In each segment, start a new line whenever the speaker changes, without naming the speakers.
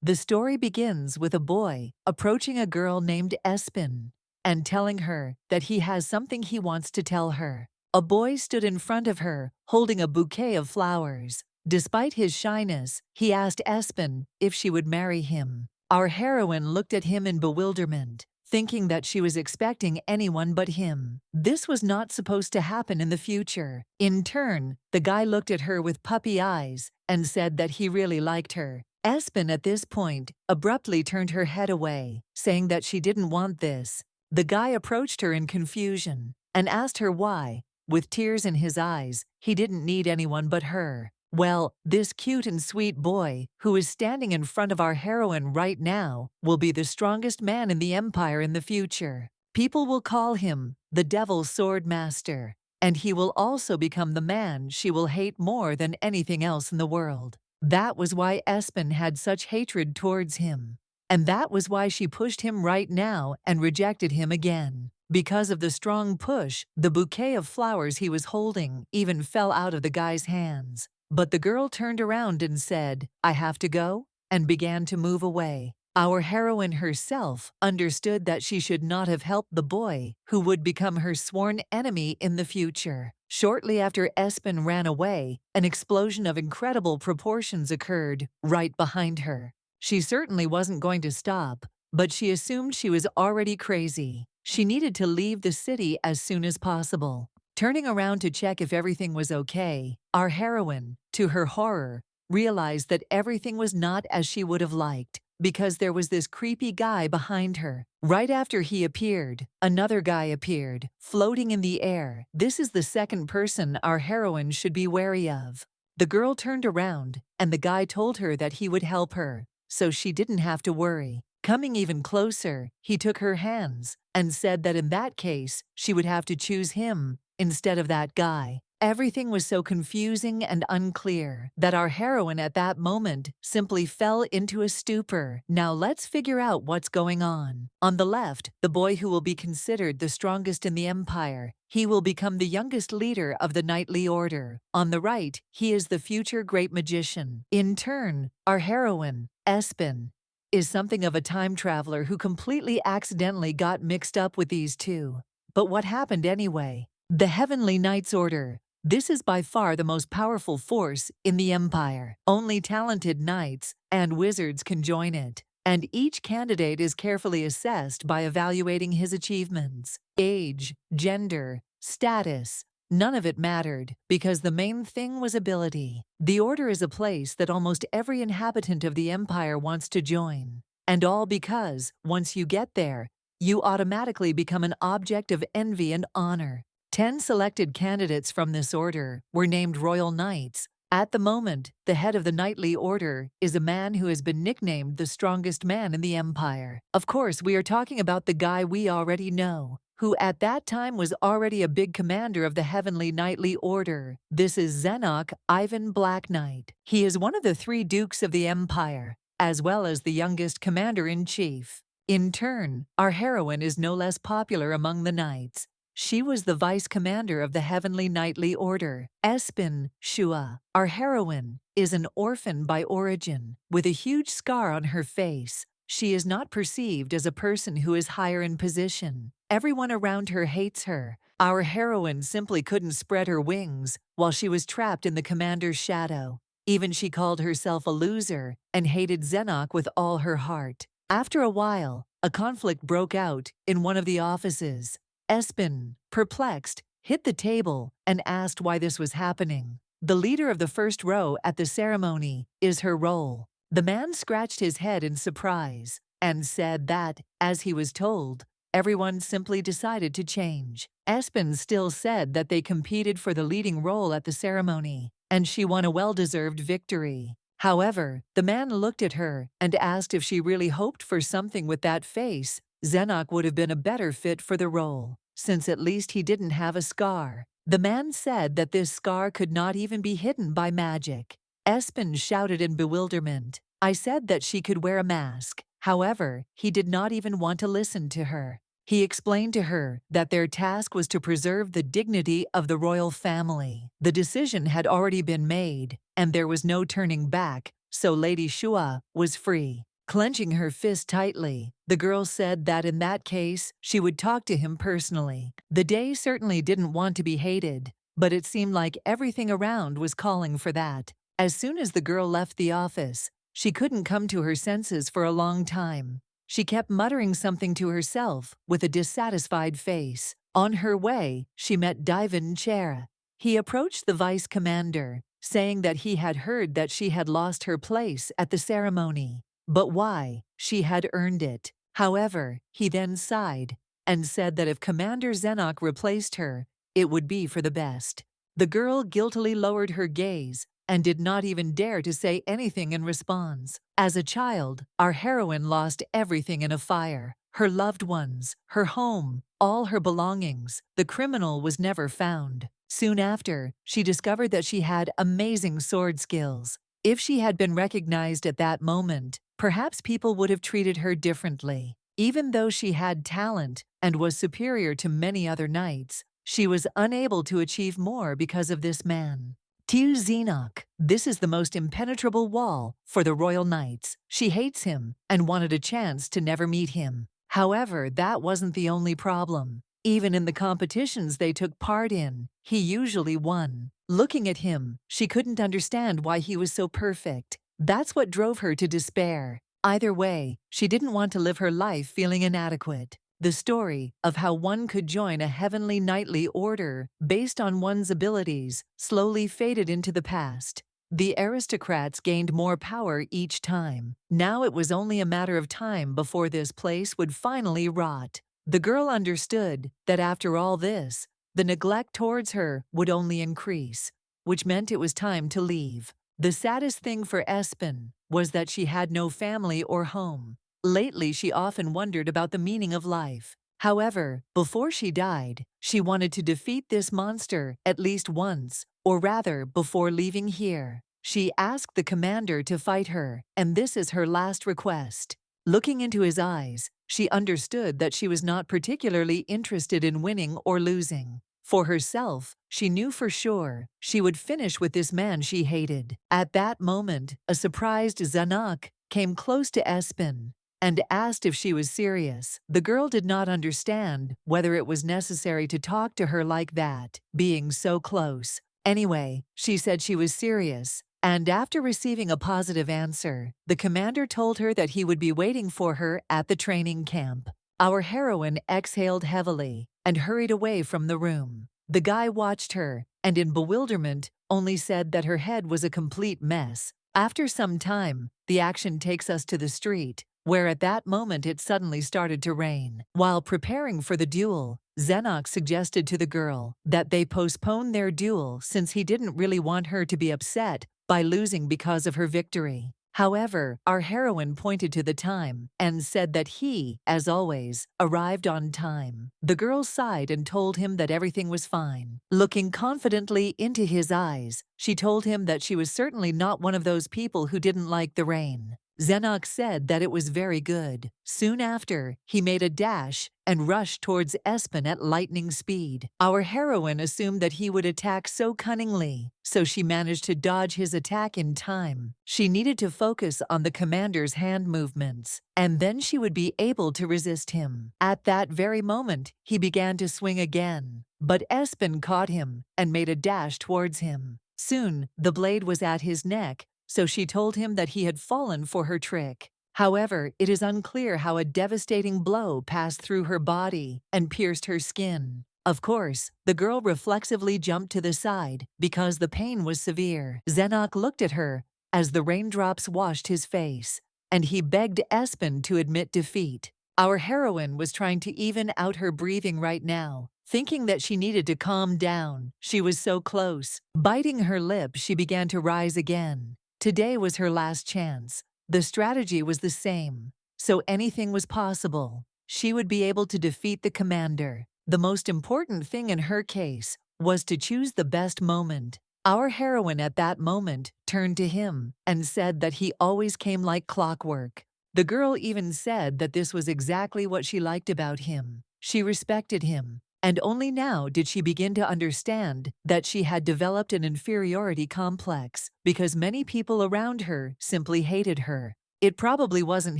The story begins with a boy approaching a girl named Espen and telling her that he has something he wants to tell her. A boy stood in front of her, holding a bouquet of flowers. Despite his shyness, he asked Espen if she would marry him. Our heroine looked at him in bewilderment, thinking that she was expecting anyone but him. This was not supposed to happen in the future. In turn, the guy looked at her with puppy eyes and said that he really liked her. Espen at this point abruptly turned her head away, saying that she didn't want this. The guy approached her in confusion and asked her why. With tears in his eyes, he didn't need anyone but her. Well, this cute and sweet boy, who is standing in front of our heroine right now, will be the strongest man in the Empire in the future. People will call him the Devil's Sword Master, and he will also become the man she will hate more than anything else in the world. That was why Espen had such hatred towards him. And that was why she pushed him right now and rejected him again. Because of the strong push, the bouquet of flowers he was holding even fell out of the guy's hands. But the girl turned around and said, "I have to go," and began to move away. Our heroine herself understood that she should not have helped the boy, who would become her sworn enemy in the future. Shortly after Espen ran away, an explosion of incredible proportions occurred right behind her. She certainly wasn't going to stop, but she assumed she was already crazy. She needed to leave the city as soon as possible. Turning around to check if everything was okay, our heroine, to her horror, realized that everything was not as she would have liked, because there was this creepy guy behind her. Right after he appeared, another guy appeared, floating in the air. This is the second person our heroine should be wary of. The girl turned around, and the guy told her that he would help her, so she didn't have to worry. Coming even closer, he took her hands and said that in that case, she would have to choose him instead of that guy. Everything was so confusing and unclear that our heroine at that moment simply fell into a stupor. Now let's figure out what's going on. On the left, the boy who will be considered the strongest in the Empire. He will become the youngest leader of the Knightly Order. On the right, he is the future great magician. In turn, our heroine, Espen, is something of a time traveler who completely accidentally got mixed up with these two. But what happened anyway? The Heavenly Knights Order. This is by far the most powerful force in the Empire. Only talented knights and wizards can join it, and each candidate is carefully assessed by evaluating his achievements. Age, gender, status, none of it mattered, because the main thing was ability. The Order is a place that almost every inhabitant of the Empire wants to join. And all because, once you get there, you automatically become an object of envy and honor. 10 selected candidates from this order were named Royal Knights. At the moment, the head of the Knightly Order is a man who has been nicknamed the strongest man in the Empire. Of course, we are talking about the guy we already know, who at that time was already a big commander of the Heavenly Knightly Order. This is Zenok Ivan Black Knight. He is one of the 3 dukes of the Empire, as well as the youngest commander-in-chief. In turn, our heroine is no less popular among the knights. She was the vice commander of the Heavenly Knightly Order. Espen Shua, our heroine, is an orphan by origin, with a huge scar on her face. She is not perceived as a person who is higher in position. Everyone around her hates her. Our heroine simply couldn't spread her wings while she was trapped in the commander's shadow. Even she called herself a loser and hated Zenok with all her heart. After a while, a conflict broke out in one of the offices. Espen, perplexed, hit the table and asked why this was happening. The leader of the first row at the ceremony is her role. The man scratched his head in surprise and said that, as he was told, everyone simply decided to change. Espen still said that they competed for the leading role at the ceremony, and she won a well-deserved victory. However, the man looked at her and asked if she really hoped for something with that face. Zenok would have been a better fit for the role, since at least he didn't have a scar. The man said that this scar could not even be hidden by magic. Espen shouted in bewilderment. I said that she could wear a mask. However, he did not even want to listen to her. He explained to her that their task was to preserve the dignity of the royal family. The decision had already been made, and there was no turning back, so Lady Shua was free. Clenching her fist tightly, the girl said that in that case, she would talk to him personally. The day certainly didn't want to be hated, but it seemed like everything around was calling for that. As soon as the girl left the office, she couldn't come to her senses for a long time. She kept muttering something to herself with a dissatisfied face. On her way, she met Divan Chera. He approached the vice commander, saying that he had heard that she had lost her place at the ceremony. But why? She had earned it. However, he then sighed and said that if Commander Zenok replaced her, it would be for the best. The girl guiltily lowered her gaze and did not even dare to say anything in response. As a child, our heroine lost everything in a fire. Her loved ones, her home, all her belongings. The criminal was never found. Soon after, she discovered that she had amazing sword skills. If she had been recognized at that moment, perhaps people would have treated her differently. Even though she had talent and was superior to many other knights, she was unable to achieve more because of this man. To Zenok, this is the most impenetrable wall for the royal knights. She hates him and wanted a chance to never meet him. However, that wasn't the only problem. Even in the competitions they took part in, he usually won. Looking at him, she couldn't understand why he was so perfect. That's what drove her to despair. Either way, she didn't want to live her life feeling inadequate. The story of how one could join a heavenly knightly order based on one's abilities slowly faded into the past. The aristocrats gained more power each time. Now it was only a matter of time before this place would finally rot. The girl understood that after all this, the neglect towards her would only increase, which meant it was time to leave. The saddest thing for Espen was that she had no family or home. Lately, she often wondered about the meaning of life. However, before she died, she wanted to defeat this monster at least once, or rather, before leaving here. She asked the commander to fight her, and this is her last request. Looking into his eyes, she understood that she was not particularly interested in winning or losing. For herself, she knew for sure she would finish with this man she hated. At that moment, a surprised Zenok came close to Espen and asked if she was serious. The girl did not understand whether it was necessary to talk to her like that, being so close. Anyway, she said she was serious, and after receiving a positive answer, the commander told her that he would be waiting for her at the training camp. Our heroine exhaled heavily and hurried away from the room. The guy watched her, and in bewilderment, only said that her head was a complete mess. After some time, the action takes us to the street, where at that moment it suddenly started to rain. While preparing for the duel, Zenok suggested to the girl that they postpone their duel since he didn't really want her to be upset by losing because of her victory. However, our heroine pointed to the time and said that he, as always, arrived on time. The girl sighed and told him that everything was fine. Looking confidently into his eyes, she told him that she was certainly not one of those people who didn't like the rain. Zenok said that it was very good. Soon after, he made a dash and rushed towards Espen at lightning speed. Our heroine assumed that he would attack so cunningly, so she managed to dodge his attack in time. She needed to focus on the commander's hand movements, and then she would be able to resist him. At that very moment, he began to swing again, but Espen caught him and made a dash towards him. Soon, the blade was at his neck, so she told him that he had fallen for her trick. However, it is unclear how a devastating blow passed through her body and pierced her skin. Of course, the girl reflexively jumped to the side because the pain was severe. Zenok looked at her as the raindrops washed his face, and he begged Espen to admit defeat. Our heroine was trying to even out her breathing right now, thinking that she needed to calm down. She was so close. Biting her lip, she began to rise again. Today was her last chance. The strategy was the same, so anything was possible. She would be able to defeat the commander. The most important thing in her case was to choose the best moment. Our heroine at that moment turned to him and said that he always came like clockwork. The girl even said that this was exactly what she liked about him. She respected him. And only now did she begin to understand that she had developed an inferiority complex because many people around her simply hated her. It probably wasn't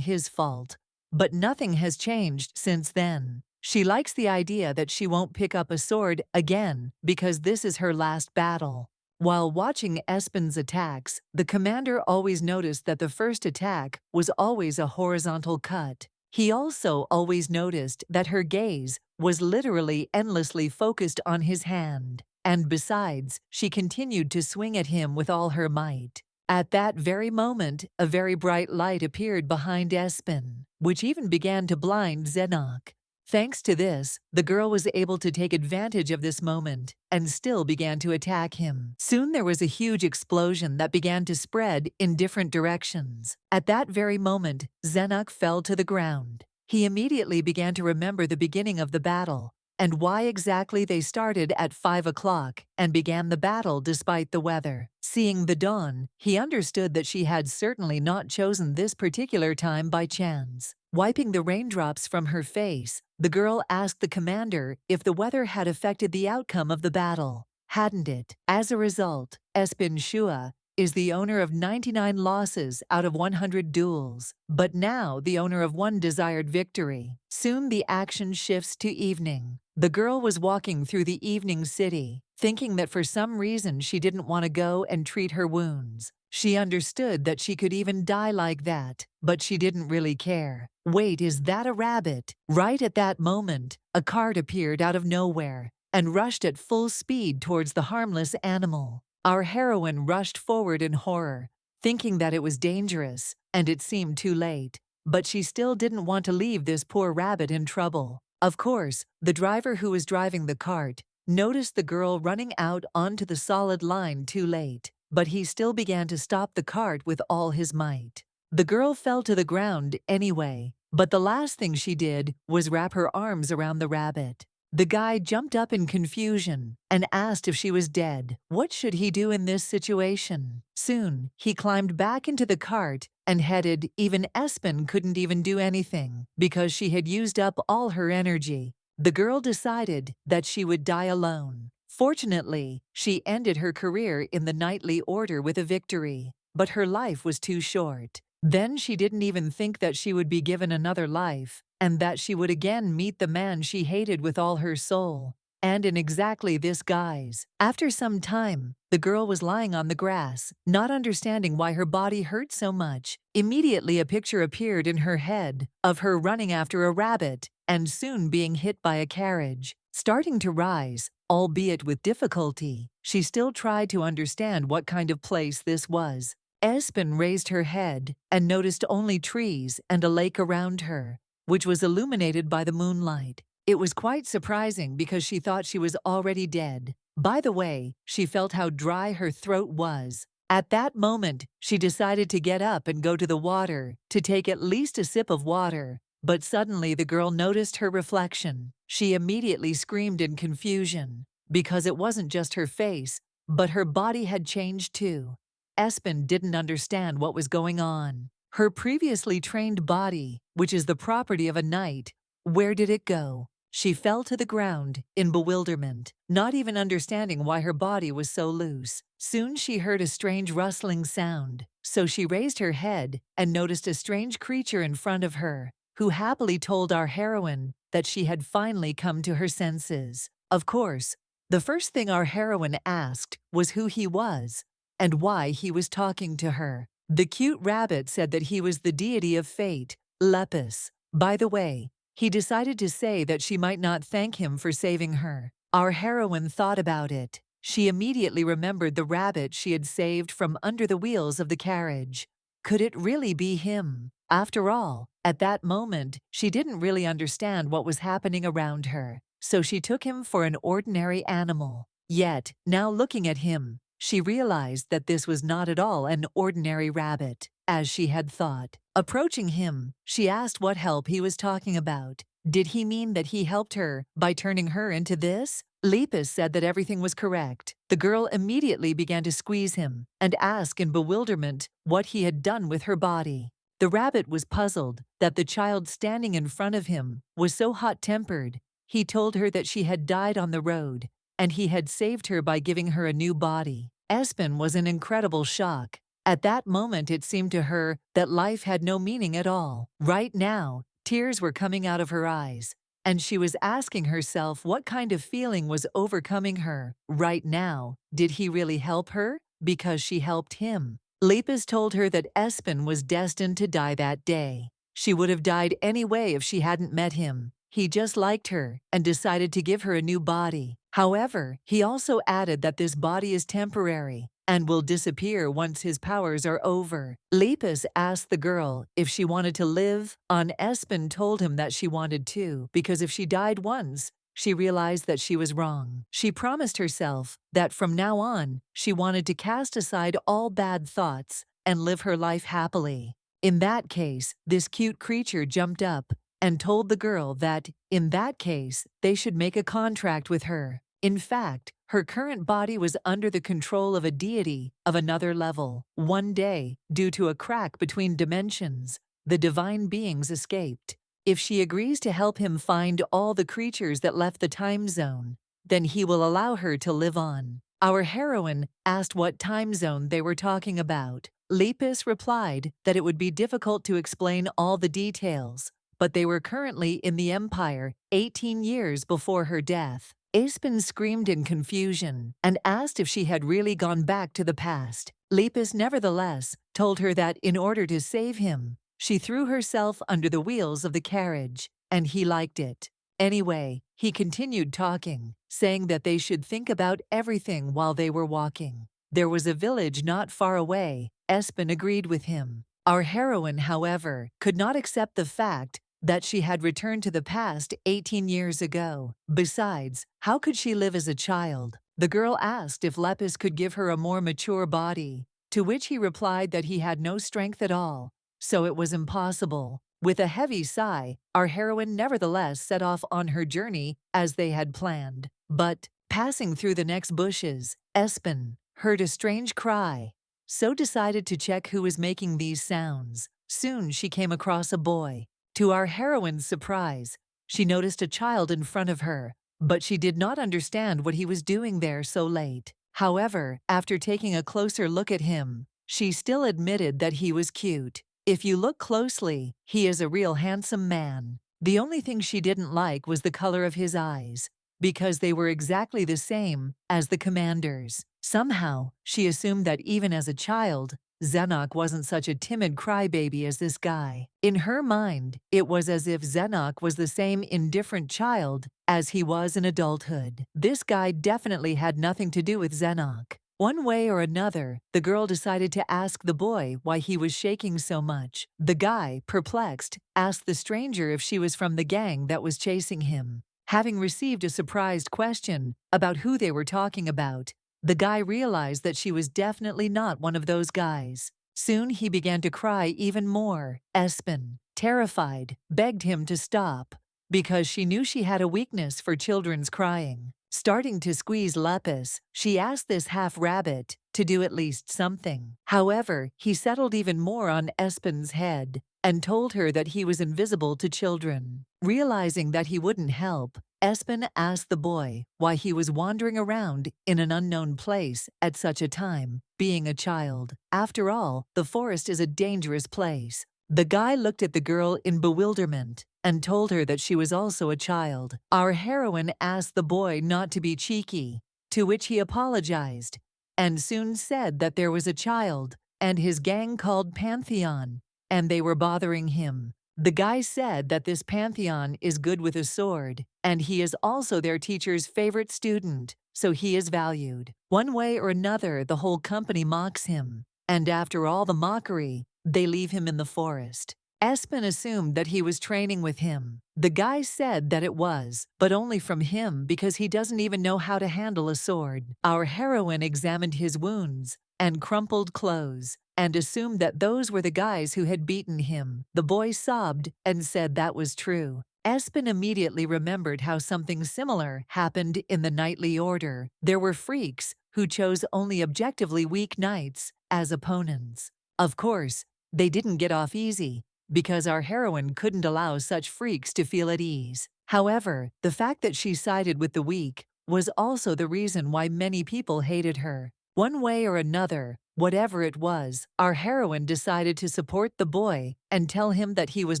his fault. But nothing has changed since then. She likes the idea that she won't pick up a sword again because this is her last battle. While watching Espen's attacks, the commander always noticed that the first attack was always a horizontal cut. He also always noticed that her gaze was literally endlessly focused on his hand. And besides, she continued to swing at him with all her might. At that very moment, a very bright light appeared behind Espen, which even began to blind Zenok. Thanks to this, the girl was able to take advantage of this moment and still began to attack him. Soon there was a huge explosion that began to spread in different directions. At that very moment, Zenok fell to the ground. He immediately began to remember the beginning of the battle and why exactly they started at 5 o'clock and began the battle despite the weather. Seeing the dawn, he understood that she had certainly not chosen this particular time by chance. Wiping the raindrops from her face, the girl asked the commander if the weather had affected the outcome of the battle. Hadn't it? As a result, Espen Shua is the owner of 99 losses out of 100 duels, but now the owner of one desired victory. Soon the action shifts to evening. The girl was walking through the evening city, thinking that for some reason she didn't want to go and treat her wounds. She understood that she could even die like that, but she didn't really care. Wait, is that a rabbit? Right at that moment, a cart appeared out of nowhere and rushed at full speed towards the harmless animal. Our heroine rushed forward in horror, thinking that it was dangerous, and it seemed too late. But she still didn't want to leave this poor rabbit in trouble. Of course, the driver who was driving the cart noticed the girl running out onto the solid line too late, but he still began to stop the cart with all his might. The girl fell to the ground anyway, but the last thing she did was wrap her arms around the rabbit. The guy jumped up in confusion and asked if she was dead. What should he do in this situation? Soon, he climbed back into the cart and headed. Even Espen couldn't even do anything because she had used up all her energy. The girl decided that she would die alone. Fortunately, she ended her career in the knightly order with a victory, but her life was too short. Then she didn't even think that she would be given another life, and that she would again meet the man she hated with all her soul. And in exactly this guise. After some time, the girl was lying on the grass, not understanding why her body hurt so much. Immediately a picture appeared in her head of her running after a rabbit and soon being hit by a carriage. Starting to rise, albeit with difficulty, she still tried to understand what kind of place this was. Espen raised her head and noticed only trees and a lake around her, which was illuminated by the moonlight. It was quite surprising because she thought she was already dead. By the way, she felt how dry her throat was. At that moment, she decided to get up and go to the water to take at least a sip of water. But suddenly the girl noticed her reflection. She immediately screamed in confusion because it wasn't just her face, but her body had changed too. Espen didn't understand what was going on. Her previously trained body, which is the property of a knight, where did it go? She fell to the ground in bewilderment, not even understanding why her body was so loose. Soon she heard a strange rustling sound, so she raised her head and noticed a strange creature in front of her, who happily told our heroine that she had finally come to her senses. Of course, the first thing our heroine asked was who he was and why he was talking to her. The cute rabbit said that he was the deity of fate, Lepus. By the way, he decided to say that she might not thank him for saving her. Our heroine thought about it. She immediately remembered the rabbit she had saved from under the wheels of the carriage. Could it really be him? After all, at that moment, she didn't really understand what was happening around her, so she took him for an ordinary animal. Yet, now looking at him, she realized that this was not at all an ordinary rabbit, as she had thought. Approaching him, she asked what help he was talking about. Did he mean that he helped her by turning her into this? Lepus said that everything was correct. The girl immediately began to squeeze him and ask in bewilderment what he had done with her body. The rabbit was puzzled that the child standing in front of him was so hot-tempered. He told her that she had died on the road, and he had saved her by giving her a new body. Espen was in incredible shock. At that moment it seemed to her that life had no meaning at all. Right now, tears were coming out of her eyes, and she was asking herself what kind of feeling was overcoming her. Right now, did he really help her? Because she helped him. Lepus told her that Espen was destined to die that day. She would have died anyway if she hadn't met him. He just liked her and decided to give her a new body. However, he also added that this body is temporary and will disappear once his powers are over. Lepus asked the girl if she wanted to live on. Espen told him that she wanted to, because if she died once, she realized that she was wrong. She promised herself that from now on, she wanted to cast aside all bad thoughts and live her life happily. In that case, this cute creature jumped up and told the girl that, in that case, they should make a contract with her. In fact, her current body was under the control of a deity of another level. One day, due to a crack between dimensions, the divine beings escaped. If she agrees to help him find all the creatures that left the time zone, then he will allow her to live on. Our heroine asked what time zone they were talking about. Lepus replied that it would be difficult to explain all the details, but they were currently in the Empire, 18 years before her death. Espen screamed in confusion and asked if she had really gone back to the past. Lepus nevertheless told her that in order to save him, she threw herself under the wheels of the carriage, and he liked it. Anyway, he continued talking, saying that they should think about everything while they were walking. There was a village not far away. Espen agreed with him. Our heroine, however, could not accept the fact that she had returned to the past 18 years ago. Besides, how could she live as a child? The girl asked if Lepus could give her a more mature body, to which he replied that he had no strength at all, so it was impossible. With a heavy sigh, our heroine nevertheless set off on her journey as they had planned. But, passing through the next bushes, Espen heard a strange cry, so decided to check who was making these sounds. Soon she came across a boy. To our heroine's surprise, she noticed a child in front of her, but she did not understand what he was doing there so late. However, after taking a closer look at him, she still admitted that he was cute. If you look closely, he is a real handsome man. The only thing she didn't like was the color of his eyes, because they were exactly the same as the commander's. Somehow, she assumed that even as a child, Zenok wasn't such a timid crybaby as this guy. In her mind, it was as if Zenok was the same indifferent child as he was in adulthood. This guy definitely had nothing to do with Zenok. One way or another, the girl decided to ask the boy why he was shaking so much. The guy, perplexed, asked the stranger if she was from the gang that was chasing him. Having received a surprised question about who they were talking about, the guy realized that she was definitely not one of those guys. Soon he began to cry even more. Espen, terrified, begged him to stop, because she knew she had a weakness for children's crying. Starting to squeeze Lepus, she asked this half-rabbit to do at least something. However, he settled even more on Espen's head and told her that he was invisible to children. Realizing that he wouldn't help, Espen asked the boy why he was wandering around in an unknown place at such a time, being a child. After all, the forest is a dangerous place. The guy looked at the girl in bewilderment and told her that she was also a child. Our heroine asked the boy not to be cheeky, to which he apologized, and soon said that there was a child and his gang called Pantheon, and they were bothering him. The guy said that this Pantheon is good with a sword, and he is also their teacher's favorite student, so he is valued. One way or another, the whole company mocks him, and after all the mockery, they leave him in the forest. Espen assumed that he was training with him. The guy said that it was, but only from him because he doesn't even know how to handle a sword. Our heroine examined his wounds and crumpled clothes and assumed that those were the guys who had beaten him. The boy sobbed and said that was true. Espen immediately remembered how something similar happened in the knightly order. There were freaks who chose only objectively weak knights as opponents. Of course, they didn't get off easy, because our heroine couldn't allow such freaks to feel at ease. However, the fact that she sided with the weak was also the reason why many people hated her. One way or another, Whatever it was, our heroine decided to support the boy and tell him that he was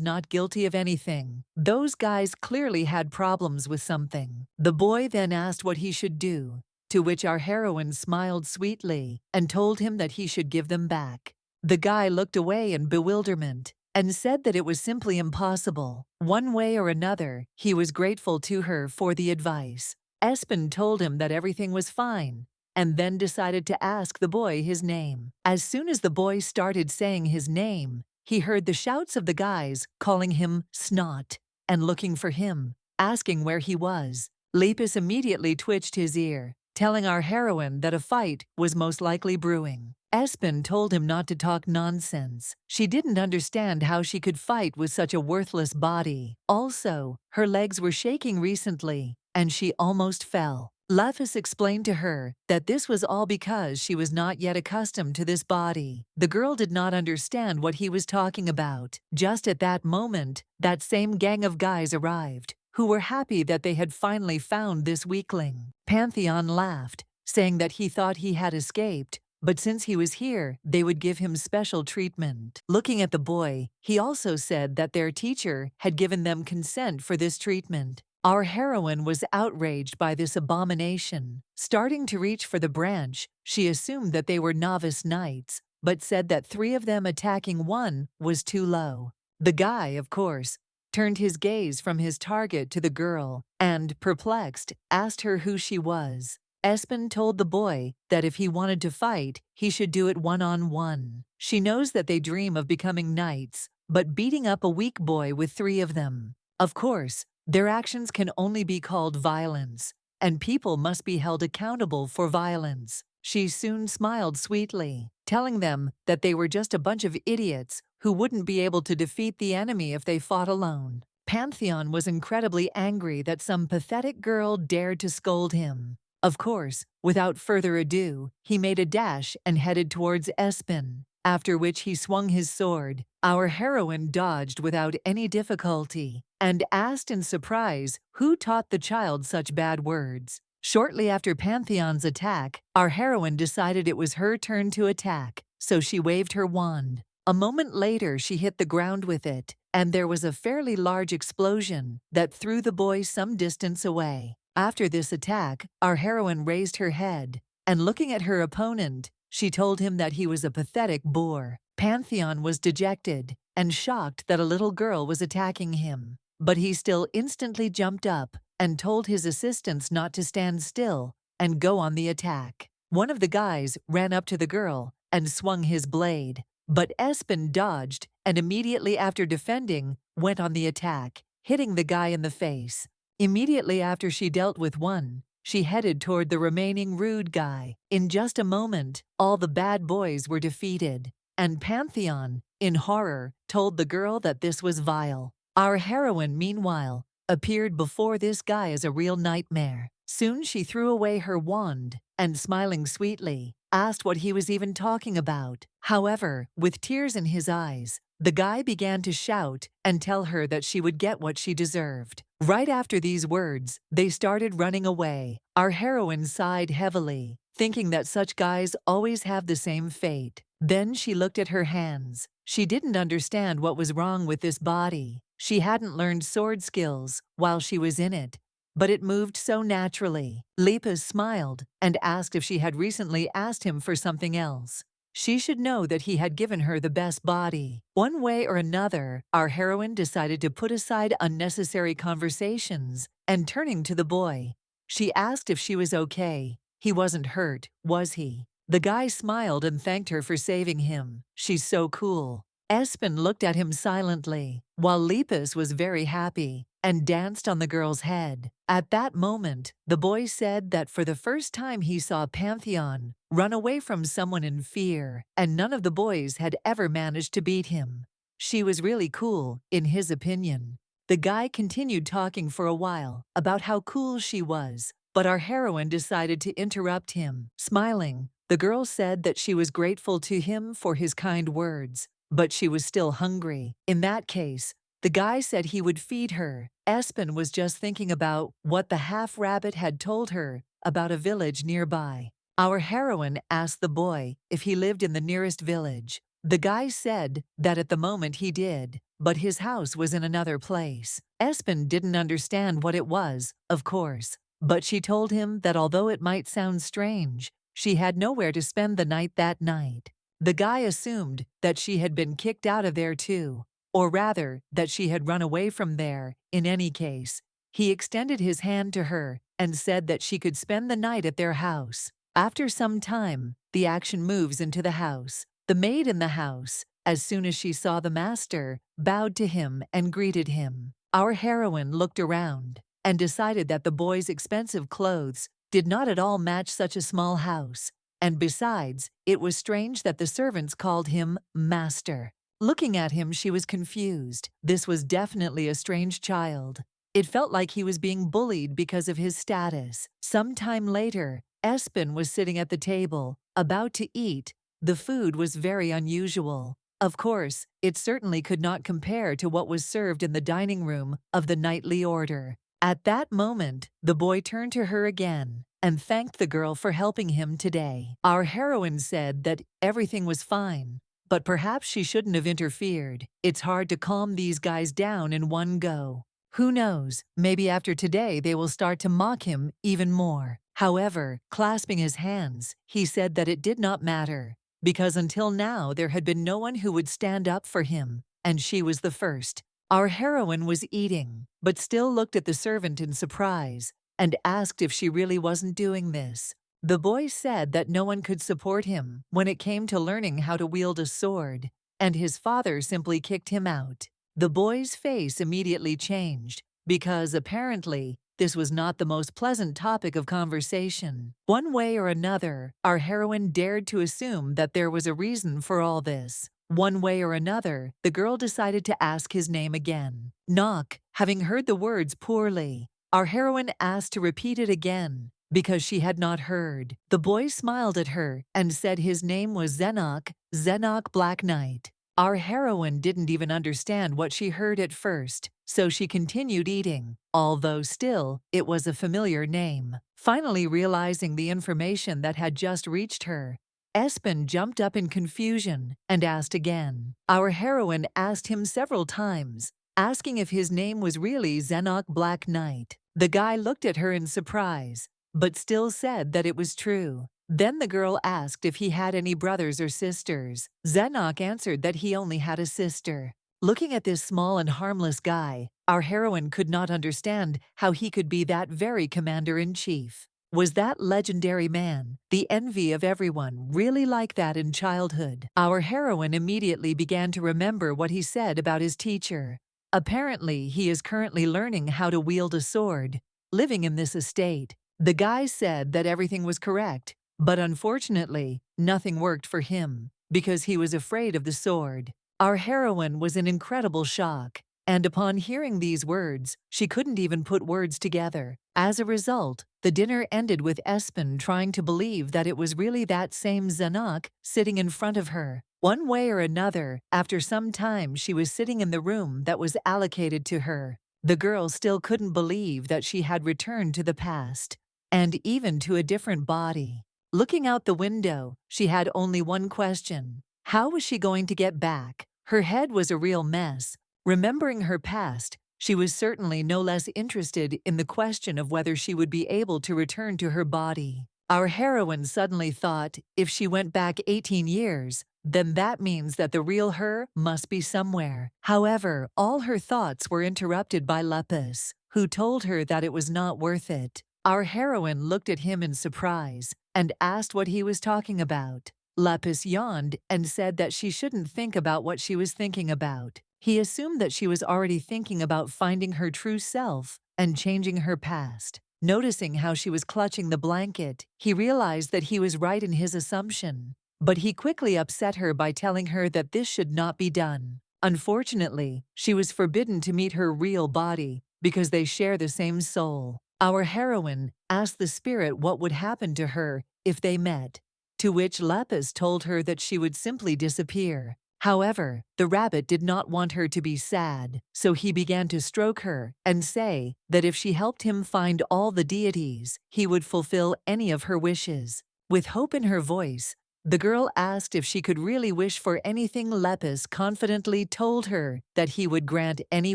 not guilty of anything. Those guys clearly had problems with something. The boy then asked what he should do, to which our heroine smiled sweetly and told him that he should give them back. The guy looked away in bewilderment and said that it was simply impossible. One way or another, he was grateful to her for the advice. Espen told him that everything was fine, and then decided to ask the boy his name. As soon as the boy started saying his name, he heard the shouts of the guys calling him Snot and looking for him, asking where he was. Lepus immediately twitched his ear, telling our heroine that a fight was most likely brewing. Espen told him not to talk nonsense. She didn't understand how she could fight with such a worthless body. Also, her legs were shaking recently, and she almost fell. Lepus explained to her that this was all because she was not yet accustomed to this body. The girl did not understand what he was talking about. Just at that moment, that same gang of guys arrived, who were happy that they had finally found this weakling. Pantheon laughed, saying that he thought he had escaped, but since he was here, they would give him special treatment. Looking at the boy, he also said that their teacher had given them consent for this treatment. Our heroine was outraged by this abomination. Starting to reach for the branch, she assumed that they were novice knights, but said that 3 of them attacking one was too low. The guy, of course, turned his gaze from his target to the girl and, perplexed, asked her who she was. Espen told the boy that if he wanted to fight, he should do it one-on-one. She knows that they dream of becoming knights, but beating up a weak boy with 3 of them. Of course, their actions can only be called violence, and people must be held accountable for violence. She soon smiled sweetly, telling them that they were just a bunch of idiots who wouldn't be able to defeat the enemy if they fought alone. Pantheon was incredibly angry that some pathetic girl dared to scold him. Of course, without further ado, he made a dash and headed towards Espen, after which he swung his sword. Our heroine dodged without any difficulty and asked in surprise who taught the child such bad words. Shortly after Pantheon's attack, our heroine decided it was her turn to attack, so she waved her wand. A moment later, she hit the ground with it, and there was a fairly large explosion that threw the boy some distance away. After this attack, our heroine raised her head, and looking at her opponent, she told him that he was a pathetic boor. Pantheon was dejected and shocked that a little girl was attacking him, but he still instantly jumped up and told his assistants not to stand still and go on the attack. One of the guys ran up to the girl and swung his blade, but Espen dodged and immediately after defending, went on the attack, hitting the guy in the face. Immediately after she dealt with one, she headed toward the remaining rude guy. In just a moment, all the bad boys were defeated, and Pantheon, in horror, told the girl that this was vile. Our heroine, meanwhile, appeared before this guy as a real nightmare. Soon she threw away her wand and, smiling sweetly, asked what he was even talking about. However, with tears in his eyes, the guy began to shout and tell her that she would get what she deserved. Right after these words, they started running away. Our heroine sighed heavily, thinking that such guys always have the same fate. Then she looked at her hands. She didn't understand what was wrong with this body. She hadn't learned sword skills while she was in it, but it moved so naturally. Lepus smiled and asked if she had recently asked him for something else. She should know that he had given her the best body. One way or another, our heroine decided to put aside unnecessary conversations and turning to the boy, she asked if she was okay. He wasn't hurt, was he? The guy smiled and thanked her for saving him. She's so cool. Espen looked at him silently, while Lepus was very happy and danced on the girl's head. At that moment, the boy said that for the first time he saw Pantheon run away from someone in fear, and none of the boys had ever managed to beat him. She was really cool, in his opinion. The guy continued talking for a while about how cool she was, but our heroine decided to interrupt him. Smiling, the girl said that she was grateful to him for his kind words, but she was still hungry. In that case, the guy said he would feed her. Espen was just thinking about what the half-rabbit had told her about a village nearby. Our heroine asked the boy if he lived in the nearest village. The guy said that at the moment he did, but his house was in another place. Espen didn't understand what it was, of course, but she told him that although it might sound strange, she had nowhere to spend the night that night. The guy assumed that she had been kicked out of there too, or rather, that she had run away from there. In any case, he extended his hand to her and said that she could spend the night at their house. After some time, the action moves into the house. The maid in the house, as soon as she saw the master, bowed to him and greeted him. Our heroine looked around and decided that the boy's expensive clothes did not at all match such a small house, and besides, it was strange that the servants called him master. Looking at him, she was confused. This was definitely a strange child. It felt like he was being bullied because of his status. Some time later, Espen was sitting at the table, about to eat. The food was very unusual. Of course, it certainly could not compare to what was served in the dining room of the nightly order. At that moment, the boy turned to her again and thanked the girl for helping him today. Our heroine said that everything was fine, but perhaps she shouldn't have interfered. It's hard to calm these guys down in one go. Who knows, maybe after today they will start to mock him even more. However, clasping his hands, he said that it did not matter, because until now there had been no one who would stand up for him, and she was the first. Our heroine was eating, but still looked at the servant in surprise, and asked if she really wasn't doing this. The boy said that no one could support him when it came to learning how to wield a sword, and his father simply kicked him out. The boy's face immediately changed, because apparently this was not the most pleasant topic of conversation. One way or another, our heroine dared to assume that there was a reason for all this. One way or another, the girl decided to ask his name again. Knock. Having heard the words poorly, our heroine asked to repeat it again, because she had not heard. The boy smiled at her and said his name was Zenok, Zenok Black Knight. Our heroine didn't even understand what she heard at first, so she continued eating, although still, it was a familiar name. Finally realizing the information that had just reached her, Espen jumped up in confusion and asked again. Our heroine asked him several times, asking if his name was really Zenok Black Knight. The guy looked at her in surprise, but still said that it was true. Then the girl asked if he had any brothers or sisters. Zenok answered that he only had a sister. Looking at this small and harmless guy, our heroine could not understand how he could be that very commander-in-chief. Was that legendary man, the envy of everyone, really like that in childhood? Our heroine immediately began to remember what he said about his teacher. Apparently, he is currently learning how to wield a sword, living in this estate. The guy said that everything was correct, but unfortunately, nothing worked for him, because he was afraid of the sword. Our heroine was in incredible shock, and upon hearing these words, she couldn't even put words together. As a result, the dinner ended with Espen trying to believe that it was really that same Zenok sitting in front of her. One way or another, after some time she was sitting in the room that was allocated to her. The girl still couldn't believe that she had returned to the past, and even to a different body. Looking out the window, she had only one question. How was she going to get back? Her head was a real mess. Remembering her past, she was certainly no less interested in the question of whether she would be able to return to her body. Our heroine suddenly thought, if she went back 18 years, then that means that the real her must be somewhere. However, all her thoughts were interrupted by Lepus, who told her that it was not worth it. Our heroine looked at him in surprise and asked what he was talking about. Lepus yawned and said that she shouldn't think about what she was thinking about. He assumed that she was already thinking about finding her true self and changing her past. Noticing how she was clutching the blanket, he realized that he was right in his assumption. But he quickly upset her by telling her that this should not be done. Unfortunately, she was forbidden to meet her real body because they share the same soul. Our heroine asked the spirit what would happen to her if they met, to which Lepus told her that she would simply disappear. However, the rabbit did not want her to be sad, so he began to stroke her and say that if she helped him find all the deities, he would fulfill any of her wishes. With hope in her voice, the girl asked if she could really wish for anything. Lepus confidently told her that he would grant any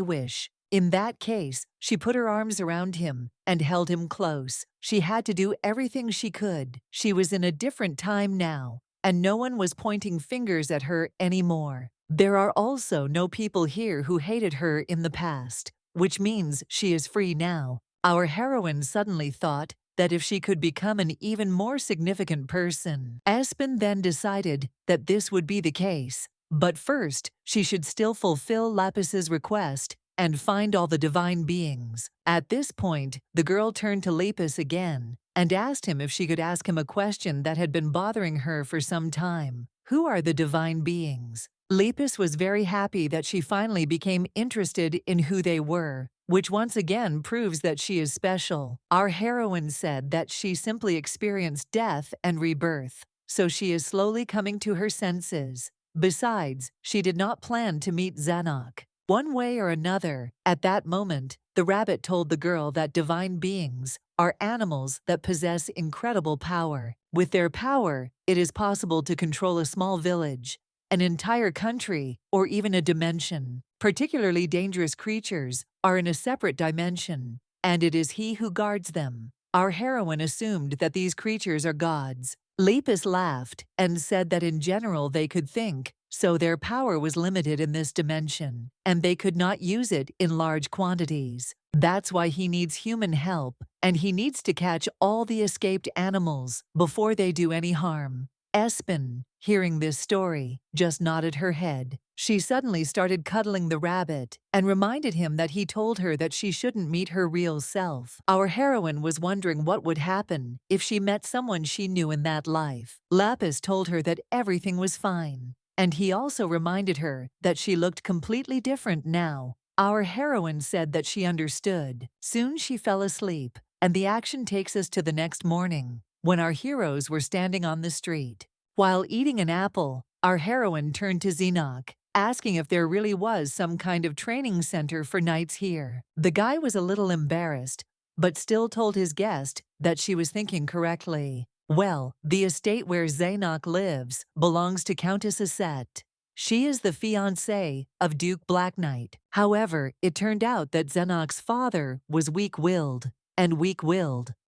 wish. In that case, she put her arms around him and held him close. She had to do everything she could. She was in a different time now, and no one was pointing fingers at her anymore. There are also no people here who hated her in the past, which means she is free now. Our heroine suddenly thought that if she could become an even more significant person. Espen then decided that this would be the case, but first she should still fulfill Lapus's request and find all the divine beings. At this point, the girl turned to Lapus again and asked him if she could ask him a question that had been bothering her for some time. Who are the divine beings? Lapus was very happy that she finally became interested in who they were, which once again proves that she is special. Our heroine said that she simply experienced death and rebirth, so she is slowly coming to her senses. Besides, she did not plan to meet Zenok. One way or another, at that moment, the rabbit told the girl that divine beings are animals that possess incredible power. With their power, it is possible to control a small village, an entire country, or even a dimension. Particularly dangerous creatures are in a separate dimension, and it is he who guards them. Our heroine assumed that these creatures are gods. Lepus laughed and said that in general they could think, so their power was limited in this dimension, and they could not use it in large quantities. That's why he needs human help, and he needs to catch all the escaped animals before they do any harm. Espen, hearing this story, just nodded her head. She suddenly started cuddling the rabbit and reminded him that he told her that she shouldn't meet her real self. Our heroine was wondering what would happen if she met someone she knew in that life. Lapus told her that everything was fine, and he also reminded her that she looked completely different now. Our heroine said that she understood. Soon she fell asleep, and the action takes us to the next morning, when our heroes were standing on the street. While eating an apple, our heroine turned to Zenok, asking if there really was some kind of training center for knights here. The guy was a little embarrassed, but still told his guest that she was thinking correctly. Well, the estate where Zenok lives belongs to Countess Aset. She is the fiancée of Duke Black Knight. However, it turned out that Zenok's father was weak-willed,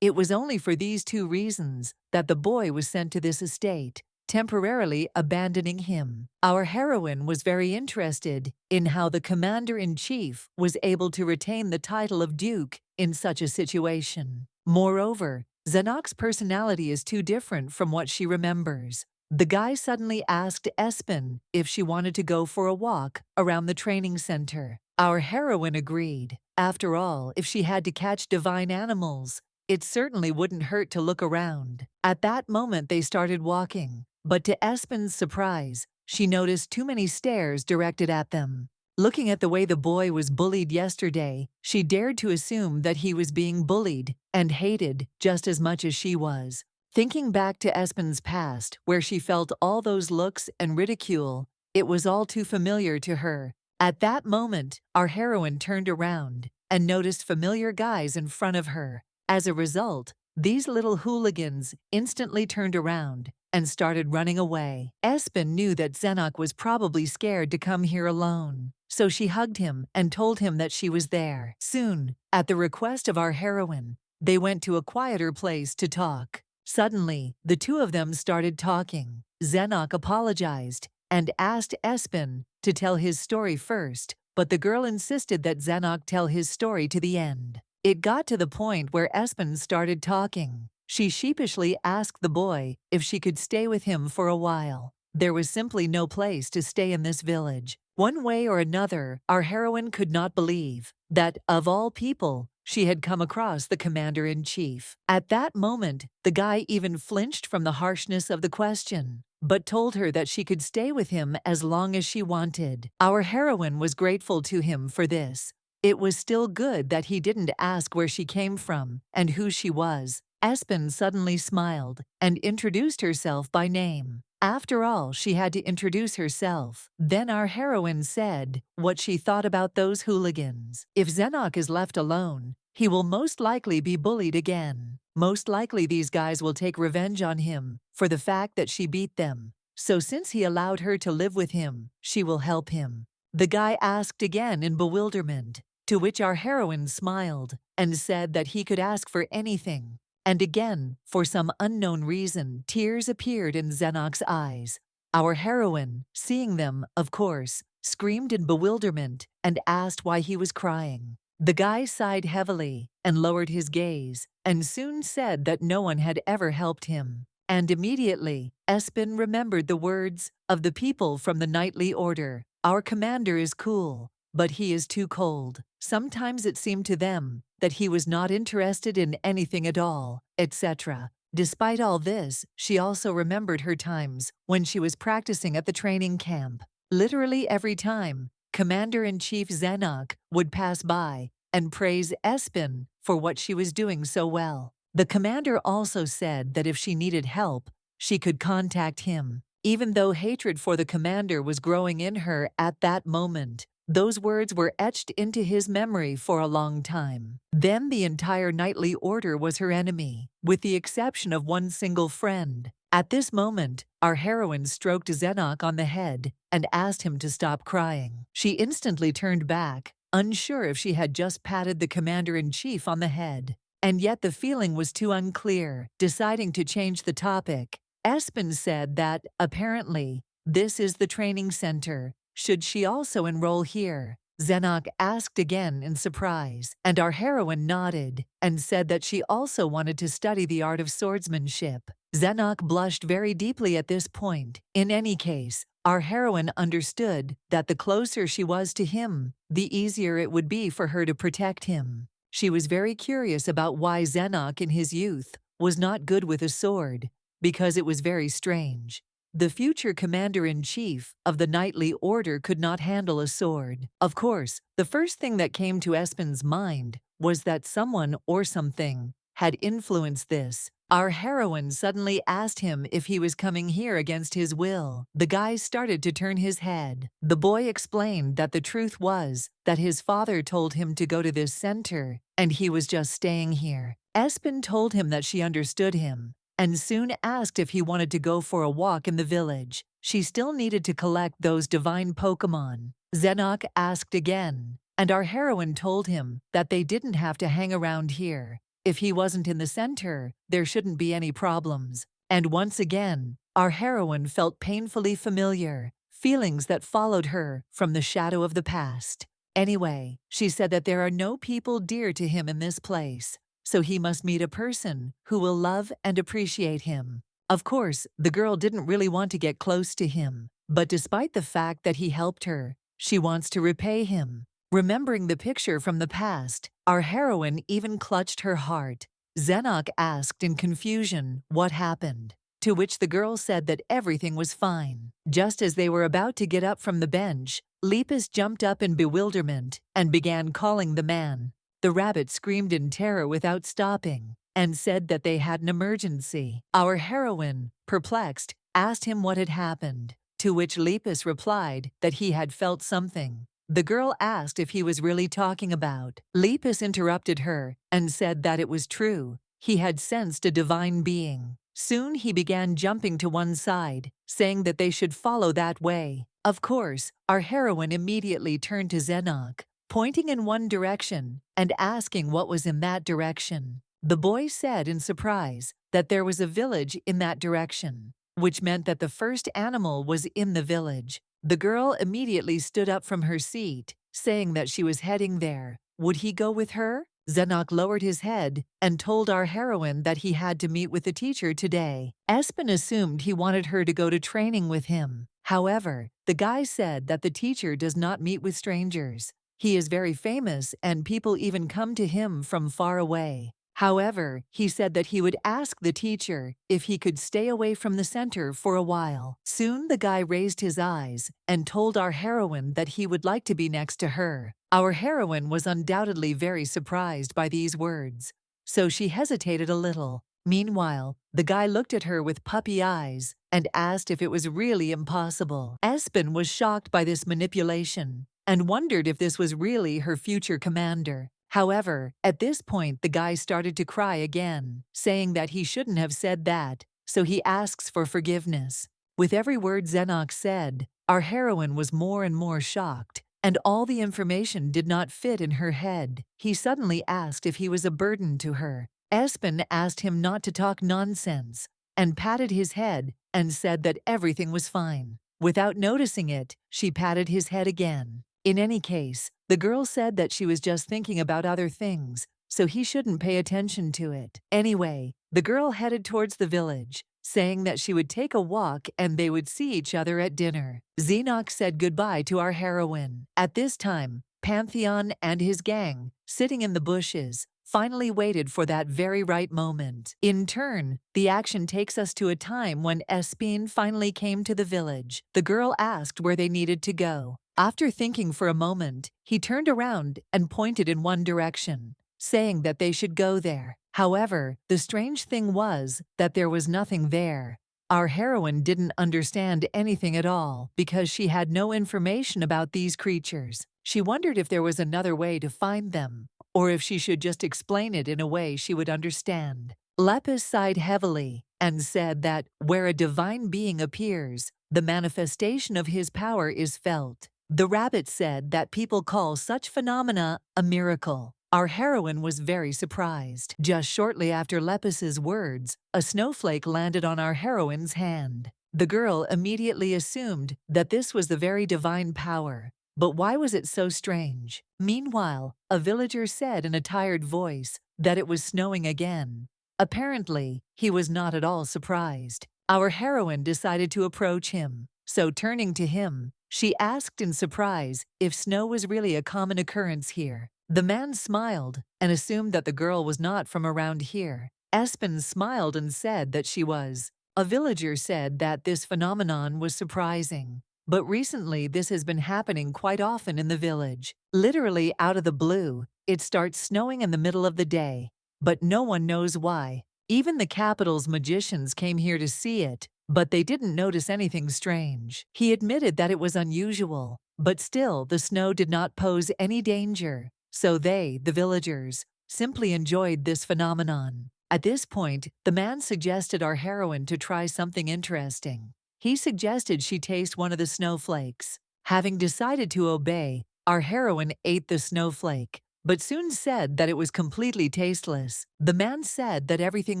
it was only for these two reasons that the boy was sent to this estate, temporarily abandoning him. Our heroine was very interested in how the commander-in-chief was able to retain the title of Duke in such a situation. Moreover, Zenok's personality is too different from what she remembers. The guy suddenly asked Espen if she wanted to go for a walk around the training center. Our heroine agreed. After all, if she had to catch divine animals, it certainly wouldn't hurt to look around. At that moment they started walking, but to Espen's surprise, she noticed too many stares directed at them. Looking at the way the boy was bullied yesterday, she dared to assume that he was being bullied and hated just as much as she was. Thinking back to Espen's past, where she felt all those looks and ridicule, it was all too familiar to her. At that moment, our heroine turned around and noticed familiar guys in front of her. As a result, these little hooligans instantly turned around and started running away. Espen knew that Zenok was probably scared to come here alone, so she hugged him and told him that she was there. Soon, at the request of our heroine, they went to a quieter place to talk. Suddenly, the two of them started talking. Zenok apologized and asked Espen to tell his story first, but the girl insisted that Zenok tell his story to the end. It got to the point where Espen started talking. She sheepishly asked the boy if she could stay with him for a while. There was simply no place to stay in this village. One way or another, our heroine could not believe that, of all people, she had come across the commander-in-chief. At that moment, the guy even flinched from the harshness of the question, but told her that she could stay with him as long as she wanted. Our heroine was grateful to him for this. It was still good that he didn't ask where she came from and who she was. Espen suddenly smiled and introduced herself by name. After all, she had to introduce herself. Then our heroine said what she thought about those hooligans. If Zenok is left alone, he will most likely be bullied again. Most likely these guys will take revenge on him for the fact that she beat them. So since he allowed her to live with him, she will help him. The guy asked again in bewilderment, to which our heroine smiled and said that he could ask for anything. And again, for some unknown reason, tears appeared in Zenok's eyes. Our heroine, seeing them, of course, screamed in bewilderment and asked why he was crying. The guy sighed heavily and lowered his gaze and soon said that no one had ever helped him. And immediately, Espen remembered the words of the people from the knightly order. Our commander is cool, but he is too cold. Sometimes it seemed to them that he was not interested in anything at all, etc. Despite all this, she also remembered her times when she was practicing at the training camp. Literally every time, Commander-in-Chief Zenok would pass by and praise Espen for what she was doing so well. The commander also said that if she needed help, she could contact him. Even though hatred for the commander was growing in her at that moment, those words were etched into his memory for a long time. Then the entire knightly order was her enemy, with the exception of one single friend. At this moment, our heroine stroked Zenok on the head and asked him to stop crying. She instantly turned back, unsure if she had just patted the commander-in-chief on the head. And yet the feeling was too unclear. Deciding to change the topic, Espen said that, apparently, this is the training center. Should she also enroll here? Zenok asked again in surprise, and our heroine nodded and said that she also wanted to study the art of swordsmanship. Zenok blushed very deeply at this point. In any case, our heroine understood that the closer she was to him, the easier it would be for her to protect him. She was very curious about why Zenok in his youth was not good with a sword, because it was very strange. The future commander-in-chief of the knightly order could not handle a sword. Of course, the first thing that came to Espen's mind was that someone or something had influenced this. Our heroine suddenly asked him if he was coming here against his will. The guy started to turn his head. The boy explained that the truth was that his father told him to go to this center, and he was just staying here. Espen told him that she understood him, and soon asked if he wanted to go for a walk in the village. She still needed to collect those divine Pokemon. Zenok asked again, and our heroine told him that they didn't have to hang around here. If he wasn't in the center, there shouldn't be any problems. And once again, our heroine felt painfully familiar, feelings that followed her from the shadow of the past. Anyway, she said that there are no people dear to him in this place, so he must meet a person who will love and appreciate him. Of course, the girl didn't really want to get close to him, but despite the fact that he helped her, she wants to repay him. Remembering the picture from the past, our heroine even clutched her heart. Zenok asked in confusion what happened, to which the girl said that everything was fine. Just as they were about to get up from the bench, Lepus jumped up in bewilderment and began calling the man. The rabbit screamed in terror without stopping and said that they had an emergency. Our heroine, perplexed, asked him what had happened, to which Lepus replied that he had felt something. The girl asked if he was really talking about. Lepus interrupted her and said that it was true. He had sensed a divine being. Soon he began jumping to one side, saying that they should follow that way. Of course, our heroine immediately turned to Zenok, pointing in one direction and asking what was in that direction. The boy said in surprise that there was a village in that direction, which meant that the first animal was in the village. The girl immediately stood up from her seat, saying that she was heading there. Would he go with her? Zenok lowered his head and told our heroine that he had to meet with the teacher today. Espen assumed he wanted her to go to training with him. However, the guy said that the teacher does not meet with strangers. He is very famous and people even come to him from far away. However, he said that he would ask the teacher if he could stay away from the center for a while. Soon the guy raised his eyes and told our heroine that he would like to be next to her. Our heroine was undoubtedly very surprised by these words, so she hesitated a little. Meanwhile, the guy looked at her with puppy eyes and asked if it was really impossible. Espen was shocked by this manipulation and wondered if this was really her future commander. However, at this point the guy started to cry again, saying that he shouldn't have said that, so he asks for forgiveness. With every word Zenok said, our heroine was more and more shocked, and all the information did not fit in her head. He suddenly asked if he was a burden to her. Espen asked him not to talk nonsense, and patted his head and said that everything was fine. Without noticing it, she patted his head again. In any case, the girl said that she was just thinking about other things, so he shouldn't pay attention to it. Anyway, the girl headed towards the village, saying that she would take a walk and they would see each other at dinner. Zenok said goodbye to our heroine. At this time, Pantheon and his gang, sitting in the bushes, finally waited for that very right moment. In turn, the action takes us to a time when Espen finally came to the village. The girl asked where they needed to go. After thinking for a moment, he turned around and pointed in one direction, saying that they should go there. However, the strange thing was that there was nothing there. Our heroine didn't understand anything at all because she had no information about these creatures. She wondered if there was another way to find them, or if she should just explain it in a way she would understand. Lepus sighed heavily and said that where a divine being appears, the manifestation of his power is felt. The rabbit said that people call such phenomena a miracle. Our heroine was very surprised. Just shortly after Lepus's words, a snowflake landed on our heroine's hand. The girl immediately assumed that this was the very divine power. But why was it so strange? Meanwhile, a villager said in a tired voice that it was snowing again. Apparently, he was not at all surprised. Our heroine decided to approach him, so turning to him, she asked in surprise if snow was really a common occurrence here. The man smiled and assumed that the girl was not from around here. Espen smiled and said that she was. A villager said that this phenomenon was surprising, but recently this has been happening quite often in the village. Literally out of the blue, it starts snowing in the middle of the day, but no one knows why. Even the capital's magicians came here to see it, but they didn't notice anything strange. He admitted that it was unusual, but still the snow did not pose any danger. So they, the villagers, simply enjoyed this phenomenon. At this point, the man suggested our heroine to try something interesting. He suggested she taste one of the snowflakes. Having decided to obey, our heroine ate the snowflake, but soon said that it was completely tasteless. The man said that everything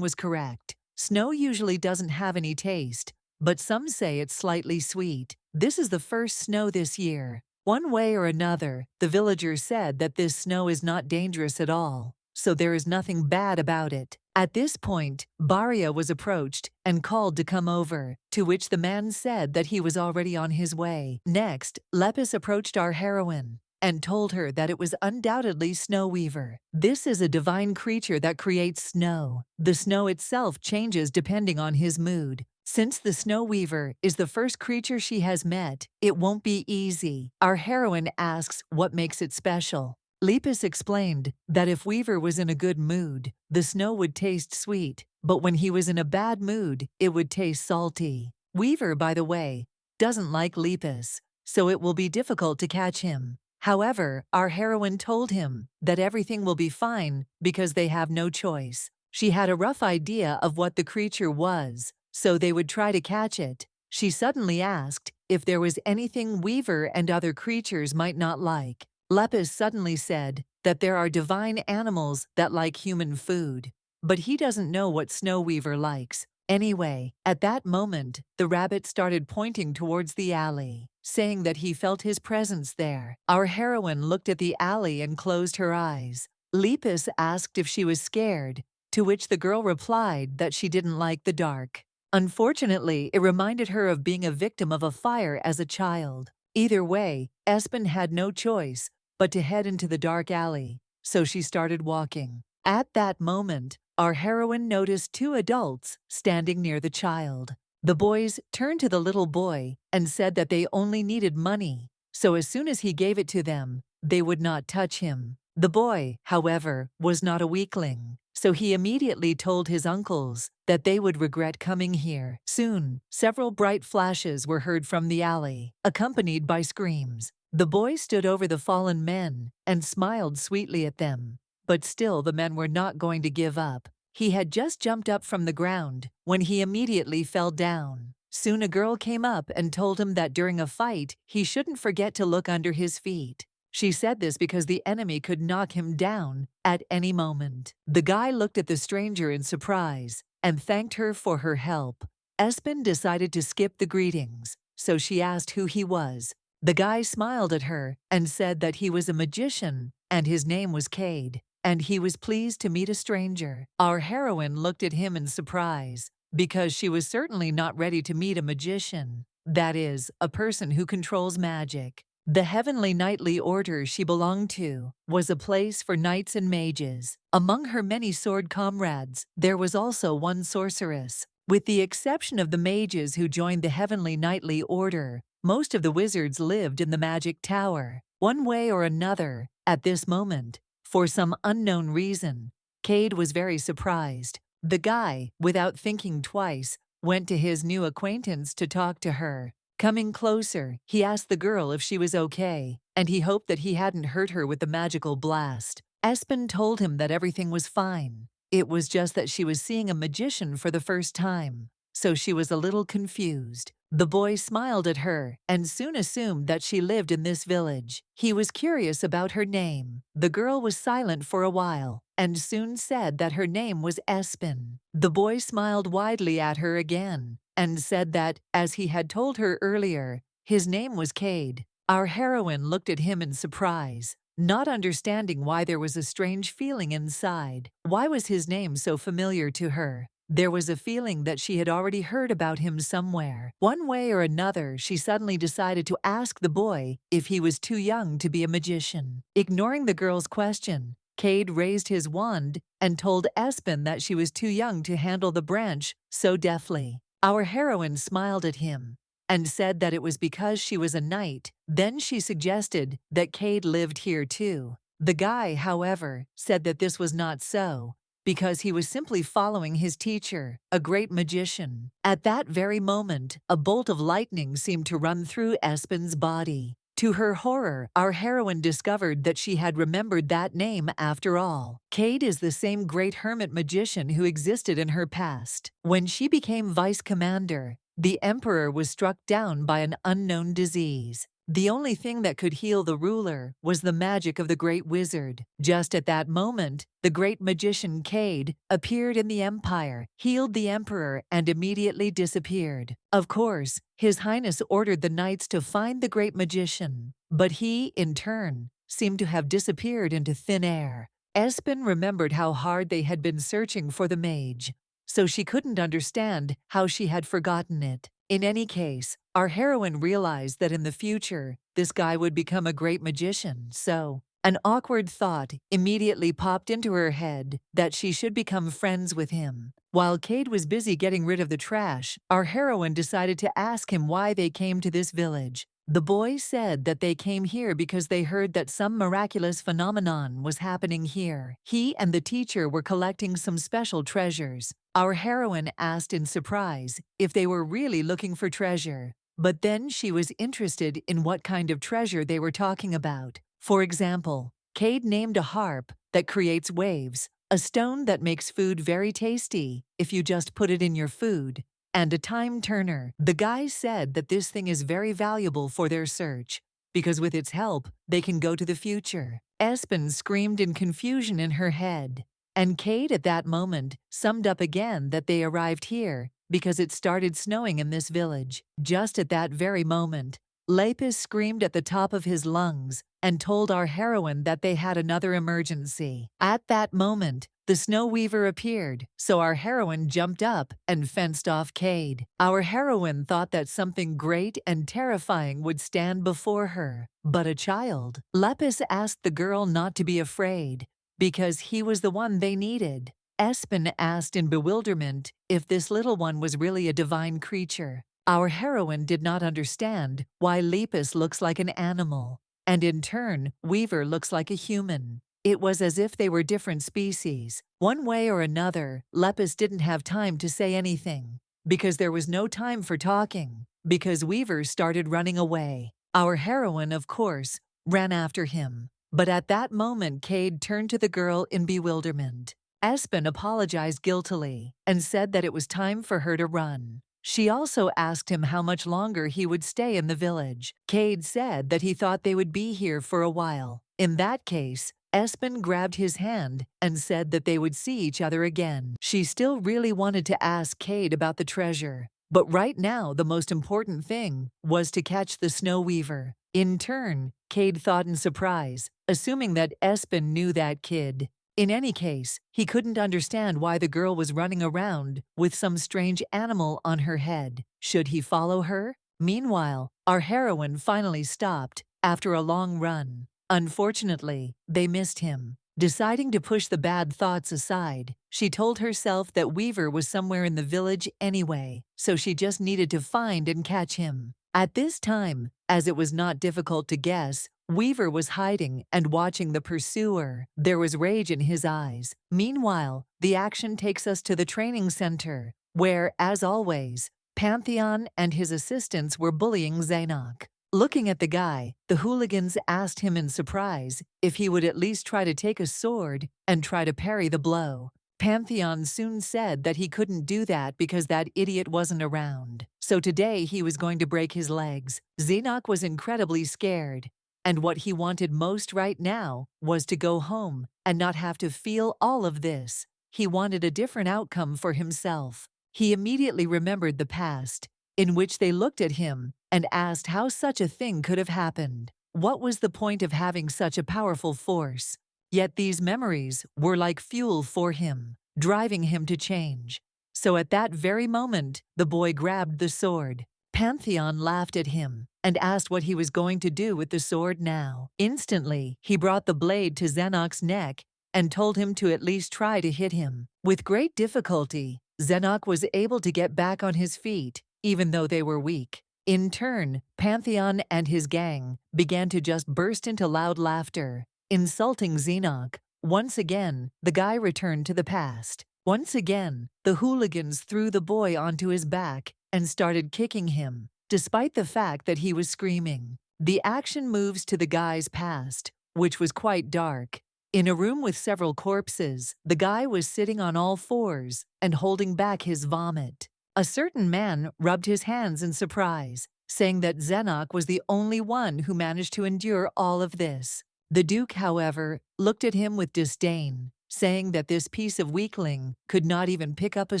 was correct. Snow usually doesn't have any taste, but some say it's slightly sweet. This is the first snow this year. One way or another, the villagers said that this snow is not dangerous at all, so there is nothing bad about it. At this point, Baria was approached and called to come over, to which the man said that he was already on his way. Next, Lepus approached our heroine and told her that it was undoubtedly Snowweaver. This is a divine creature that creates snow. The snow itself changes depending on his mood. Since the Snowweaver is the first creature she has met, it won't be easy. Our heroine asks what makes it special. Lepus explained that if Weaver was in a good mood, the snow would taste sweet, but when he was in a bad mood, it would taste salty. Weaver, by the way, doesn't like Lepus, so it will be difficult to catch him. However, our heroine told him that everything will be fine because they have no choice. She had a rough idea of what the creature was, so they would try to catch it. She suddenly asked if there was anything Weaver and other creatures might not like. Lepus suddenly said that there are divine animals that like human food, but he doesn't know what Snowweaver likes. Anyway, at that moment, the rabbit started pointing towards the alley, saying that he felt his presence there. Our heroine looked at the alley and closed her eyes. Lepus asked if she was scared, to which the girl replied that she didn't like the dark. Unfortunately, it reminded her of being a victim of a fire as a child. Either way, Espen had no choice but to head into the dark alley, so she started walking. At that moment, our heroine noticed two adults standing near the child. The boys turned to the little boy and said that they only needed money, so as soon as he gave it to them, they would not touch him. The boy, however, was not a weakling, so he immediately told his uncles that they would regret coming here. Soon, several bright flashes were heard from the alley, accompanied by screams. The boy stood over the fallen men and smiled sweetly at them. But still the men were not going to give up. He had just jumped up from the ground when he immediately fell down. Soon a girl came up and told him that during a fight he shouldn't forget to look under his feet. She said this because the enemy could knock him down at any moment. The guy looked at the stranger in surprise and thanked her for her help. Espen decided to skip the greetings, so she asked who he was. The guy smiled at her and said that he was a magician and his name was Cade, and he was pleased to meet a stranger. Our heroine looked at him in surprise because she was certainly not ready to meet a magician, that is, a person who controls magic. The Heavenly Knightly Order she belonged to was a place for knights and mages. Among her many sword comrades, there was also one sorceress. With the exception of the mages who joined the Heavenly Knightly Order, most of the wizards lived in the Magic Tower. One way or another, at this moment, for some unknown reason, Cade was very surprised. The guy, without thinking twice, went to his new acquaintance to talk to her. Coming closer, he asked the girl if she was okay, and he hoped that he hadn't hurt her with the magical blast. Espen told him that everything was fine. It was just that she was seeing a magician for the first time, so she was a little confused. The boy smiled at her and soon assumed that she lived in this village. He was curious about her name. The girl was silent for a while and soon said that her name was Espen. The boy smiled widely at her again and said that, as he had told her earlier, his name was Cade. Our heroine looked at him in surprise, not understanding why there was a strange feeling inside. Why was his name so familiar to her? There was a feeling that she had already heard about him somewhere. One way or another, she suddenly decided to ask the boy if he was too young to be a magician. Ignoring the girl's question, Cade raised his wand and told Espen that she was too young to handle the branch so deftly. Our heroine smiled at him and said that it was because she was a knight. Then she suggested that Cade lived here too. The guy, however, said that this was not so, because he was simply following his teacher, a great magician. At that very moment, a bolt of lightning seemed to run through Espen's body. To her horror, our heroine discovered that she had remembered that name after all. Cade is the same great hermit magician who existed in her past. When she became vice commander, the emperor was struck down by an unknown disease. The only thing that could heal the ruler was the magic of the great wizard. Just at that moment, the great magician Cade appeared in the empire, healed the emperor, and immediately disappeared. Of course, His Highness ordered the knights to find the great magician, but he, in turn, seemed to have disappeared into thin air. Espen remembered how hard they had been searching for the mage, so she couldn't understand how she had forgotten it. In any case, our heroine realized that in the future, this guy would become a great magician, so an awkward thought immediately popped into her head that she should become friends with him. While Cade was busy getting rid of the trash, our heroine decided to ask him why they came to this village. The boy said that they came here because they heard that some miraculous phenomenon was happening here. He and the teacher were collecting some special treasures. Our heroine asked in surprise if they were really looking for treasure, but then she was interested in what kind of treasure they were talking about. For example, Cade named a harp that creates waves, a stone that makes food very tasty if you just put it in your food, and a time turner. The guy said that this thing is very valuable for their search, because with its help, they can go to the future. Espen screamed in confusion in her head, and Cade at that moment summed up again that they arrived here because it started snowing in this village. Just at that very moment, Lapis screamed at the top of his lungs and told our heroine that they had another emergency. At that moment, the snow weaver appeared, so our heroine jumped up and fenced off Cade. Our heroine thought that something great and terrifying would stand before her, but a child. Lapis asked the girl not to be afraid, because he was the one they needed. Espen asked in bewilderment if this little one was really a divine creature. Our heroine did not understand why Lepus looks like an animal, and in turn, Weaver looks like a human. It was as if they were different species. One way or another, Lepus didn't have time to say anything, because there was no time for talking, because Weaver started running away. Our heroine, of course, ran after him. But at that moment Cade turned to the girl in bewilderment. Espen apologized guiltily and said that it was time for her to run. She also asked him how much longer he would stay in the village. Cade said that he thought they would be here for a while. In that case, Espen grabbed his hand and said that they would see each other again. She still really wanted to ask Cade about the treasure, but right now the most important thing was to catch the Snow Weaver. In turn, Cade thought in surprise, assuming that Espen knew that kid. In any case, he couldn't understand why the girl was running around with some strange animal on her head. Should he follow her? Meanwhile, our heroine finally stopped after a long run. Unfortunately, they missed him. Deciding to push the bad thoughts aside, she told herself that Weaver was somewhere in the village anyway, so she just needed to find and catch him. At this time, as it was not difficult to guess, Weaver was hiding and watching the pursuer. There was rage in his eyes. Meanwhile, the action takes us to the training center, where, as always, Pantheon and his assistants were bullying Zenok. Looking at the guy, the hooligans asked him in surprise if he would at least try to take a sword and try to parry the blow. Pantheon soon said that he couldn't do that because that idiot wasn't around. So today he was going to break his legs. Zenok was incredibly scared, and what he wanted most right now was to go home and not have to feel all of this. He wanted a different outcome for himself. He immediately remembered the past, in which they looked at him and asked how such a thing could have happened. What was the point of having such a powerful force? Yet these memories were like fuel for him, driving him to change. So at that very moment, the boy grabbed the sword. Pantheon laughed at him and asked what he was going to do with the sword now. Instantly, he brought the blade to Zenok's neck and told him to at least try to hit him. With great difficulty, Zenok was able to get back on his feet, even though they were weak. In turn, Pantheon and his gang began to just burst into loud laughter, insulting Zenok. Once again, the guy returned to the past. Once again, the hooligans threw the boy onto his back and started kicking him, despite the fact that he was screaming. The action moves to the guy's past, which was quite dark. In a room with several corpses, the guy was sitting on all fours and holding back his vomit. A certain man rubbed his hands in surprise, saying that Zenok was the only one who managed to endure all of this. The Duke, however, looked at him with disdain, saying that this piece of weakling could not even pick up a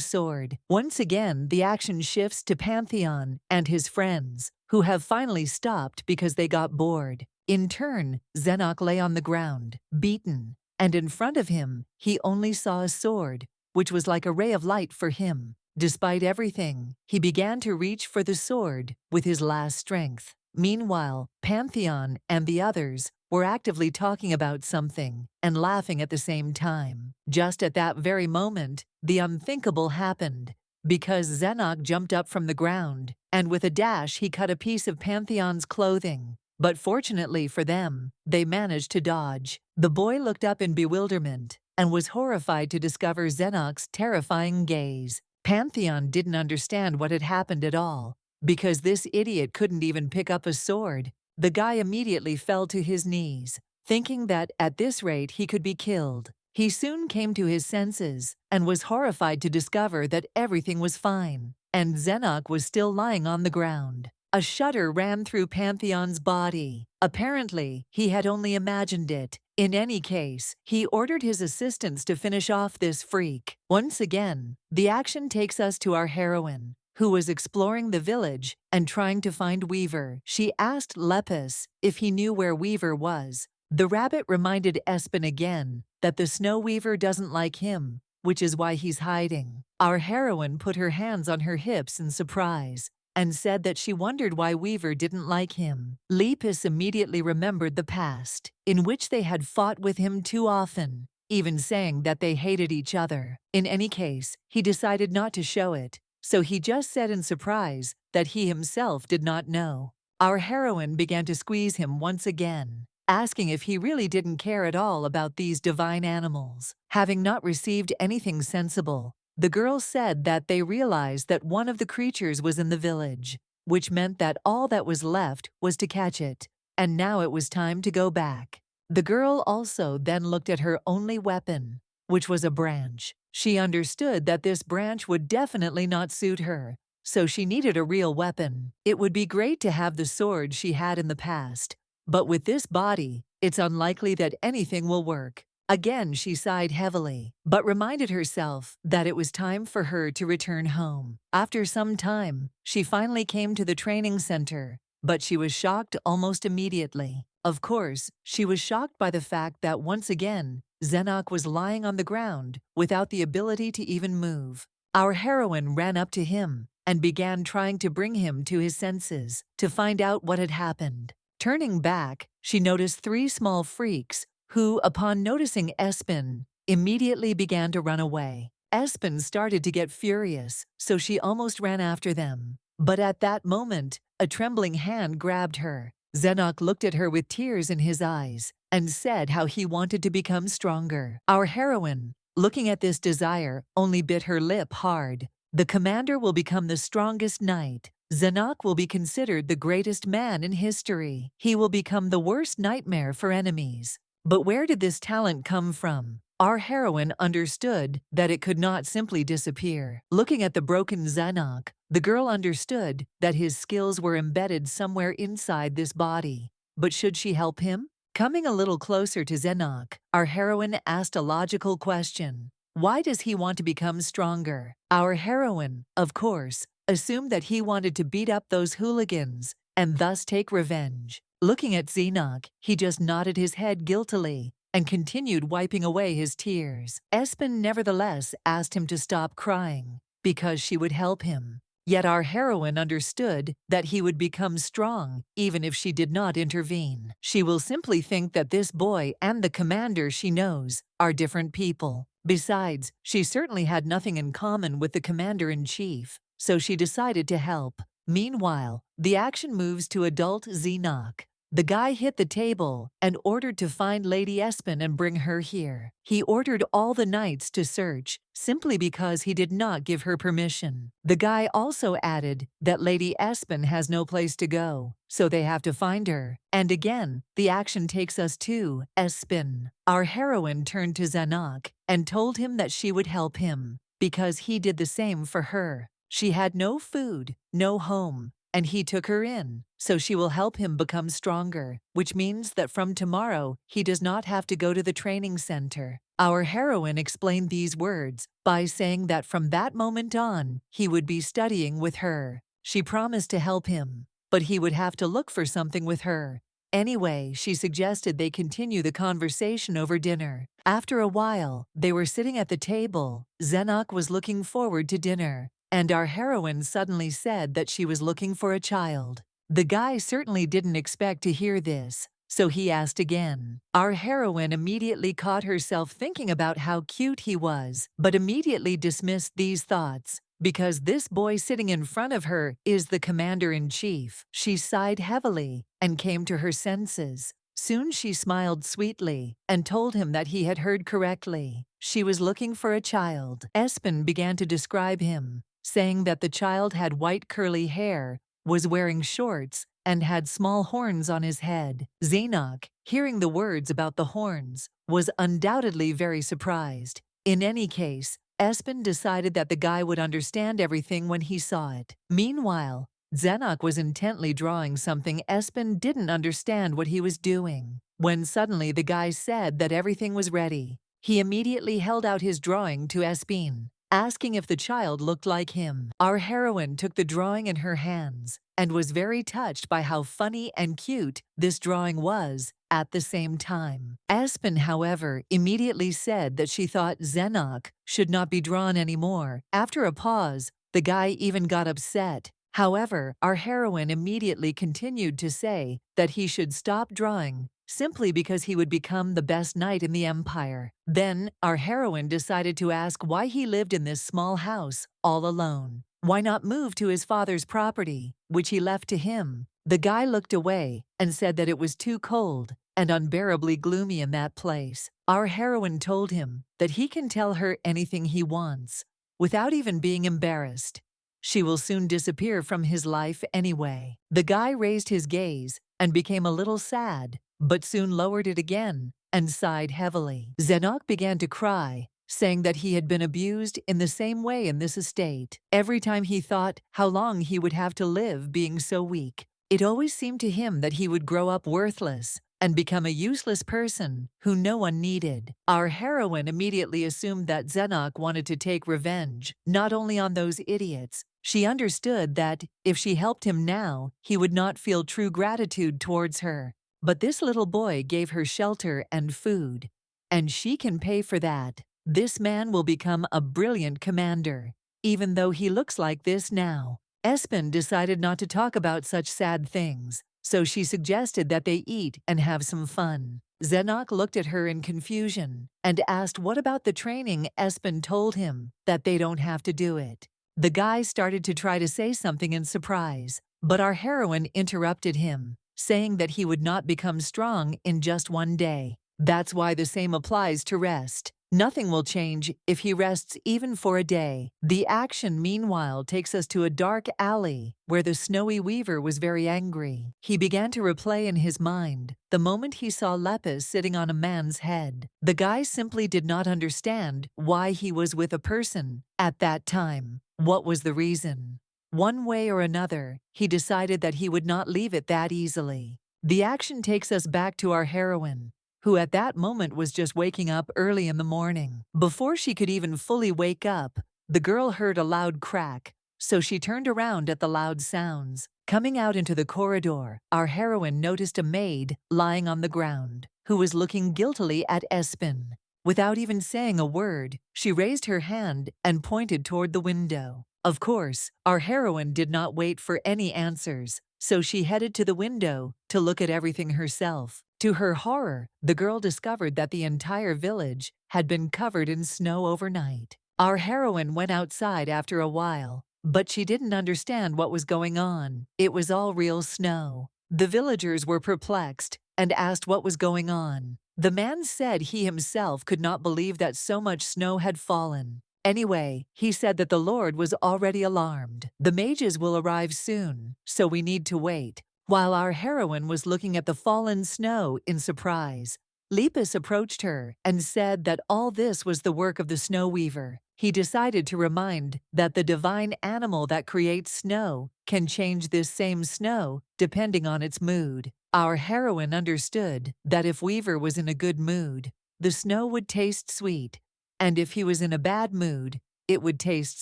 sword. Once again, the action shifts to Pantheon and his friends, who have finally stopped because they got bored. In turn, Zenok lay on the ground, beaten, and in front of him, he only saw a sword, which was like a ray of light for him. Despite everything, he began to reach for the sword with his last strength. Meanwhile, Pantheon and the others were actively talking about something and laughing at the same time. Just at that very moment, the unthinkable happened, because Zenok jumped up from the ground, and with a dash he cut a piece of Pantheon's clothing. But fortunately for them, they managed to dodge. The boy looked up in bewilderment and was horrified to discover Zenok's terrifying gaze. Pantheon didn't understand what had happened at all, because this idiot couldn't even pick up a sword. The guy immediately fell to his knees, thinking that at this rate he could be killed. He soon came to his senses and was horrified to discover that everything was fine, and Zenok was still lying on the ground. A shudder ran through Pantheon's body. Apparently, he had only imagined it. In any case, he ordered his assistants to finish off this freak. Once again, the action takes us to our heroine, who was exploring the village and trying to find Weaver. She asked Lepus if he knew where Weaver was. The rabbit reminded Espen again that the Snow Weaver doesn't like him, which is why he's hiding. Our heroine put her hands on her hips in surprise and said that she wondered why Weaver didn't like him. Lepus immediately remembered the past, in which they had fought with him too often, even saying that they hated each other. In any case, he decided not to show it, so he just said in surprise that he himself did not know. Our heroine began to squeeze him once again, asking if he really didn't care at all about these divine animals. Having not received anything sensible, the girl said that they realized that one of the creatures was in the village. which meant that all that was left was to catch it, and now it was time to go back. The girl also then looked at her only weapon, which was a branch. She understood that this branch would definitely not suit her, so she needed a real weapon. It would be great to have the sword she had in the past, but with this body, it's unlikely that anything will work. Again, she sighed heavily, but reminded herself that it was time for her to return home. After some time, she finally came to the training center, but she was shocked almost immediately. Of course, she was shocked by the fact that once again, Zenok was lying on the ground without the ability to even move. Our heroine ran up to him and began trying to bring him to his senses to find out what had happened. Turning back, she noticed 3 small freaks who, upon noticing Espen, immediately began to run away. Espen started to get furious, so she almost ran after them. But at that moment, a trembling hand grabbed her. Zenok looked at her with tears in his eyes and said how he wanted to become stronger. Our heroine, looking at this desire, only bit her lip hard. The commander will become the strongest knight. Zenok will be considered the greatest man in history. He will become the worst nightmare for enemies. But where did this talent come from? Our heroine understood that it could not simply disappear. Looking at the broken Zenok, the girl understood that his skills were embedded somewhere inside this body. But should she help him? Coming a little closer to Zenok, our heroine asked a logical question. Why does he want to become stronger? Our heroine, of course, assumed that he wanted to beat up those hooligans and thus take revenge. Looking at Zenok, he just nodded his head guiltily and continued wiping away his tears. Espen nevertheless asked him to stop crying because she would help him. Yet our heroine understood that he would become strong even if she did not intervene. She will simply think that this boy and the commander she knows are different people. Besides, she certainly had nothing in common with the commander-in-chief, so she decided to help. Meanwhile, the action moves to adult Zenok. The guy hit the table and ordered to find Lady Espen and bring her here. He ordered all the knights to search, simply because he did not give her permission. The guy also added that Lady Espen has no place to go, so they have to find her. And again, the action takes us to Espen. Our heroine turned to Zenok and told him that she would help him, because he did the same for her. She had no food, no home, and he took her in, so she will help him become stronger, which means that from tomorrow, he does not have to go to the training center. Our heroine explained these words by saying that from that moment on, he would be studying with her. She promised to help him, but he would have to look for something with her. Anyway, she suggested they continue the conversation over dinner. After a while, they were sitting at the table. Zenok was looking forward to dinner, and our heroine suddenly said that she was looking for a child. The guy certainly didn't expect to hear this, so he asked again. Our heroine immediately caught herself thinking about how cute he was, but immediately dismissed these thoughts, because this boy sitting in front of her is the commander-in-chief. She sighed heavily and came to her senses. Soon she smiled sweetly and told him that he had heard correctly. She was looking for a child. Espen began to describe him, saying that the child had white curly hair, was wearing shorts, and had small horns on his head. Zenok, hearing the words about the horns, was undoubtedly very surprised. In any case, Espen decided that the guy would understand everything when he saw it. Meanwhile, Zenok was intently drawing something. Espen didn't understand what he was doing. When suddenly the guy said that everything was ready, he immediately held out his drawing to Espen, asking if the child looked like him. Our heroine took the drawing in her hands and was very touched by how funny and cute this drawing was at the same time. Espen, however, immediately said that she thought Zenok should not be drawn anymore. After a pause, the guy even got upset. However, our heroine immediately continued to say that he should stop drawing, simply because he would become the best knight in the empire. Then, our heroine decided to ask why he lived in this small house, all alone. Why not move to his father's property, which he left to him? The guy looked away and said that it was too cold and unbearably gloomy in that place. Our heroine told him that he can tell her anything he wants, without even being embarrassed. She will soon disappear from his life anyway. The guy raised his gaze and became a little sad, but soon lowered it again and sighed heavily. Zenok began to cry, saying that he had been abused in the same way in this estate. Every time he thought how long he would have to live being so weak, it always seemed to him that he would grow up worthless and become a useless person who no one needed. Our heroine immediately assumed that Zenok wanted to take revenge, not only on those idiots. She understood that if she helped him now, he would not feel true gratitude towards her. But this little boy gave her shelter and food, and she can pay for that. This man will become a brilliant commander, even though he looks like this now. Espen decided not to talk about such sad things, so she suggested that they eat and have some fun. Zenok looked at her in confusion and asked what about the training. Espen told him that they don't have to do it. The guy started to try to say something in surprise, but our heroine interrupted him, saying that he would not become strong in just one day. That's why the same applies to rest. Nothing will change if he rests even for a day. The action, meanwhile, takes us to a dark alley where the snowy weaver was very angry. He began to replay in his mind the moment he saw Lepus sitting on a man's head. The guy simply did not understand why he was with a person at that time. What was the reason? One way or another, he decided that he would not leave it that easily. The action takes us back to our heroine, who at that moment was just waking up early in the morning. Before she could even fully wake up, the girl heard a loud crack, so she turned around at the loud sounds. Coming out into the corridor, our heroine noticed a maid lying on the ground, who was looking guiltily at Espen. Without even saying a word, she raised her hand and pointed toward the window. Of course, our heroine did not wait for any answers, so she headed to the window to look at everything herself. To her horror, the girl discovered that the entire village had been covered in snow overnight. Our heroine went outside after a while, but she didn't understand what was going on. It was all real snow. The villagers were perplexed and asked what was going on. The man said he himself could not believe that so much snow had fallen. Anyway, he said that the Lord was already alarmed. The mages will arrive soon, so we need to wait. While our heroine was looking at the fallen snow in surprise, Lepus approached her and said that all this was the work of the snow weaver. He decided to remind that the divine animal that creates snow can change this same snow depending on its mood. Our heroine understood that if Weaver was in a good mood, the snow would taste sweet, and if he was in a bad mood, it would taste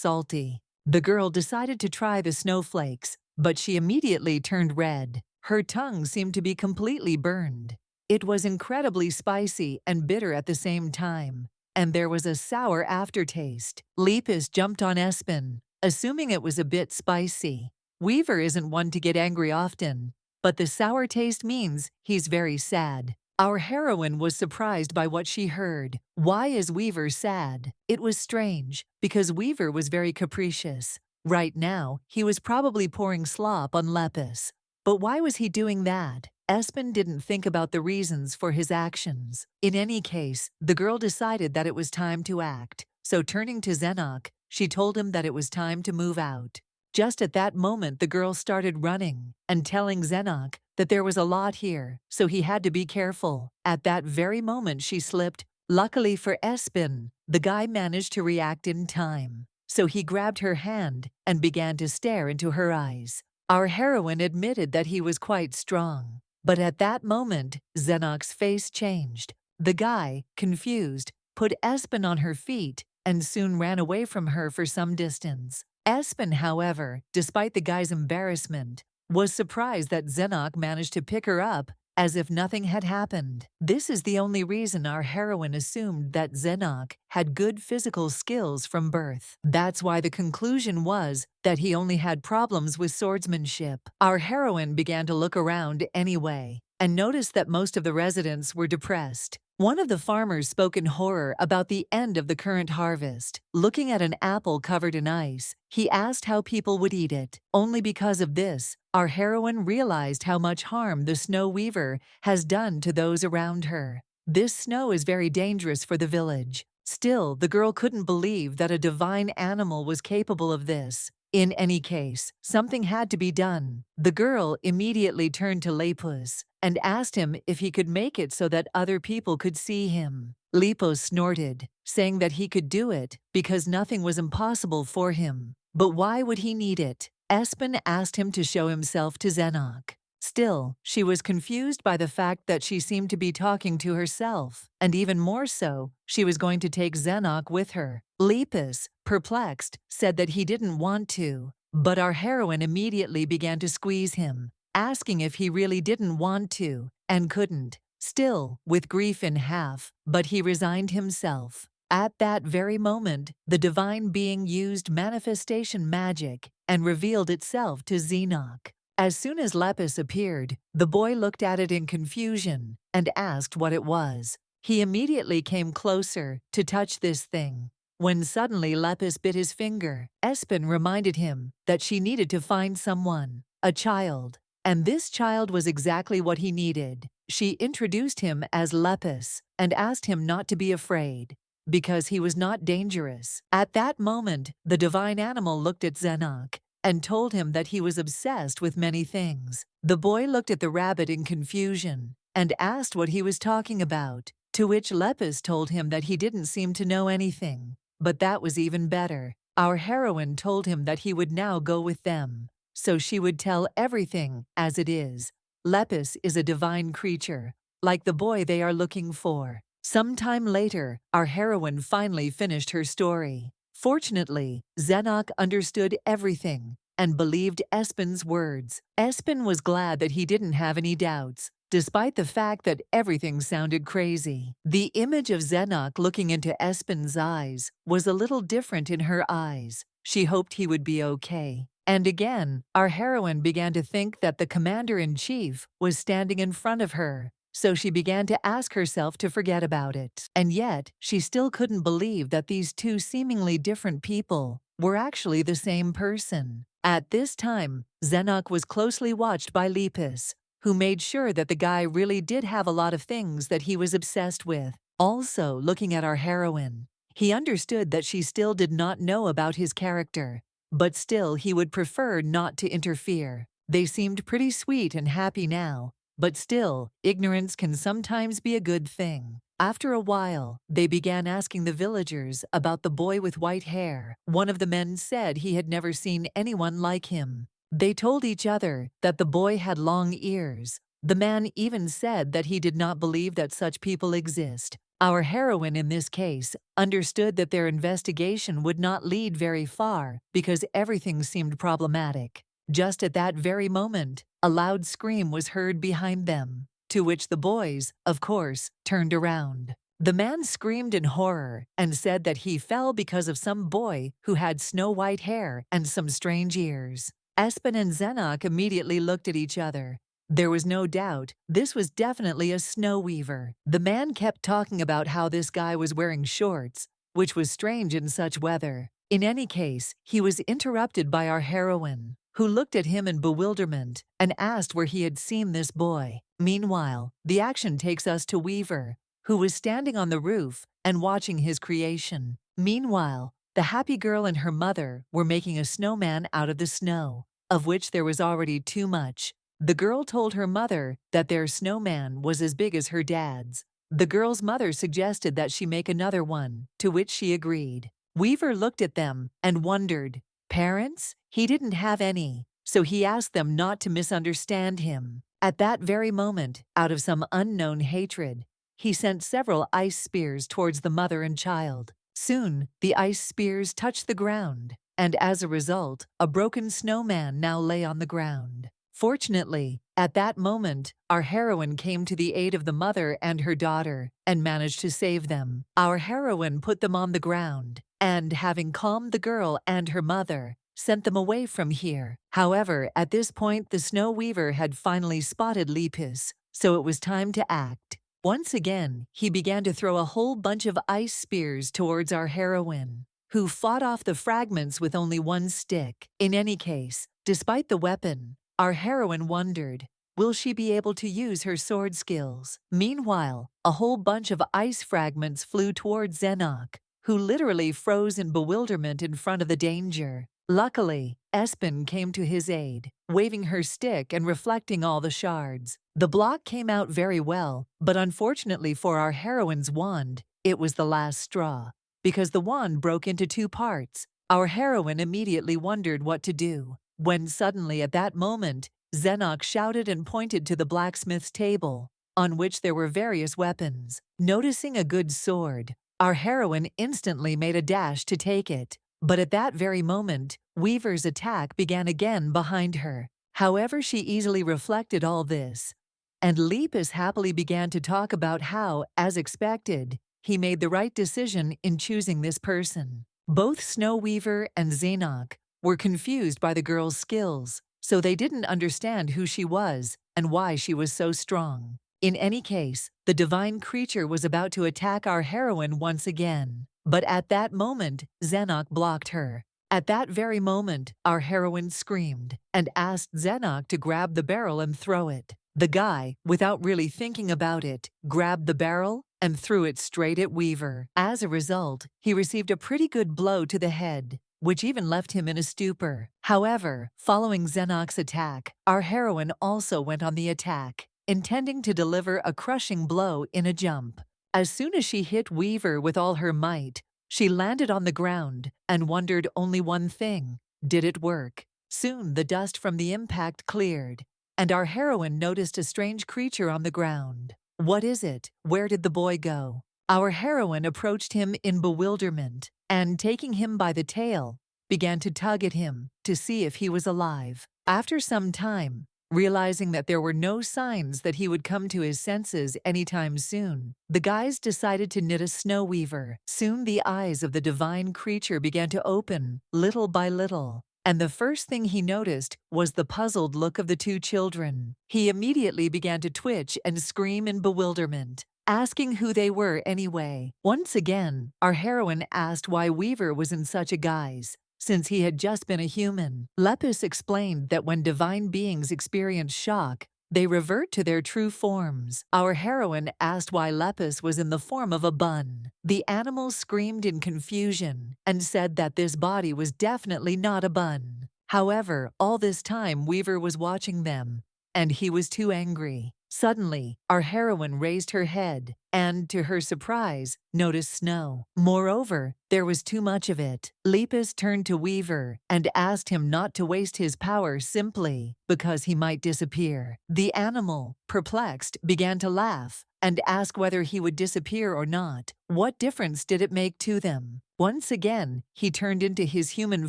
salty. The girl decided to try the snowflakes, but she immediately turned red. Her tongue seemed to be completely burned. It was incredibly spicy and bitter at the same time, and there was a sour aftertaste. Lepus jumped on Espen, assuming it was a bit spicy. Weaver isn't one to get angry often, but the sour taste means he's very sad. Our heroine was surprised by what she heard. Why is Weaver sad? It was strange, because Weaver was very capricious. Right now, he was probably pouring slop on Lepus. But why was he doing that? Espen didn't think about the reasons for his actions. In any case, the girl decided that it was time to act. So turning to Zenok, she told him that it was time to move out. Just at that moment, the girl started running and telling Zenok that there was a lot here, so he had to be careful. At that very moment, she slipped. Luckily for Espen, the guy managed to react in time. So he grabbed her hand and began to stare into her eyes. Our heroine admitted that he was quite strong. But at that moment, Zenok's face changed. The guy, confused, put Espen on her feet and soon ran away from her for some distance. Espen, however, despite the guy's embarrassment, was surprised that Zenok managed to pick her up as if nothing had happened. This is the only reason our heroine assumed that Zenok had good physical skills from birth. That's why the conclusion was that he only had problems with swordsmanship. Our heroine began to look around anyway and noticed that most of the residents were depressed. One of the farmers spoke in horror about the end of the current harvest. Looking at an apple covered in ice, he asked how people would eat it. Only because of this, our heroine realized how much harm the snow weaver has done to those around her. This snow is very dangerous for the village. Still, the girl couldn't believe that a divine animal was capable of this. In any case, something had to be done. The girl immediately turned to Lepus and asked him if he could make it so that other people could see him. Lepus snorted, saying that he could do it because nothing was impossible for him. But why would he need it? Espen asked him to show himself to Zenok. Still, she was confused by the fact that she seemed to be talking to herself, and even more so, she was going to take Zenok with her. Lepus, perplexed, said that he didn't want to, but our heroine immediately began to squeeze him, asking if he really didn't want to, and couldn't. Still, with grief in half, but he resigned himself. At that very moment, the divine being used manifestation magic and revealed itself to Zenok. As soon as Lepus appeared, the boy looked at it in confusion and asked what it was. He immediately came closer to touch this thing, when suddenly Lepus bit his finger. Espen reminded him that she needed to find someone, a child, and this child was exactly what he needed. She introduced him as Lepus and asked him not to be afraid, because he was not dangerous. At that moment, the divine animal looked at Zenok and told him that he was obsessed with many things. The boy looked at the rabbit in confusion and asked what he was talking about, to which Lepus told him that he didn't seem to know anything. But that was even better. Our heroine told him that he would now go with them, so she would tell everything as it is. Lepus is a divine creature, like the boy they are looking for. Sometime later, our heroine finally finished her story. Fortunately, Zenok understood everything and believed Espen's words. Espen was glad that he didn't have any doubts, despite the fact that everything sounded crazy. The image of Zenok looking into Espen's eyes was a little different in her eyes. She hoped he would be okay. And again, our heroine began to think that the commander-in-chief was standing in front of her. So she began to ask herself to forget about it. And yet, she still couldn't believe that these two seemingly different people were actually the same person. At this time, Zenok was closely watched by Lepus, who made sure that the guy really did have a lot of things that he was obsessed with. Also, looking at our heroine, he understood that she still did not know about his character, but still he would prefer not to interfere. They seemed pretty sweet and happy now. But still, ignorance can sometimes be a good thing. After a while, they began asking the villagers about the boy with white hair. One of the men said he had never seen anyone like him. They told each other that the boy had long ears. The man even said that he did not believe that such people exist. Our heroine in this case understood that their investigation would not lead very far because everything seemed problematic. Just at that very moment, a loud scream was heard behind them, to which the boys, of course, turned around. The man screamed in horror and said that he fell because of some boy who had snow-white hair and some strange ears. Espen and Zenok immediately looked at each other. There was no doubt this was definitely a snow weaver. The man kept talking about how this guy was wearing shorts, which was strange in such weather. In any case, he was interrupted by our heroine, who looked at him in bewilderment and asked where he had seen this boy. Meanwhile, the action takes us to Weaver, who was standing on the roof and watching his creation. Meanwhile, the happy girl and her mother were making a snowman out of the snow, of which there was already too much. The girl told her mother that their snowman was as big as her dad's. The girl's mother suggested that she make another one, to which she agreed. Weaver looked at them and wondered. Parents? He didn't have any, so he asked them not to misunderstand him. At that very moment, out of some unknown hatred, he sent several ice spears towards the mother and child. Soon, the ice spears touched the ground, and as a result, a broken snowman now lay on the ground. Fortunately, at that moment, our heroine came to the aid of the mother and her daughter and managed to save them. Our heroine put them on the ground and, having calmed the girl and her mother, sent them away from here. However, at this point, the Snow Weaver had finally spotted Lepus, so it was time to act. Once again, he began to throw a whole bunch of ice spears towards our heroine, who fought off the fragments with only one stick. In any case, despite the weapon, our heroine wondered, will she be able to use her sword skills? Meanwhile, a whole bunch of ice fragments flew towards Zenok, who literally froze in bewilderment in front of the danger. Luckily, Espen came to his aid, waving her stick and reflecting all the shards. The block came out very well, but unfortunately for our heroine's wand, it was the last straw. Because the wand broke into two parts, our heroine immediately wondered what to do, when suddenly at that moment, Zenok shouted and pointed to the blacksmith's table, on which there were various weapons. Noticing a good sword, our heroine instantly made a dash to take it. But at that very moment, Weaver's attack began again behind her. However, she easily reflected all this, and Lepus happily began to talk about how, as expected, he made the right decision in choosing this person. Both Snow Weaver and Zenok were confused by the girl's skills, so they didn't understand who she was and why she was so strong. In any case, the divine creature was about to attack our heroine once again. But at that moment, Zenok blocked her. At that very moment, our heroine screamed and asked Zenok to grab the barrel and throw it. The guy, without really thinking about it, grabbed the barrel and threw it straight at Weaver. As a result, he received a pretty good blow to the head, which even left him in a stupor. However, following Zenok's attack, our heroine also went on the attack, intending to deliver a crushing blow in a jump. As soon as she hit Weaver with all her might, she landed on the ground and wondered only one thing: did it work? Soon the dust from the impact cleared, and our heroine noticed a strange creature on the ground. What is it? Where did the boy go? Our heroine approached him in bewilderment and, taking him by the tail, began to tug at him to see if he was alive. After some time, realizing that there were no signs that he would come to his senses anytime soon, the guys decided to knit a snow weaver. Soon the eyes of the divine creature began to open, little by little, and the first thing he noticed was the puzzled look of the two children. He immediately began to twitch and scream in bewilderment, asking who they were anyway. Once again, our heroine asked why Weaver was in such a guise, since he had just been a human. Lepus explained that when divine beings experience shock, they revert to their true forms. Our heroine asked why Lepus was in the form of a bun. The animal screamed in confusion and said that this body was definitely not a bun. However, all this time Weaver was watching them, and he was too angry. Suddenly, our heroine raised her head and, to her surprise, noticed snow. Moreover, there was too much of it. Lepus turned to Weaver and asked him not to waste his power simply because he might disappear. The animal, perplexed, began to laugh and ask whether he would disappear or not. What difference did it make to them? Once again, he turned into his human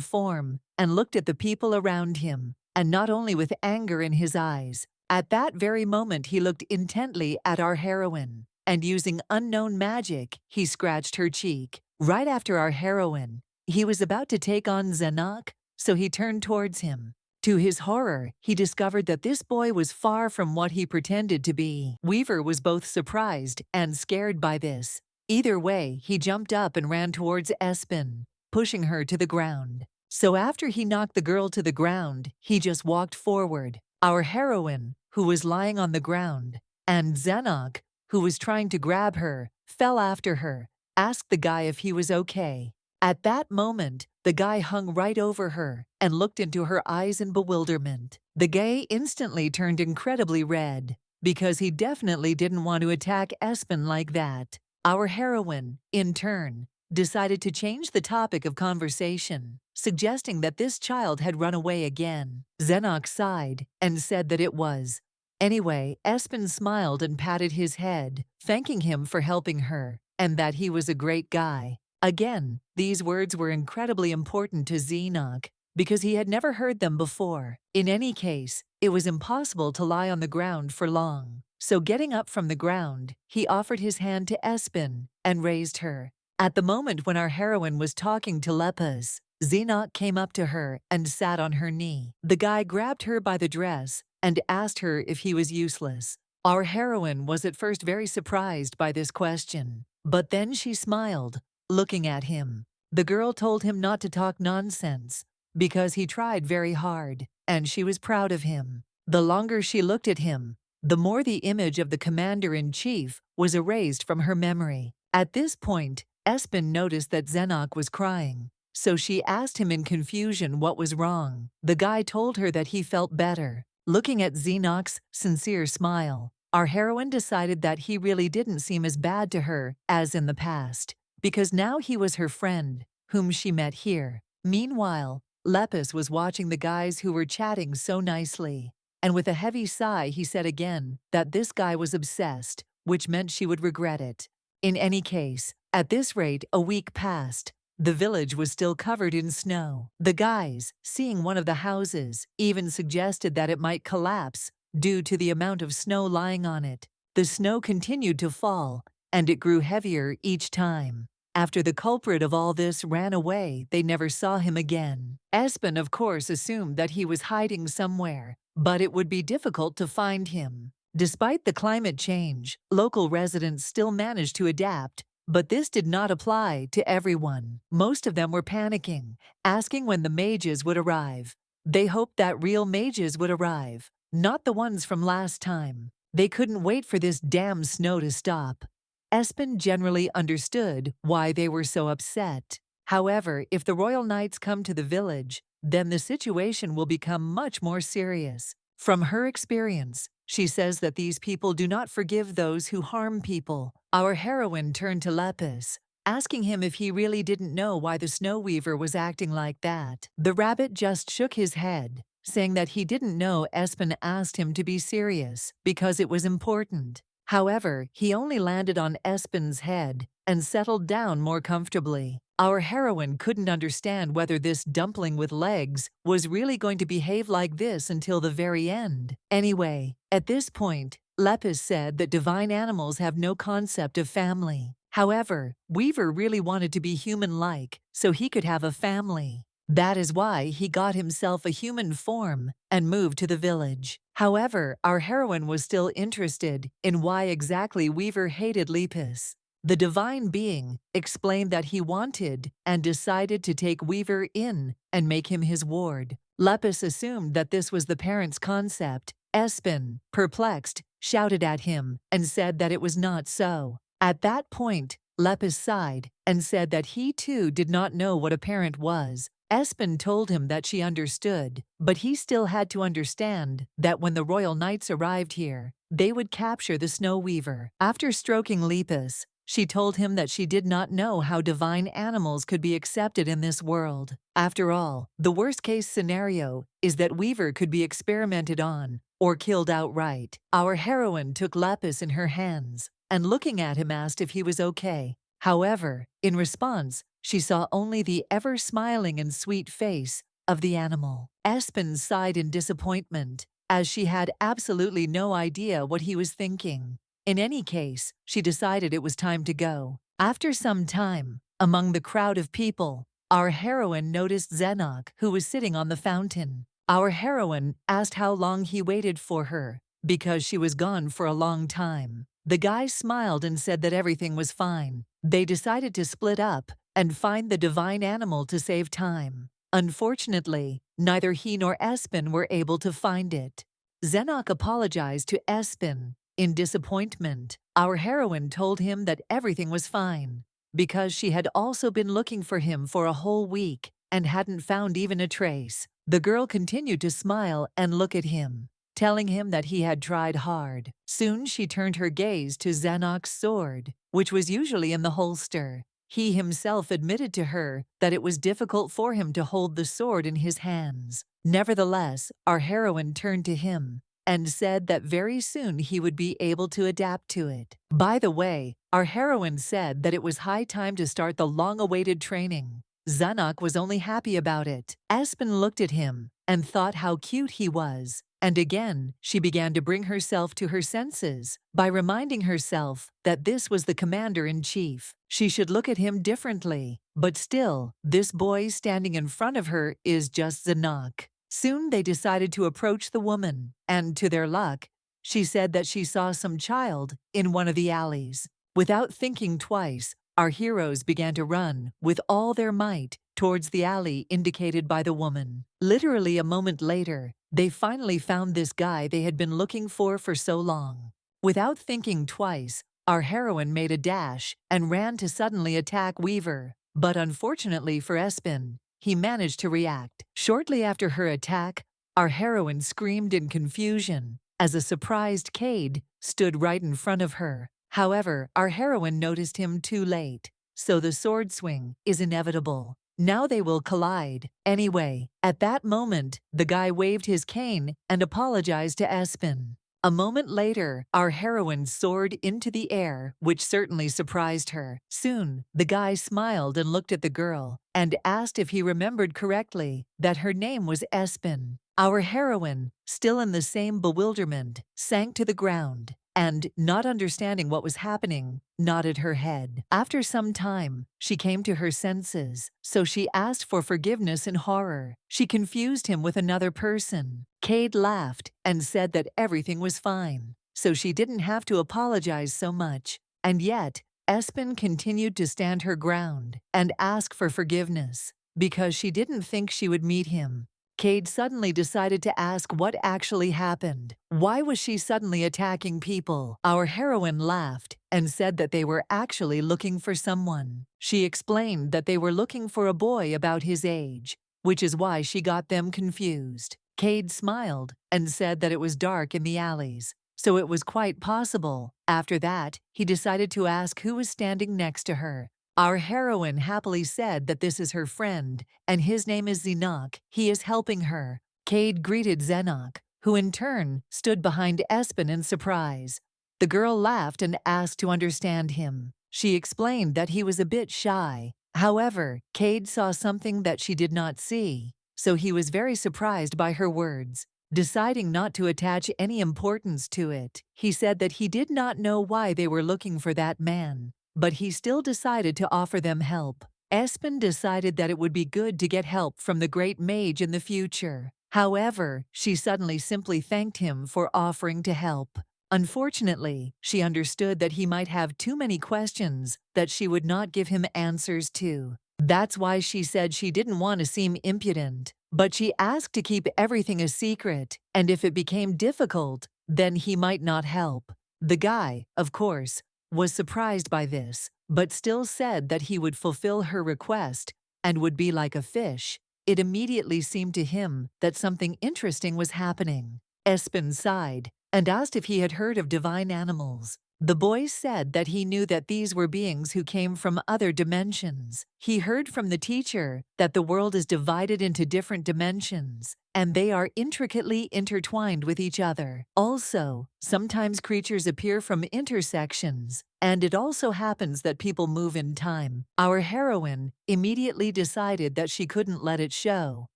form and looked at the people around him, and not only with anger in his eyes. At that very moment he looked intently at our heroine, and using unknown magic, he scratched her cheek. Right after our heroine, he was about to take on Zenok, so he turned towards him. To his horror, he discovered that this boy was far from what he pretended to be. Weaver was both surprised and scared by this. Either way, he jumped up and ran towards Espen, pushing her to the ground. So after he knocked the girl to the ground, he just walked forward. Our heroine, who was lying on the ground, and Zenok, who was trying to grab her, fell after her, asked the guy if he was okay. At that moment, the guy hung right over her and looked into her eyes in bewilderment. The guy instantly turned incredibly red, because he definitely didn't want to attack Espen like that. Our heroine, in turn, decided to change the topic of conversation, suggesting that this child had run away again. Zenok sighed and said that it was. Anyway, Espen smiled and patted his head, thanking him for helping her, and that he was a great guy. Again, these words were incredibly important to Zenok, because he had never heard them before. In any case, it was impossible to lie on the ground for long. So getting up from the ground, he offered his hand to Espen and raised her. At the moment when our heroine was talking to Lepus, Zenok came up to her and sat on her knee. The guy grabbed her by the dress and asked her if he was useless. Our heroine was at first very surprised by this question, but then she smiled, looking at him. The girl told him not to talk nonsense, because he tried very hard, and she was proud of him. The longer she looked at him, the more the image of the commander-in-chief was erased from her memory. At this point, Espen noticed that Zenok was crying, so she asked him in confusion what was wrong. The guy told her that he felt better. Looking at Zenok's sincere smile, our heroine decided that he really didn't seem as bad to her as in the past, because now he was her friend, whom she met here. Meanwhile, Lepus was watching the guys who were chatting so nicely, and with a heavy sigh he said again that this guy was obsessed, which meant she would regret it. In any case, at this rate a week passed. The village was still covered in snow. The guys, seeing one of the houses, even suggested that it might collapse due to the amount of snow lying on it. The snow continued to fall, and it grew heavier each time. After the culprit of all this ran away, they never saw him again. Espen, of course, assumed that he was hiding somewhere, but it would be difficult to find him. Despite the climate change, local residents still managed to adapt, but this did not apply to everyone. Most of them were panicking, asking when the mages would arrive. They hoped that real mages would arrive, not the ones from last time. They couldn't wait for this damn snow to stop. Espen generally understood why they were so upset. However, if the royal knights come to the village, then the situation will become much more serious. From her experience, she says that these people do not forgive those who harm people. Our heroine turned to Lepus, asking him if he really didn't know why the snow weaver was acting like that. The rabbit just shook his head, saying that he didn't know Espen asked him to be serious because it was important. However, he only landed on Espen's head and settled down more comfortably. Our heroine couldn't understand whether this dumpling with legs was really going to behave like this until the very end. Anyway, at this point, Lepus said that divine animals have no concept of family. However, Weaver really wanted to be human-like, so he could have a family. That is why he got himself a human form and moved to the village. However, our heroine was still interested in why exactly Weaver hated Lepus. The divine being explained that he wanted and decided to take Weaver in and make him his ward. Lepus assumed that this was the parents' concept. Espen, perplexed, shouted at him and said that it was not so. At that point, Lepus sighed and said that he too did not know what a parent was. Espen told him that she understood, but he still had to understand that when the royal knights arrived here, they would capture the snow weaver. After stroking Lepus, she told him that she did not know how divine animals could be accepted in this world. After all, the worst-case scenario is that Weaver could be experimented on or killed outright. Our heroine took Lepus in her hands and looking at him asked if he was okay. However, in response, she saw only the ever-smiling and sweet face of the animal. Espen sighed in disappointment, as she had absolutely no idea what he was thinking. In any case, she decided it was time to go. After some time, among the crowd of people, our heroine noticed Zenok, who was sitting on the fountain. Our heroine asked how long he waited for her, because she was gone for a long time. The guy smiled and said that everything was fine. They decided to split up and find the divine animal to save time. Unfortunately, neither he nor Espen were able to find it. Zenok apologized to Espen. In disappointment, our heroine told him that everything was fine, because she had also been looking for him for a whole week and hadn't found even a trace. The girl continued to smile and look at him, telling him that he had tried hard. Soon she turned her gaze to Zenok's sword, which was usually in the holster. He himself admitted to her that it was difficult for him to hold the sword in his hands. Nevertheless, our heroine turned to him and said that very soon he would be able to adapt to it. By the way, our heroine said that it was high time to start the long-awaited training. Zenok was only happy about it. Espen looked at him and thought how cute he was. And again, she began to bring herself to her senses by reminding herself that this was the commander-in-chief. She should look at him differently. But still, this boy standing in front of her is just Zenok. Soon they decided to approach the woman, and to their luck, she said that she saw some child in one of the alleys. Without thinking twice, our heroes began to run with all their might towards the alley indicated by the woman. Literally a moment later, they finally found this guy they had been looking for so long. Without thinking twice, our heroine made a dash and ran to suddenly attack Weaver. But unfortunately for Espen, he managed to react. Shortly after her attack, our heroine screamed in confusion as a surprised Cade stood right in front of her. However, our heroine noticed him too late, so the sword swing is inevitable. Now they will collide. Anyway, at that moment, the guy waved his cane and apologized to Espen. A moment later, our heroine soared into the air, which certainly surprised her. Soon, the guy smiled and looked at the girl and asked if he remembered correctly that her name was Espen. Our heroine, still in the same bewilderment, sank to the ground and, not understanding what was happening, nodded her head. After some time, she came to her senses, so she asked for forgiveness in horror. She confused him with another person. Cade laughed and said that everything was fine, so she didn't have to apologize so much. And yet, Espen continued to stand her ground and ask for forgiveness because she didn't think she would meet him. Cade suddenly decided to ask what actually happened. Why was she suddenly attacking people? Our heroine laughed and said that they were actually looking for someone. She explained that they were looking for a boy about his age, which is why she got them confused. Cade smiled and said that it was dark in the alleys, so it was quite possible. After that, he decided to ask who was standing next to her. Our heroine happily said that this is her friend, and his name is Zenok. He is helping her. Cade greeted Zenok, who in turn stood behind Espen in surprise. The girl laughed and asked to understand him. She explained that he was a bit shy. However, Cade saw something that she did not see, so he was very surprised by her words. Deciding not to attach any importance to it, he said that he did not know why they were looking for that man, but he still decided to offer them help. Espen decided that it would be good to get help from the great mage in the future. However, she suddenly simply thanked him for offering to help. Unfortunately, she understood that he might have too many questions that she would not give him answers to. That's why she said she didn't want to seem impudent, but she asked to keep everything a secret, and if it became difficult, then he might not help. The guy, of course, was surprised by this, but still said that he would fulfill her request and would be like a fish. It immediately seemed to him that something interesting was happening. Espen sighed and asked if he had heard of divine animals. The boy said that he knew that these were beings who came from other dimensions. He heard from the teacher that the world is divided into different dimensions, and they are intricately intertwined with each other. Also, sometimes creatures appear from intersections, and it also happens that people move in time. Our heroine immediately decided that she couldn't let it show,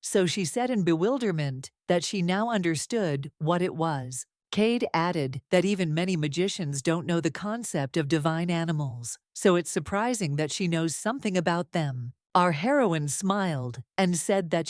so she said in bewilderment that she now understood what it was. Cade added that even many magicians don't know the concept of divine animals, so it's surprising that she knows something about them. Our heroine smiled and said that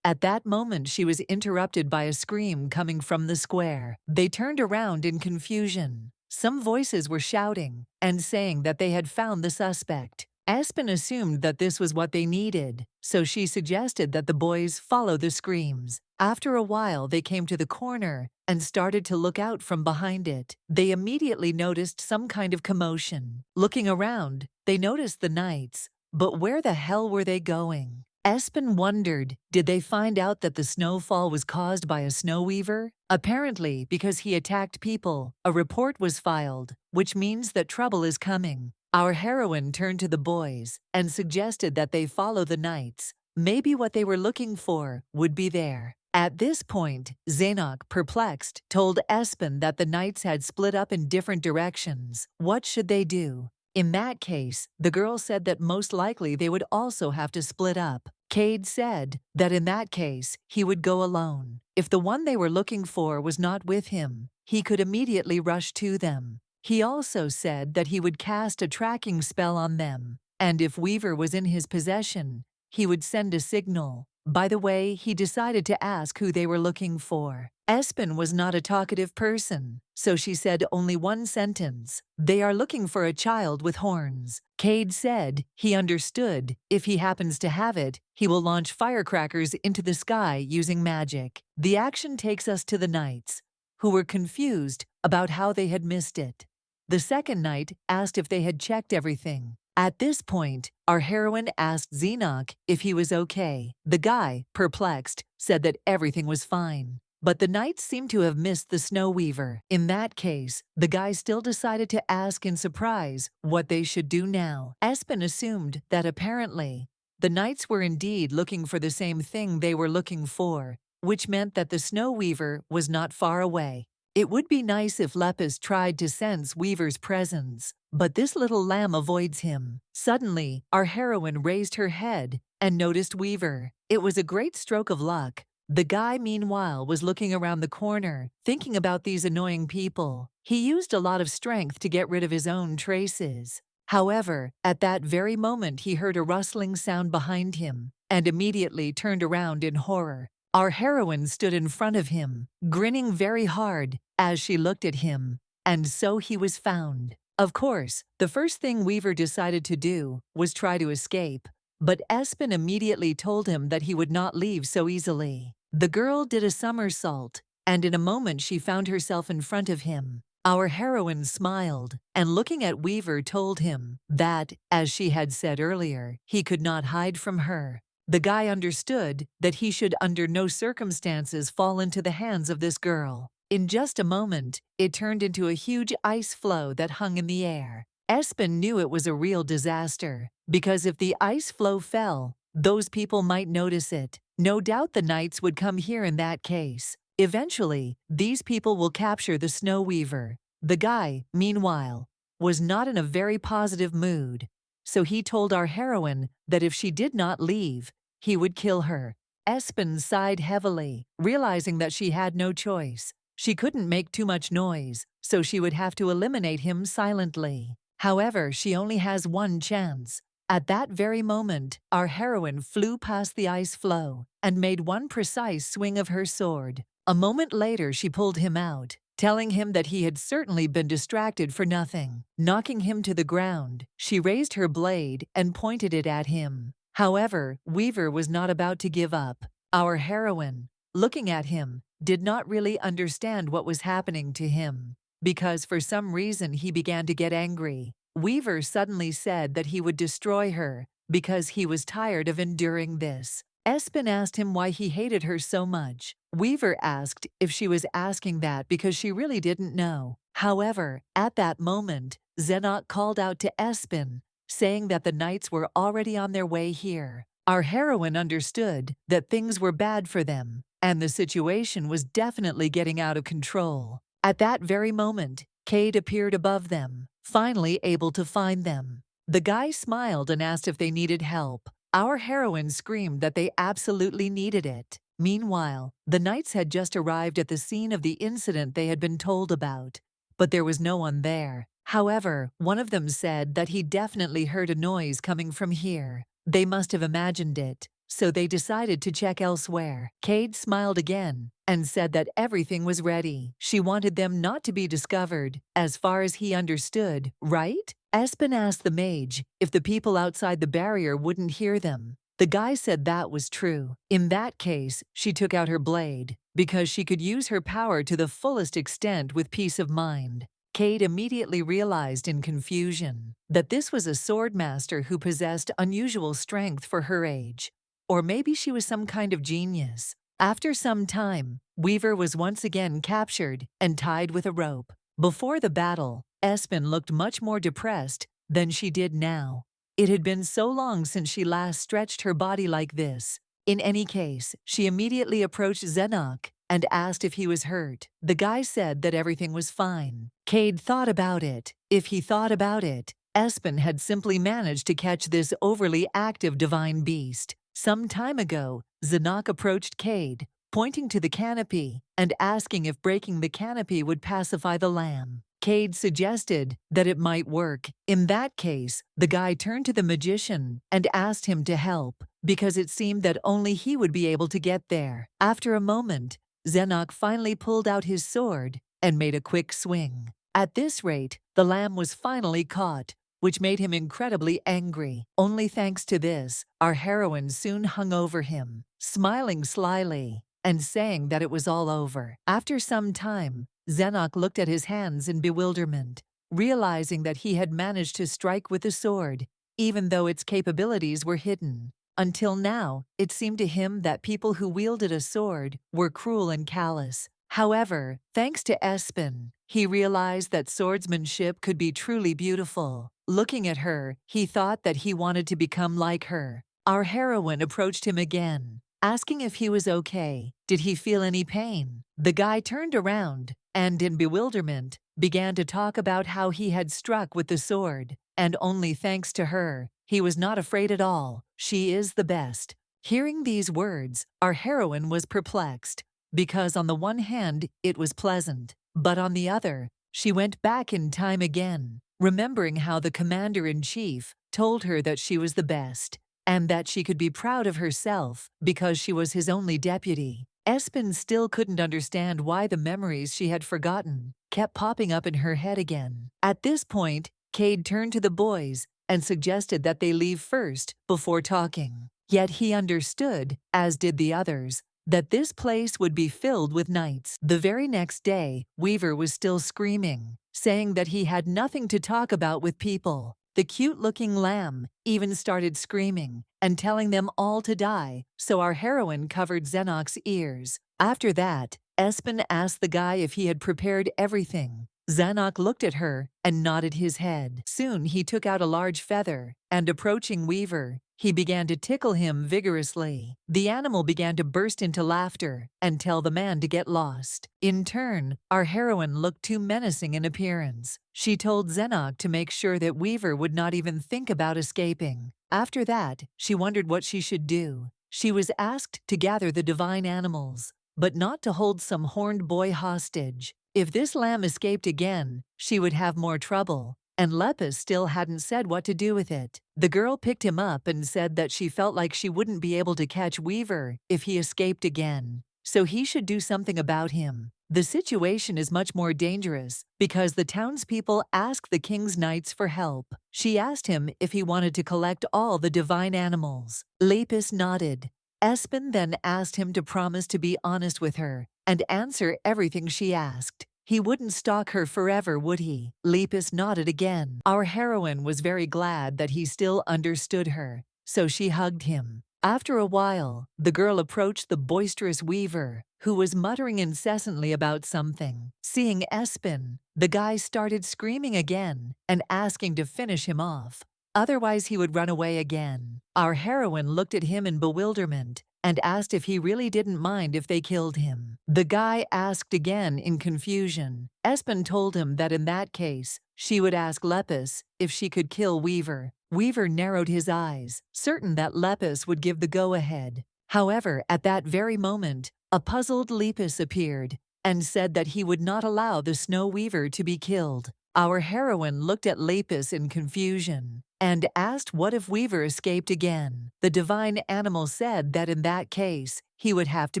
at that moment she was interrupted by a scream coming from the square. They turned around in confusion. Some voices were shouting and saying that they had found the suspect. Espen assumed that this was what they needed, so she suggested that the boys follow the screams. After a while, they came to the corner and started to look out from behind it. They immediately noticed some kind of commotion. Looking around, they noticed the knights, but where the hell were they going? Espen wondered, did they find out that the snowfall was caused by a snow weaver? Apparently, because he attacked people, a report was filed, which means that trouble is coming. Our heroine turned to the boys and suggested that they follow the knights. Maybe what they were looking for would be there. At this point, Zenok, perplexed, told Espen that the knights had split up in different directions. What should they do? In that case, the girl said that most likely they would also have to split up. Cade said that in that case, he would go alone. If the one they were looking for was not with him, he could immediately rush to them. He also said that he would cast a tracking spell on them, and if Weaver was in his possession, he would send a signal. By the way, he decided to ask who they were looking for. Espen was not a talkative person, so she said only one sentence: "They are looking for a child with horns." Cade said he understood. If he happens to have it, he will launch firecrackers into the sky using magic. The action takes us to the knights, who were confused about how they had missed it. The second knight asked if they had checked everything, At this point, our heroine asked Zenok if he was okay. The guy, perplexed, said that everything was fine. But the knights seemed to have missed the snow weaver. In that case, the guy still decided to ask in surprise what they should do now. Espen assumed that apparently the knights were indeed looking for the same thing they were looking for, which meant that the snow weaver was not far away. It would be nice if Lepus tried to sense Weaver's presence, but this little lamb avoids him. Suddenly, our heroine raised her head and noticed Weaver. It was a great stroke of luck. The guy, meanwhile, was looking around the corner, thinking about these annoying people. He used a lot of strength to get rid of his own traces. However, at that very moment he heard a rustling sound behind him, and immediately turned around in horror. Our heroine stood in front of him, grinning very hard as she looked at him, and so he was found. Of course, the first thing Weaver decided to do was try to escape, but Espen immediately told him that he would not leave so easily. The girl did a somersault, and in a moment she found herself in front of him. Our heroine smiled, and looking at Weaver told him that, as she had said earlier, he could not hide from her. The guy understood that he should under no circumstances fall into the hands of this girl. In just a moment, it turned into a huge ice floe that hung in the air. Espen knew it was a real disaster, because if the ice floe fell, those people might notice it. No doubt the knights would come here in that case. Eventually, these people will capture the snow weaver. The guy, meanwhile, was not in a very positive mood, so he told our heroine that if she did not leave, he would kill her. Espen sighed heavily, realizing that she had no choice. She couldn't make too much noise, so she would have to eliminate him silently. However, she only has one chance. At that very moment, our heroine flew past the ice floe and made one precise swing of her sword. A moment later, she pulled him out, telling him that he had certainly been distracted for nothing. Knocking him to the ground, she raised her blade and pointed it at him. However, Weaver was not about to give up. Our heroine, looking at him, did not really understand what was happening to him, because for some reason he began to get angry. Weaver suddenly said that he would destroy her because he was tired of enduring this. Espen asked him why he hated her so much. Weaver asked if she was asking that because she really didn't know. However, at that moment, Zenok called out to Espen, saying that the knights were already on their way here. Our heroine understood that things were bad for them, and the situation was definitely getting out of control. At that very moment, Cade appeared above them, finally able to find them. The guy smiled and asked if they needed help. Our heroine screamed that they absolutely needed it. Meanwhile, the knights had just arrived at the scene of the incident they had been told about, but there was no one there. However, one of them said that he definitely heard a noise coming from here. They must have imagined it, so they decided to check elsewhere. Cade smiled again and said that everything was ready. She wanted them not to be discovered, as far as he understood, right? Espen asked the mage if the people outside the barrier wouldn't hear them. The guy said that was true. In that case, she took out her blade, because she could use her power to the fullest extent with peace of mind. Cade immediately realized in confusion that this was a sword master who possessed unusual strength for her age. Or maybe she was some kind of genius. After some time, Weaver was once again captured and tied with a rope. Before the battle, Espen looked much more depressed than she did now. It had been so long since she last stretched her body like this. In any case, she immediately approached Zenok and asked if he was hurt. The guy said that everything was fine. Cade thought about it. If he thought about it, Espen had simply managed to catch this overly active divine beast. Some time ago, Zenok approached Cade, pointing to the canopy and asking if breaking the canopy would pacify the lamb. Cade suggested that it might work. In that case, the guy turned to the magician and asked him to help, because it seemed that only he would be able to get there. After a moment, Zenok finally pulled out his sword and made a quick swing. At this rate, the lamb was finally caught, which made him incredibly angry. Only thanks to this, our heroine soon hung over him, smiling slyly and saying that it was all over. After some time, Zenok looked at his hands in bewilderment. Realizing that he had managed to strike with the sword, even though its capabilities were hidden. Until now, it seemed to him that people who wielded a sword were cruel and callous. However, thanks to Espen, he realized that swordsmanship could be truly beautiful. Looking at her, he thought that he wanted to become like her. Our heroine approached him again, asking if he was okay. Did he feel any pain? The guy turned around and, in bewilderment, began to talk about how he had struck with the sword, and only thanks to her, he was not afraid at all. She is the best. Hearing these words, our heroine was perplexed, because on the one hand, it was pleasant, but on the other, she went back in time again, remembering how the commander-in-chief told her that she was the best, and that she could be proud of herself because she was his only deputy. Espen still couldn't understand why the memories she had forgotten kept popping up in her head again. At this point, Cade turned to the boys and suggested that they leave first before talking. Yet he understood, as did the others, that this place would be filled with knights. The very next day, Weaver was still screaming, saying that he had nothing to talk about with people. The cute-looking lamb even started screaming and telling them all to die, so our heroine covered Zenok's ears. After that, Espen asked the guy if he had prepared everything. Zenok looked at her and nodded his head. Soon he took out a large feather, and approaching Weaver, he began to tickle him vigorously. The animal began to burst into laughter and tell the man to get lost. In turn, our heroine looked too menacing in appearance. She told Zenok to make sure that Weaver would not even think about escaping. After that, she wondered what she should do. She was asked to gather the divine animals, but not to hold some horned boy hostage. If this lamb escaped again, she would have more trouble, and Lepus still hadn't said what to do with it. The girl picked him up and said that she felt like she wouldn't be able to catch Weaver if he escaped again, so he should do something about him. The situation is much more dangerous because the townspeople asked the king's knights for help. She asked him if he wanted to collect all the divine animals. Lepus nodded. Espen then asked him to promise to be honest with her and answer everything she asked. He wouldn't stalk her forever, would he? Lepus nodded again. Our heroine was very glad that he still understood her, so she hugged him. After a while, the girl approached the boisterous Weaver, who was muttering incessantly about something. Seeing Espen, the guy started screaming again and asking to finish him off. Otherwise, he would run away again. Our heroine looked at him in bewilderment and asked if he really didn't mind if they killed him. The guy asked again in confusion. Espen told him that in that case, she would ask Lepus if she could kill Weaver. Weaver narrowed his eyes, certain that Lepus would give the go-ahead. However, at that very moment, a puzzled Lepus appeared and said that he would not allow the Snow Weaver to be killed. Our heroine looked at Lepus in confusion and asked what if Weaver escaped again. The divine animal said that in that case, he would have to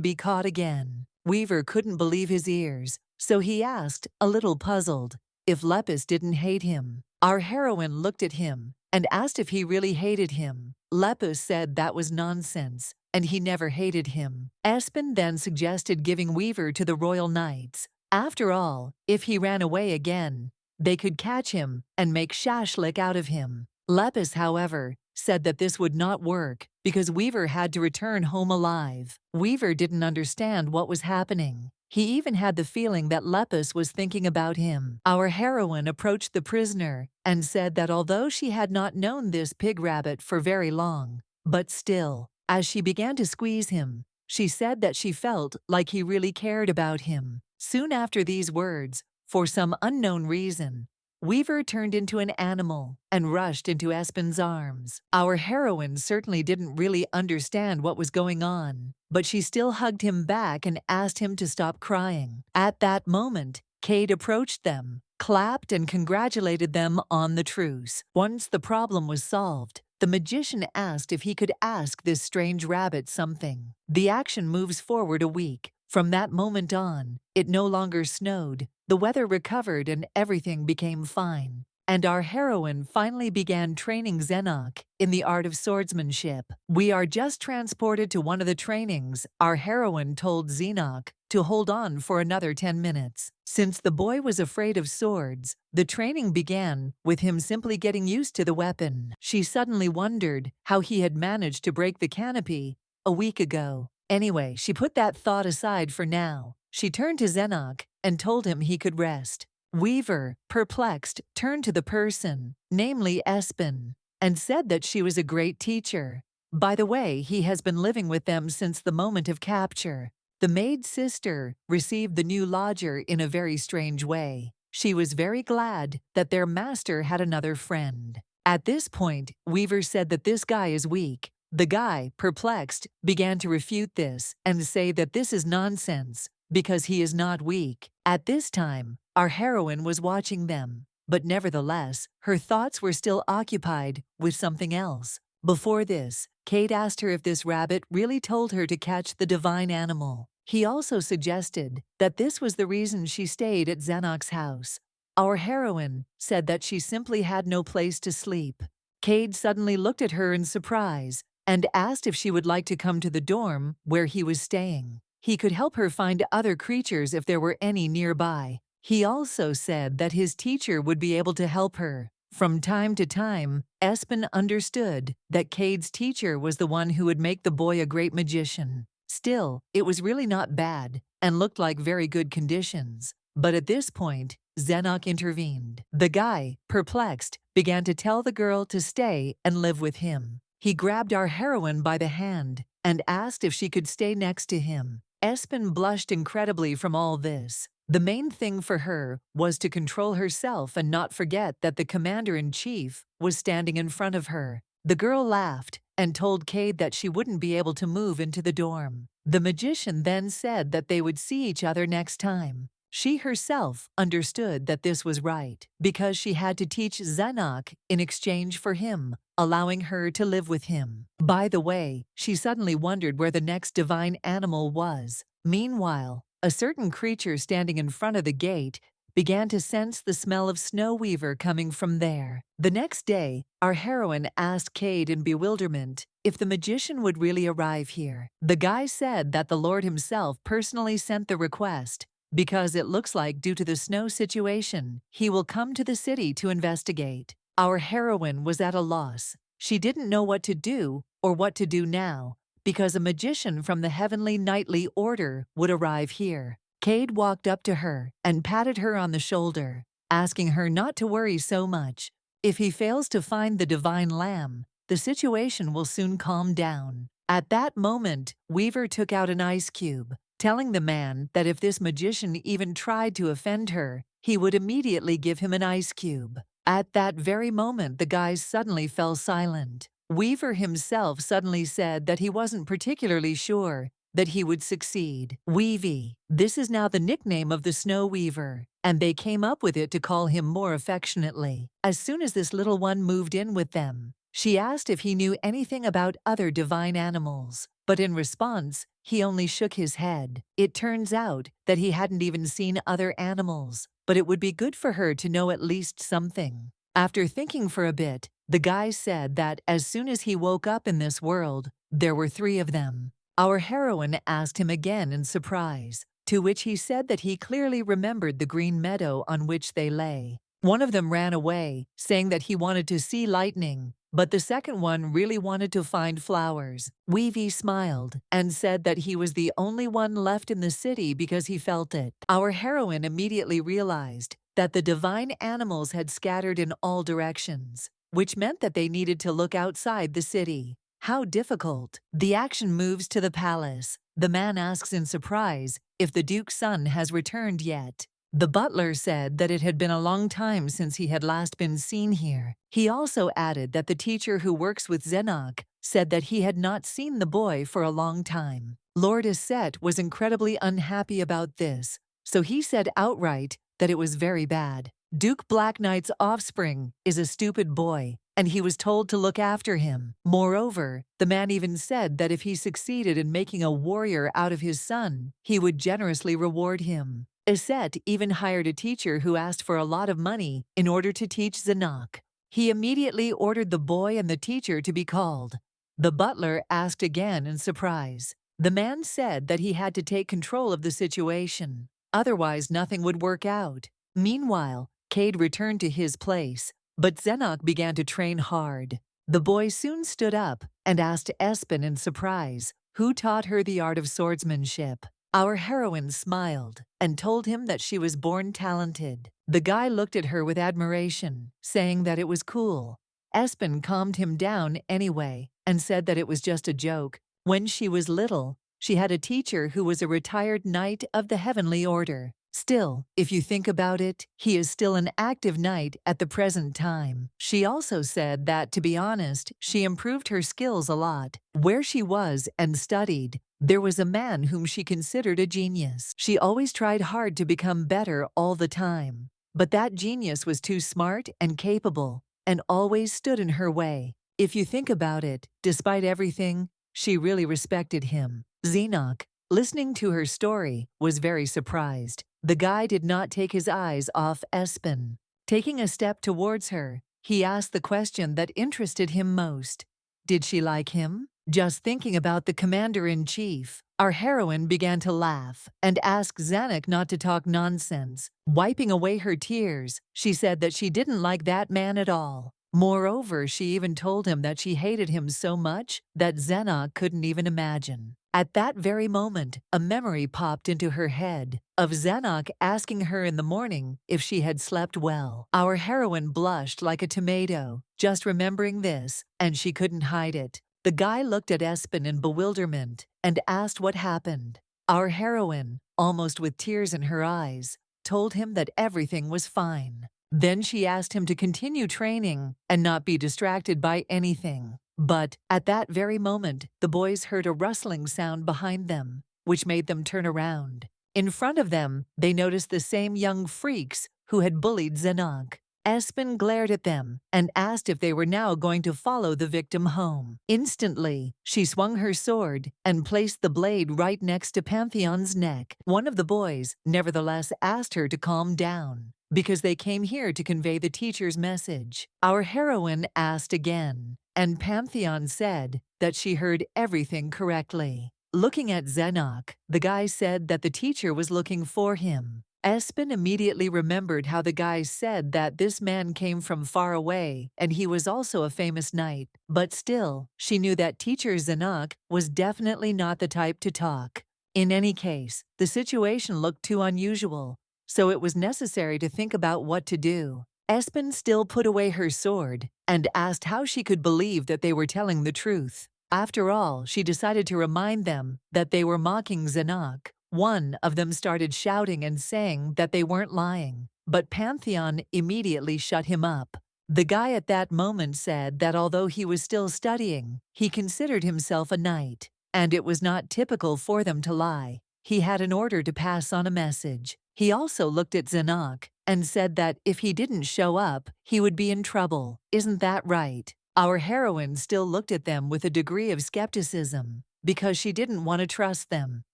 be caught again. Weaver couldn't believe his ears, so he asked, a little puzzled, if Lepus didn't hate him. Our heroine looked at him and asked if he really hated him. Lepus said that was nonsense, and he never hated him. Espen then suggested giving Weaver to the royal knights. After all, if he ran away again, they could catch him and make shashlik out of him. Lepus, however, said that this would not work because Weaver had to return home alive. Weaver didn't understand what was happening. He even had the feeling that Lepus was thinking about him. Our heroine approached the prisoner and said that although she had not known this pig rabbit for very long, but still, as she began to squeeze him, she said that she felt like he really cared about him. Soon after these words, for some unknown reason, Weaver turned into an animal and rushed into Espen's arms. Our heroine certainly didn't really understand what was going on, but she still hugged him back and asked him to stop crying. At that moment, Cade approached them, clapped and congratulated them on the truce. Once the problem was solved, the magician asked if he could ask this strange rabbit something. The action moves forward a week. From that moment on, it no longer snowed, the weather recovered and everything became fine. And our heroine finally began training Zenok in the art of swordsmanship. We are just transported to one of the trainings our heroine told Zenok to hold on for another 10 minutes. Since the boy was afraid of swords, the training began with him simply getting used to the weapon. She suddenly wondered how he had managed to break the canopy a week ago. Anyway, she put that thought aside for now. She turned to Zenok and told him he could rest. Weaver, perplexed, turned to the person, namely Espen, and said that she was a great teacher. By the way, he has been living with them since the moment of capture. The maid's sister received the new lodger in a very strange way. She was very glad that their master had another friend. At this point, Weaver said that this guy is weak. The guy, perplexed, began to refute this and say that this is nonsense because he is not weak. At this time, our heroine was watching them, but nevertheless, her thoughts were still occupied with something else. Before this, Kate asked her if this rabbit really told her to catch the divine animal. He also suggested that this was the reason she stayed at Zenok's house. Our heroine said that she simply had no place to sleep. Kate suddenly looked at her in surprise and asked if she would like to come to the dorm where he was staying. He could help her find other creatures if there were any nearby. He also said that his teacher would be able to help her. From time to time, Espen understood that Cade's teacher was the one who would make the boy a great magician. Still, it was really not bad and looked like very good conditions. But at this point, Zenok intervened. The guy, perplexed, began to tell the girl to stay and live with him. He grabbed our heroine by the hand and asked if she could stay next to him. Espen blushed incredibly from all this. The main thing for her was to control herself and not forget that the commander-in-chief was standing in front of her. The girl laughed and told Cade that she wouldn't be able to move into the dorm. The magician then said that they would see each other next time. She herself understood that this was right, because she had to teach Zenok in exchange for him, allowing her to live with him. By the way, she suddenly wondered where the next divine animal was. Meanwhile, a certain creature standing in front of the gate began to sense the smell of Snow Weaver coming from there. The next day, our heroine asked Cade in bewilderment if the magician would really arrive here. The guy said that the Lord himself personally sent the request, because it looks like due to the snow situation, he will come to the city to investigate. Our heroine was at a loss. She didn't know what to do or what to do now, because a magician from the Heavenly Knightly Order would arrive here. Cade walked up to her and patted her on the shoulder, asking her not to worry so much. If he fails to find the divine lamb, the situation will soon calm down. At that moment, Weaver took out an ice cube, telling the man that if this magician even tried to offend her, he would immediately give him an ice cube. At that very moment, the guys suddenly fell silent. Weaver himself suddenly said that he wasn't particularly sure that he would succeed. Weavy. This is now the nickname of the Snow Weaver, and they came up with it to call him more affectionately. As soon as this little one moved in with them, she asked if he knew anything about other divine animals, but in response, he only shook his head. It turns out that he hadn't even seen other animals, but it would be good for her to know at least something. After thinking for a bit, the guy said that as soon as he woke up in this world, there were 3 of them. Our heroine asked him again in surprise, to which he said that he clearly remembered the green meadow on which they lay. One of them ran away, saying that he wanted to see lightning, but the second one really wanted to find flowers. Weavy smiled and said that he was the only one left in the city because he felt it. Our heroine immediately realized that the divine animals had scattered in all directions, which meant that they needed to look outside the city. How difficult. The action moves to the palace. The man asks in surprise if the Duke's son has returned yet. The butler said that it had been a long time since he had last been seen here. He also added that the teacher who works with Zenok said that he had not seen the boy for a long time. Lord Espen was incredibly unhappy about this, so he said outright that it was very bad. Duke Black Knight's offspring is a stupid boy, and he was told to look after him. Moreover, the man even said that if he succeeded in making a warrior out of his son, he would generously reward him. Espen even hired a teacher who asked for a lot of money in order to teach Zenok. He immediately ordered the boy and the teacher to be called. The butler asked again in surprise. The man said that he had to take control of the situation, otherwise nothing would work out. Meanwhile, Cade returned to his place, but Zenok began to train hard. The boy soon stood up and asked Espen in surprise, who taught her the art of swordsmanship. Our heroine smiled and told him that she was born talented. The guy looked at her with admiration, saying that it was cool. Espen calmed him down anyway and said that it was just a joke. When she was little, she had a teacher who was a retired knight of the Heavenly Order. Still, if you think about it, he is still an active knight at the present time. She also said that, to be honest, she improved her skills a lot. Where she was and studied, there was a man whom she considered a genius. She always tried hard to become better all the time. But that genius was too smart and capable, and always stood in her way. If you think about it, despite everything, she really respected him. Zenok, listening to her story, was very surprised. The guy did not take his eyes off Espen. Taking a step towards her, he asked the question that interested him most. Did she like him? Just thinking about the commander-in-chief, our heroine began to laugh and asked Zenok not to talk nonsense. Wiping away her tears, she said that she didn't like that man at all. Moreover, she even told him that she hated him so much that Zenok couldn't even imagine. At that very moment, a memory popped into her head of Zenok asking her in the morning if she had slept well. Our heroine blushed like a tomato, just remembering this, and she couldn't hide it. The guy looked at Espen in bewilderment and asked what happened. Our heroine, almost with tears in her eyes, told him that everything was fine. Then she asked him to continue training and not be distracted by anything. But at that very moment, the boys heard a rustling sound behind them, which made them turn around. In front of them, they noticed the same young freaks who had bullied Zenok. Espen glared at them and asked if they were now going to follow the victim home. Instantly, she swung her sword and placed the blade right next to Pantheon's neck. One of the boys, nevertheless, asked her to calm down, because they came here to convey the teacher's message. Our heroine asked again, and Pantheon said that she heard everything correctly. Looking at Zenok, the guy said that the teacher was looking for him. Espen immediately remembered how the guy said that this man came from far away and he was also a famous knight. But still, she knew that teacher Zenok was definitely not the type to talk. In any case, the situation looked too unusual, so it was necessary to think about what to do. Espen still put away her sword and asked how she could believe that they were telling the truth. After all, she decided to remind them that they were mocking Zenok. One of them started shouting and saying that they weren't lying, but Pantheon immediately shut him up. The guy at that moment said that although he was still studying, he considered himself a knight, and it was not typical for them to lie. He had an order to pass on a message. He also looked at Zenok and said that if he didn't show up, he would be in trouble. Isn't that right? Our heroine still looked at them with a degree of skepticism, because she didn't want to trust them.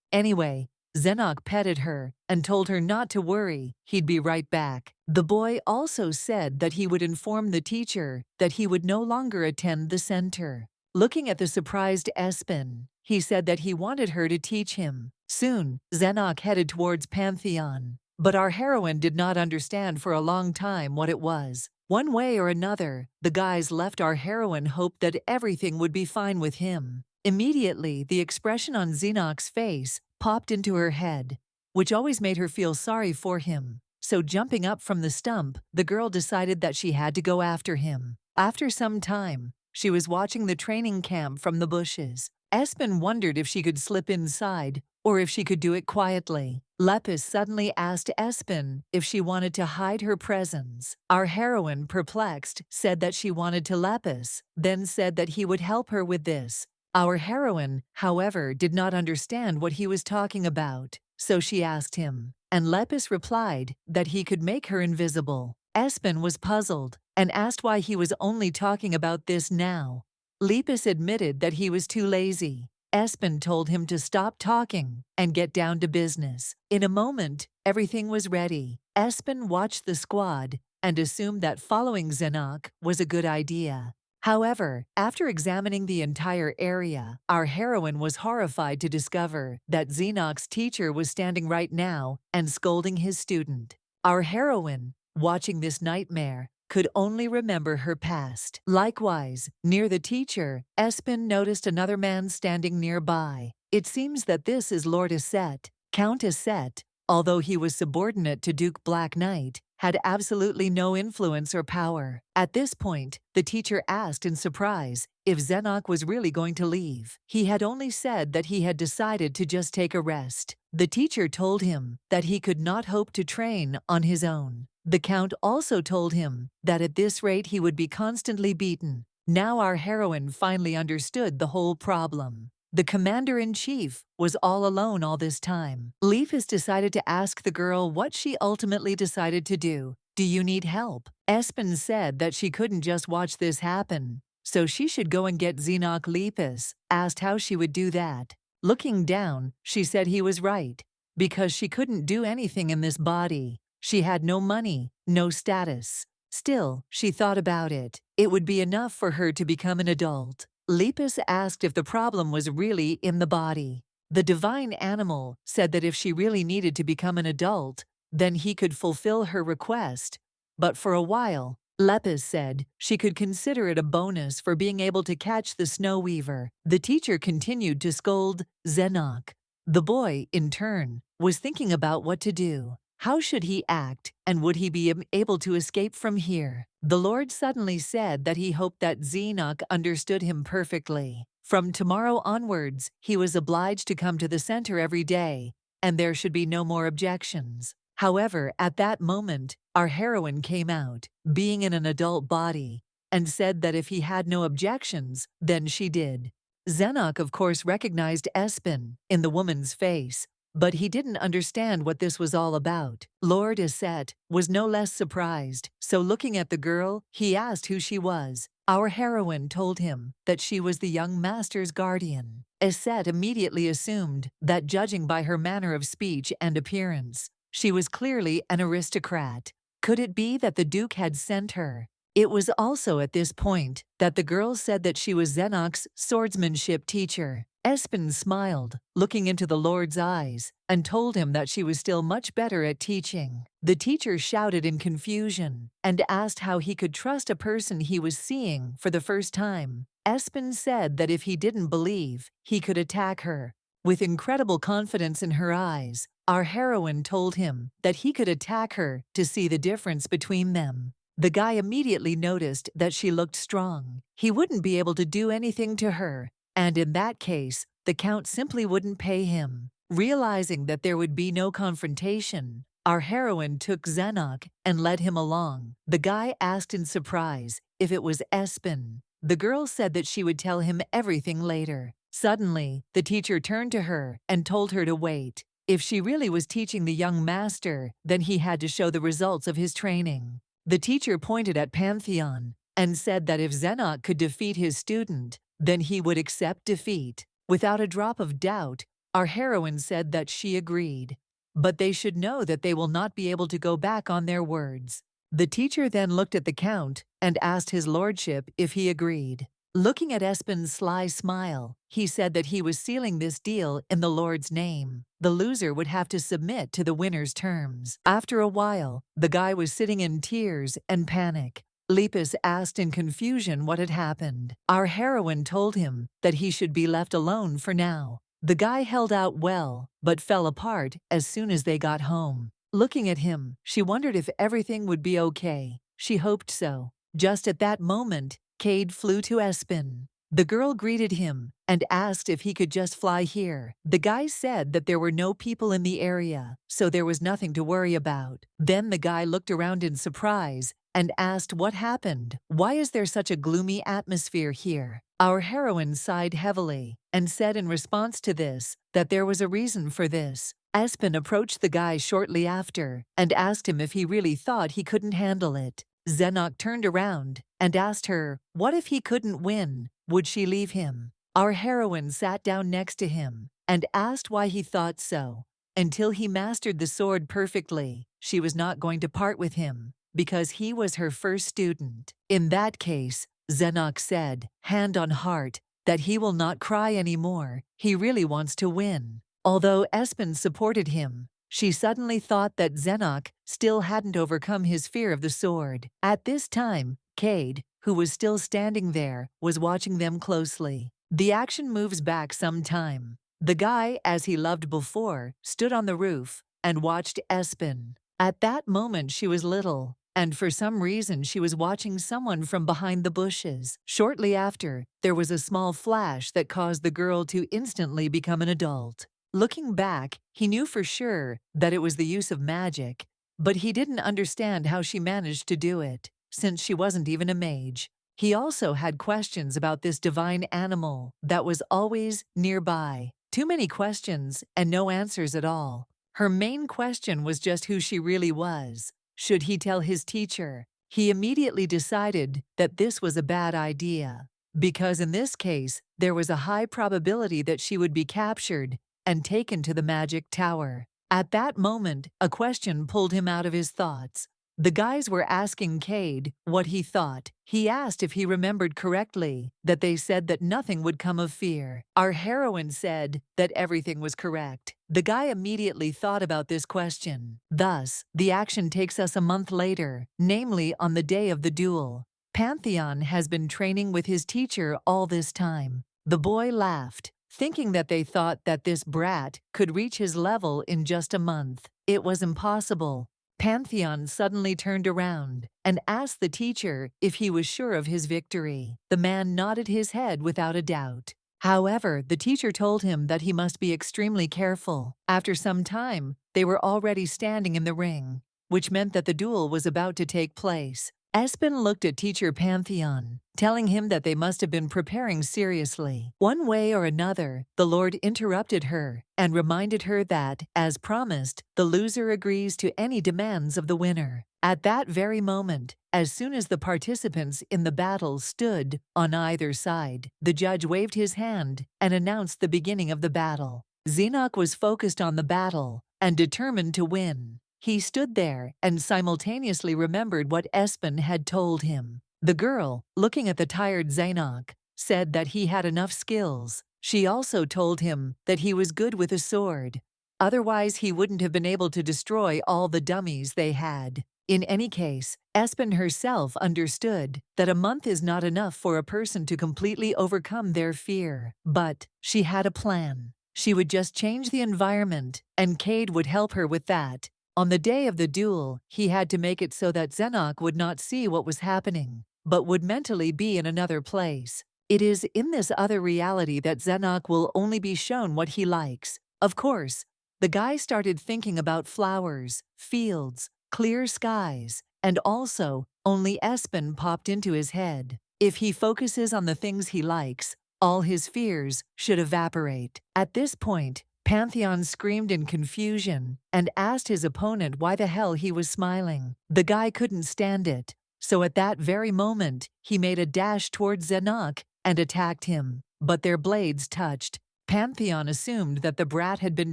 Anyway, Zenok petted her and told her not to worry, he'd be right back. The boy also said that he would inform the teacher that he would no longer attend the center. Looking at the surprised Espen, he said that he wanted her to teach him. Soon, Zenok headed towards Pantheon, but our heroine did not understand for a long time what it was. One way or another, the guys left our heroine hoped that everything would be fine with him. Immediately, the expression on Zenok's face popped into her head, which always made her feel sorry for him. So jumping up from the stump, the girl decided that she had to go after him. After some time, she was watching the training camp from the bushes. Espen wondered if she could slip inside or if she could do it quietly. Lepis suddenly asked Espen if she wanted to hide her presence. Our heroine, perplexed, said that she wanted to Lepis, then said that he would help her with this. Our heroine, however, did not understand what he was talking about, so she asked him, and Lepis replied that he could make her invisible. Espen was puzzled and asked why he was only talking about this now. Lepis admitted that he was too lazy. Espen told him to stop talking and get down to business. In a moment, everything was ready. Espen watched the squad and assumed that following Zenok was a good idea. However, after examining the entire area, our heroine was horrified to discover that Zenok's teacher was standing right now and scolding his student. Our heroine, watching this nightmare, could only remember her past. Likewise, near the teacher, Espen noticed another man standing nearby. It seems that this is Lord Aset. Count Aset, although he was subordinate to Duke Black Knight, had absolutely no influence or power. At this point, the teacher asked in surprise if Zenok was really going to leave. He had only said that he had decided to just take a rest. The teacher told him that he could not hope to train on his own. The Count also told him that at this rate he would be constantly beaten. Now our heroine finally understood the whole problem. The commander-in-chief was all alone all this time. Leafus decided to ask the girl what she ultimately decided to do. Do you need help? Espen said that she couldn't just watch this happen, so she should go and get Zenok. Leafus asked how she would do that. Looking down, she said he was right, because she couldn't do anything in this body. She had no money, no status. Still, she thought about it. It would be enough for her to become an adult. Lepus asked if the problem was really in the body. The divine animal said that if she really needed to become an adult, then he could fulfill her request. But for a while, Lepus said she could consider it a bonus for being able to catch the snow weaver. The teacher continued to scold Zenok. The boy, in turn, was thinking about what to do. How should he act, and would he be able to escape from here? The Lord suddenly said that he hoped that Zenok understood him perfectly. From tomorrow onwards, he was obliged to come to the center every day, and there should be no more objections. However, at that moment, our heroine came out, being in an adult body, and said that if he had no objections, then she did. Zenok, of course, recognized Espen in the woman's face, but he didn't understand what this was all about. Lord Aset was no less surprised, so looking at the girl, he asked who she was. Our heroine told him that she was the young master's guardian. Aset immediately assumed that, judging by her manner of speech and appearance, she was clearly an aristocrat. Could it be that the Duke had sent her? It was also at this point that the girl said that she was Zenok's swordsmanship teacher. Espen smiled, looking into the Lord's eyes, and told him that she was still much better at teaching. The teacher shouted in confusion and asked how he could trust a person he was seeing for the first time. Espen said that if he didn't believe, he could attack her. With incredible confidence in her eyes, our heroine told him that he could attack her to see the difference between them. The guy immediately noticed that she looked strong. He wouldn't be able to do anything to her, and in that case, the Count simply wouldn't pay him. Realizing that there would be no confrontation, our heroine took Zenok and led him along. The guy asked in surprise if it was Espen. The girl said that she would tell him everything later. Suddenly, the teacher turned to her and told her to wait. If she really was teaching the young master, then he had to show the results of his training. The teacher pointed at Pantheon and said that if Zenok could defeat his student, then he would accept defeat. Without a drop of doubt, our heroine said that she agreed. But they should know that they will not be able to go back on their words. The teacher then looked at the Count and asked his lordship if he agreed. Looking at Espen's sly smile, he said that he was sealing this deal in the Lord's name. The loser would have to submit to the winner's terms. After a while, the guy was sitting in tears and panic. Lepus asked in confusion what had happened. Our heroine told him that he should be left alone for now. The guy held out well, but fell apart as soon as they got home. Looking at him, she wondered if everything would be okay. She hoped so. Just at that moment, Cade flew to Espen. The girl greeted him and asked if he could just fly here. The guy said that there were no people in the area, so there was nothing to worry about. Then the guy looked around in surprise and asked what happened. Why is there such a gloomy atmosphere here? Our heroine sighed heavily and said in response to this that there was a reason for this. Espen approached the guy shortly after and asked him if he really thought he couldn't handle it. Zenok turned around and asked her, what if he couldn't win? Would she leave him? Our heroine sat down next to him and asked why he thought so. Until he mastered the sword perfectly, she was not going to part with him, because he was her first student. In that case, Zenok said, hand on heart, that he will not cry anymore. He really wants to win. Although Espen supported him, she suddenly thought that Zenok still hadn't overcome his fear of the sword. At this time, Cade, who was still standing there, was watching them closely. The action moves back some time. The guy, as he loved before, stood on the roof and watched Espen. At that moment she was little, and for some reason she was watching someone from behind the bushes. Shortly after, there was a small flash that caused the girl to instantly become an adult. Looking back, he knew for sure that it was the use of magic, but he didn't understand how she managed to do it, since she wasn't even a mage. He also had questions about this divine animal that was always nearby. Too many questions and no answers at all. Her main question was just who she really was. Should he tell his teacher? He immediately decided that this was a bad idea, because in this case, there was a high probability that she would be captured and taken to the magic tower. At that moment, a question pulled him out of his thoughts. The guys were asking Cade what he thought. He asked if he remembered correctly that they said that nothing would come of fear. Our heroine said that everything was correct. The guy immediately thought about this question. Thus, the action takes us a month later, namely on the day of the duel. Pantheon has been training with his teacher all this time. The boy laughed, thinking that they thought that this brat could reach his level in just a month. It was impossible. Pantheon suddenly turned around and asked the teacher if he was sure of his victory. The man nodded his head without a doubt. However, the teacher told him that he must be extremely careful. After some time, they were already standing in the ring, which meant that the duel was about to take place. Espen looked at teacher Pantheon, telling him that they must have been preparing seriously. One way or another, the Lord interrupted her and reminded her that, as promised, the loser agrees to any demands of the winner. At that very moment, as soon as the participants in the battle stood on either side, the judge waved his hand and announced the beginning of the battle. Zenok was focused on the battle and determined to win. He stood there and simultaneously remembered what Espen had told him. The girl, looking at the tired Zenok, said that he had enough skills. She also told him that he was good with a sword. Otherwise, he wouldn't have been able to destroy all the dummies they had. In any case, Espen herself understood that a month is not enough for a person to completely overcome their fear. But she had a plan. She would just change the environment, and Cade would help her with that. On the day of the duel, he had to make it so that Zenok would not see what was happening, but would mentally be in another place. It is in this other reality that Zenok will only be shown what he likes. Of course, the guy started thinking about flowers, fields, clear skies, and also only Espen popped into his head. If he focuses on the things he likes, all his fears should evaporate. At this point, Pantheon screamed in confusion and asked his opponent why the hell he was smiling. The guy couldn't stand it, so at that very moment, he made a dash towards Zenok and attacked him. But their blades touched. Pantheon assumed that the brat had been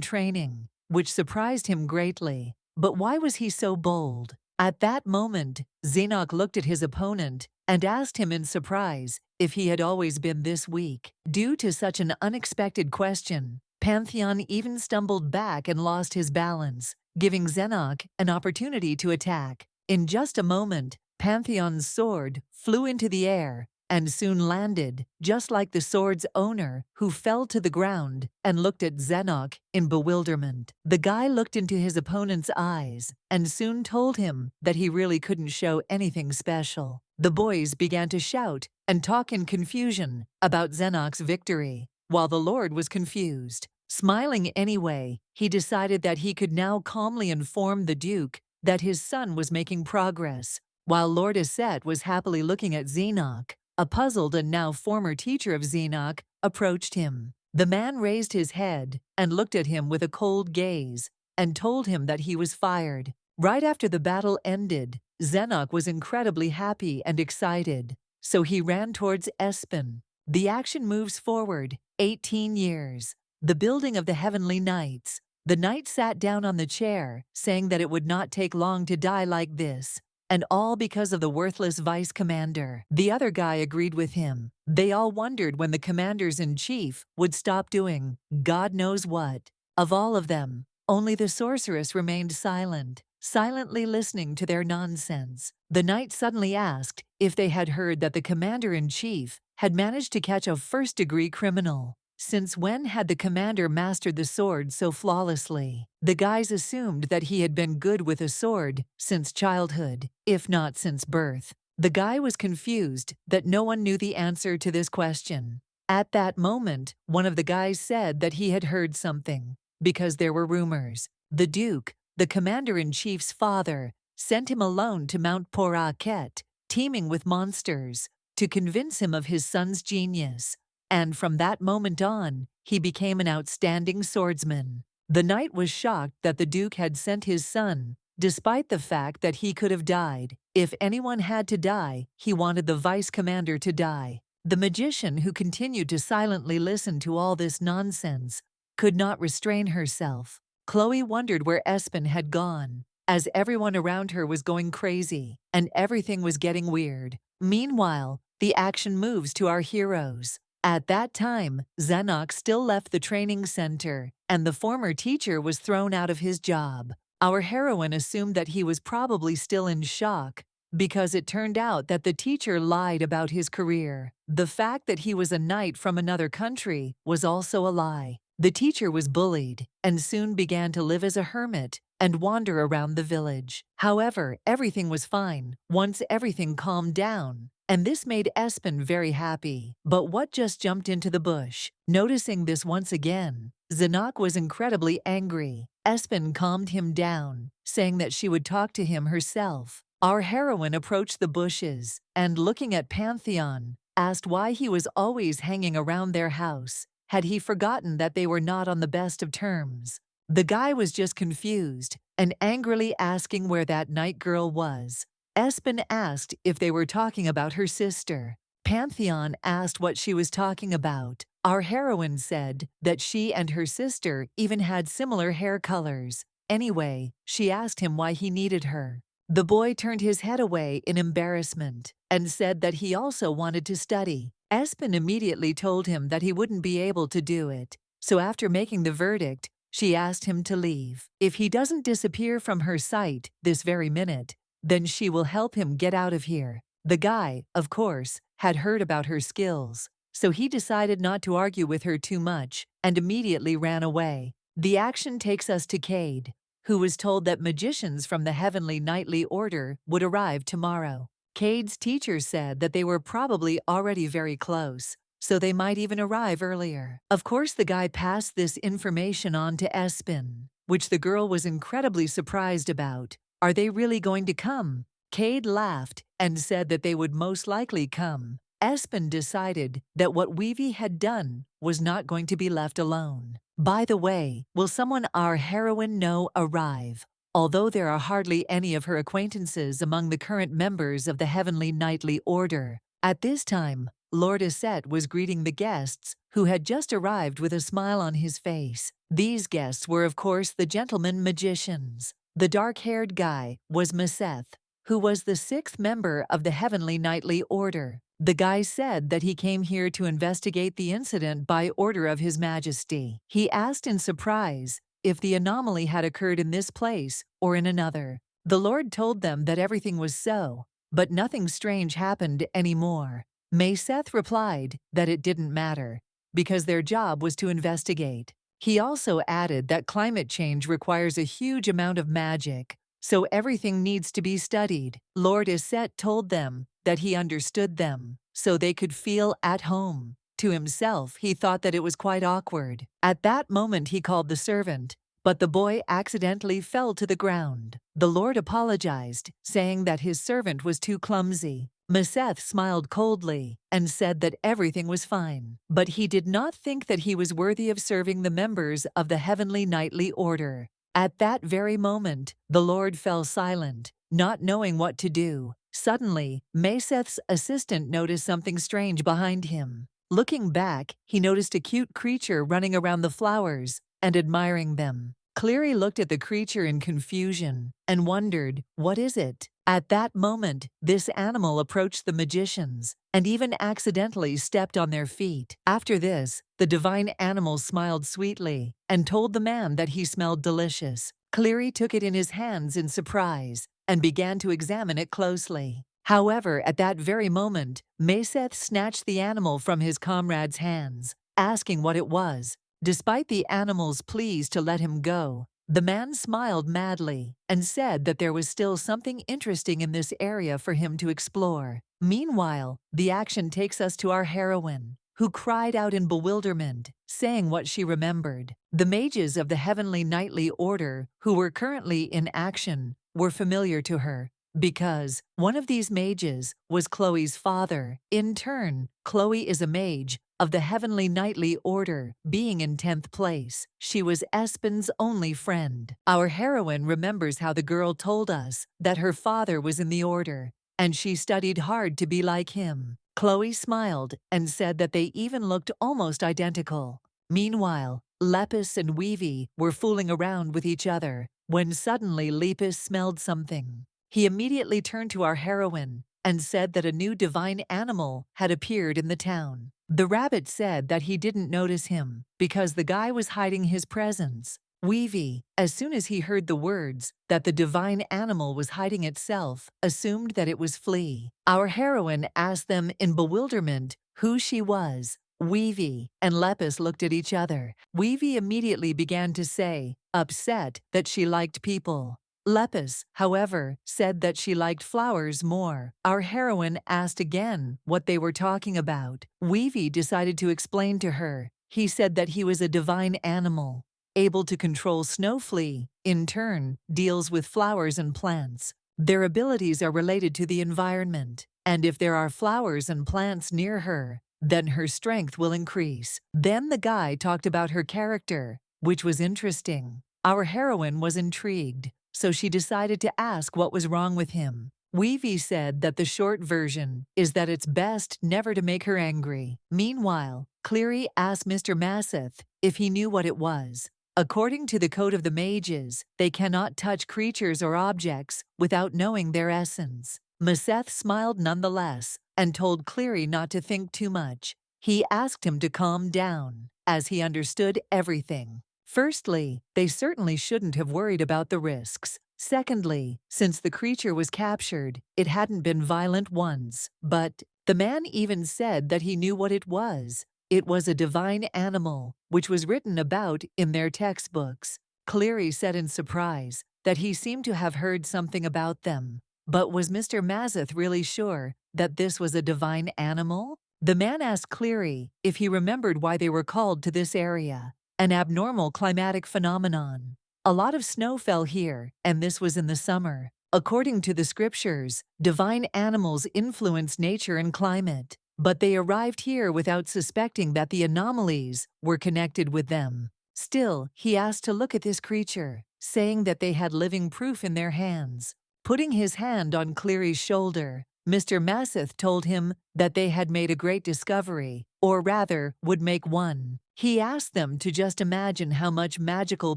training, which surprised him greatly. But why was he so bold? At that moment, Zenok looked at his opponent and asked him in surprise if he had always been this weak. Due to such an unexpected question, Pantheon even stumbled back and lost his balance, giving Zenok an opportunity to attack. In just a moment, Pantheon's sword flew into the air and soon landed, just like the sword's owner, who fell to the ground and looked at Zenok in bewilderment. The guy looked into his opponent's eyes and soon told him that he really couldn't show anything special. The boys began to shout and talk in confusion about Zenok's victory, while the Lord was confused. Smiling anyway, he decided that he could now calmly inform the Duke that his son was making progress, while Lord Espen was happily looking at Zenok. A puzzled and now former teacher of Zenok approached him. The man raised his head and looked at him with a cold gaze and told him that he was fired. Right after the battle ended, Zenok was incredibly happy and excited, so he ran towards Espen. The action moves forward 18 years. The building of the Heavenly Knights. The knight sat down on the chair, saying that it would not take long to die like this. and all because of the worthless vice commander. The other guy agreed with him. They all wondered when the commanders-in-chief would stop doing God knows what. Of all of them, only the sorceress remained silent, silently listening to their nonsense. The knight suddenly asked if they had heard that the commander-in-chief had managed to catch a first-degree criminal. Since when had the commander mastered the sword so flawlessly? The guys assumed that he had been good with a sword since childhood, if not since birth. The guy was confused that no one knew the answer to this question. At that moment, one of the guys said that he had heard something, because there were rumors. The Duke, the commander-in-chief's father, sent him alone to Mount Poraket, teeming with monsters, to convince him of his son's genius. And from that moment on, he became an outstanding swordsman. The knight was shocked that the Duke had sent his son, despite the fact that he could have died. If anyone had to die, he wanted the vice commander to die. The magician, who continued to silently listen to all this nonsense, could not restrain herself. Chloe wondered where Espen had gone, as everyone around her was going crazy, and everything was getting weird. Meanwhile, the action moves to our heroes. At that time, Zenok still left the training center, and the former teacher was thrown out of his job. Our heroine assumed that he was probably still in shock, because it turned out that the teacher lied about his career. The fact that he was a knight from another country was also a lie. The teacher was bullied, and soon began to live as a hermit and wander around the village. However, everything was fine once everything calmed down, and this made Espen very happy. But what just jumped into the bush? Noticing this once again, Zenok was incredibly angry. Espen calmed him down, saying that she would talk to him herself. Our heroine approached the bushes, and looking at Pantheon, asked why he was always hanging around their house. Had he forgotten that they were not on the best of terms? The guy was just confused, and angrily asking where that night girl was. Espen asked if they were talking about her sister. Pantheon asked what she was talking about. Our heroine said that she and her sister even had similar hair colors. Anyway, she asked him why he needed her. The boy turned his head away in embarrassment and said that he also wanted to study. Espen immediately told him that he wouldn't be able to do it. So after making the verdict, she asked him to leave. If he doesn't disappear from her sight this very minute, then she will help him get out of here. The guy, of course, had heard about her skills, so he decided not to argue with her too much and immediately ran away. The action takes us to Cade, who was told that magicians from the Heavenly Knightly Order would arrive tomorrow. Cade's teacher said that they were probably already very close, so they might even arrive earlier. Of course, the guy passed this information on to Espen, which the girl was incredibly surprised about. Are they really going to come? Cade laughed and said that they would most likely come. Espen decided that what Weavy had done was not going to be left alone. By the way, will someone our heroine know arrive? Although there are hardly any of her acquaintances among the current members of the Heavenly Knightly Order. At this time, Lord Aset was greeting the guests, who had just arrived with a smile on his face. These guests were, of course, the gentlemen magicians. The dark-haired guy was Meseth, who was the 6th member of the Heavenly Knightly Order. The guy said that he came here to investigate the incident by order of His Majesty. He asked in surprise if the anomaly had occurred in this place or in another. The Lord told them that everything was so, but nothing strange happened anymore. Meseth replied that it didn't matter, because their job was to investigate. He also added that climate change requires a huge amount of magic, so everything needs to be studied. Lord Aset told them that he understood them, so they could feel at home. To himself, he thought that it was quite awkward. At that moment he called the servant, but the boy accidentally fell to the ground. The Lord apologized, saying that his servant was too clumsy. Meseth smiled coldly and said that everything was fine, but he did not think that he was worthy of serving the members of the Heavenly Knightly Order. At that very moment, the Lord fell silent, not knowing what to do. Suddenly, Meseth's assistant noticed something strange behind him. Looking back, he noticed a cute creature running around the flowers and admiring them. Cleary looked at the creature in confusion and wondered, what is it? At that moment, this animal approached the magicians and even accidentally stepped on their feet. After this, the divine animal smiled sweetly and told the man that he smelled delicious. Cleary took it in his hands in surprise and began to examine it closely. However, at that very moment, Maseth snatched the animal from his comrade's hands, asking what it was. Despite the animal's pleas to let him go, the man smiled madly and said that there was still something interesting in this area for him to explore. Meanwhile, the action takes us to our heroine, who cried out in bewilderment, saying what she remembered. The mages of the Heavenly Knightly Order, who were currently in action, were familiar to her, because one of these mages was Chloe's father. In turn, Chloe is a mage of the Heavenly Knightly Order, being in 10th place. She was Espen's only friend. Our heroine remembers how the girl told us that her father was in the order, and she studied hard to be like him. Chloe smiled and said that they even looked almost identical. Meanwhile, Lepus and Weavy were fooling around with each other when suddenly Lepus smelled something. He immediately turned to our heroine and said that a new divine animal had appeared in the town. The rabbit said that he didn't notice him because the guy was hiding his presence. Weavy, as soon as he heard the words that the divine animal was hiding itself, assumed that it was Flea. Our heroine asked them in bewilderment who she was. Weavy and Lepus looked at each other. Weavy immediately began to say, upset, that she liked people. Lepus, however, said that she liked flowers more. Our heroine asked again what they were talking about. Weavy decided to explain to her. He said that he was a divine animal, able to control Snow Flea, in turn, deals with flowers and plants. Their abilities are related to the environment, and if there are flowers and plants near her, then her strength will increase. Then the guy talked about her character, which was interesting. Our heroine was intrigued, so she decided to ask what was wrong with him. Weavy said that the short version is that it's best never to make her angry. Meanwhile, Cleary asked Mr. Maseth if he knew what it was. According to the Code of the Mages, they cannot touch creatures or objects without knowing their essence. Maseth smiled nonetheless and told Cleary not to think too much. He asked him to calm down, as he understood everything. Firstly, they certainly shouldn't have worried about the risks. Secondly, since the creature was captured, it hadn't been violent once. But the man even said that he knew what it was. It was a divine animal, which was written about in their textbooks. Cleary said in surprise that he seemed to have heard something about them. But was Mr. Maseth really sure that this was a divine animal? The man asked Cleary if he remembered why they were called to this area. An abnormal climatic phenomenon. A lot of snow fell here, and this was in the summer. According to the scriptures, divine animals influence nature and climate, but they arrived here without suspecting that the anomalies were connected with them. Still, he asked to look at this creature, saying that they had living proof in their hands. Putting his hand on Cleary's shoulder, Mr. Maseth told him that they had made a great discovery, or rather, would make one. He asked them to just imagine how much magical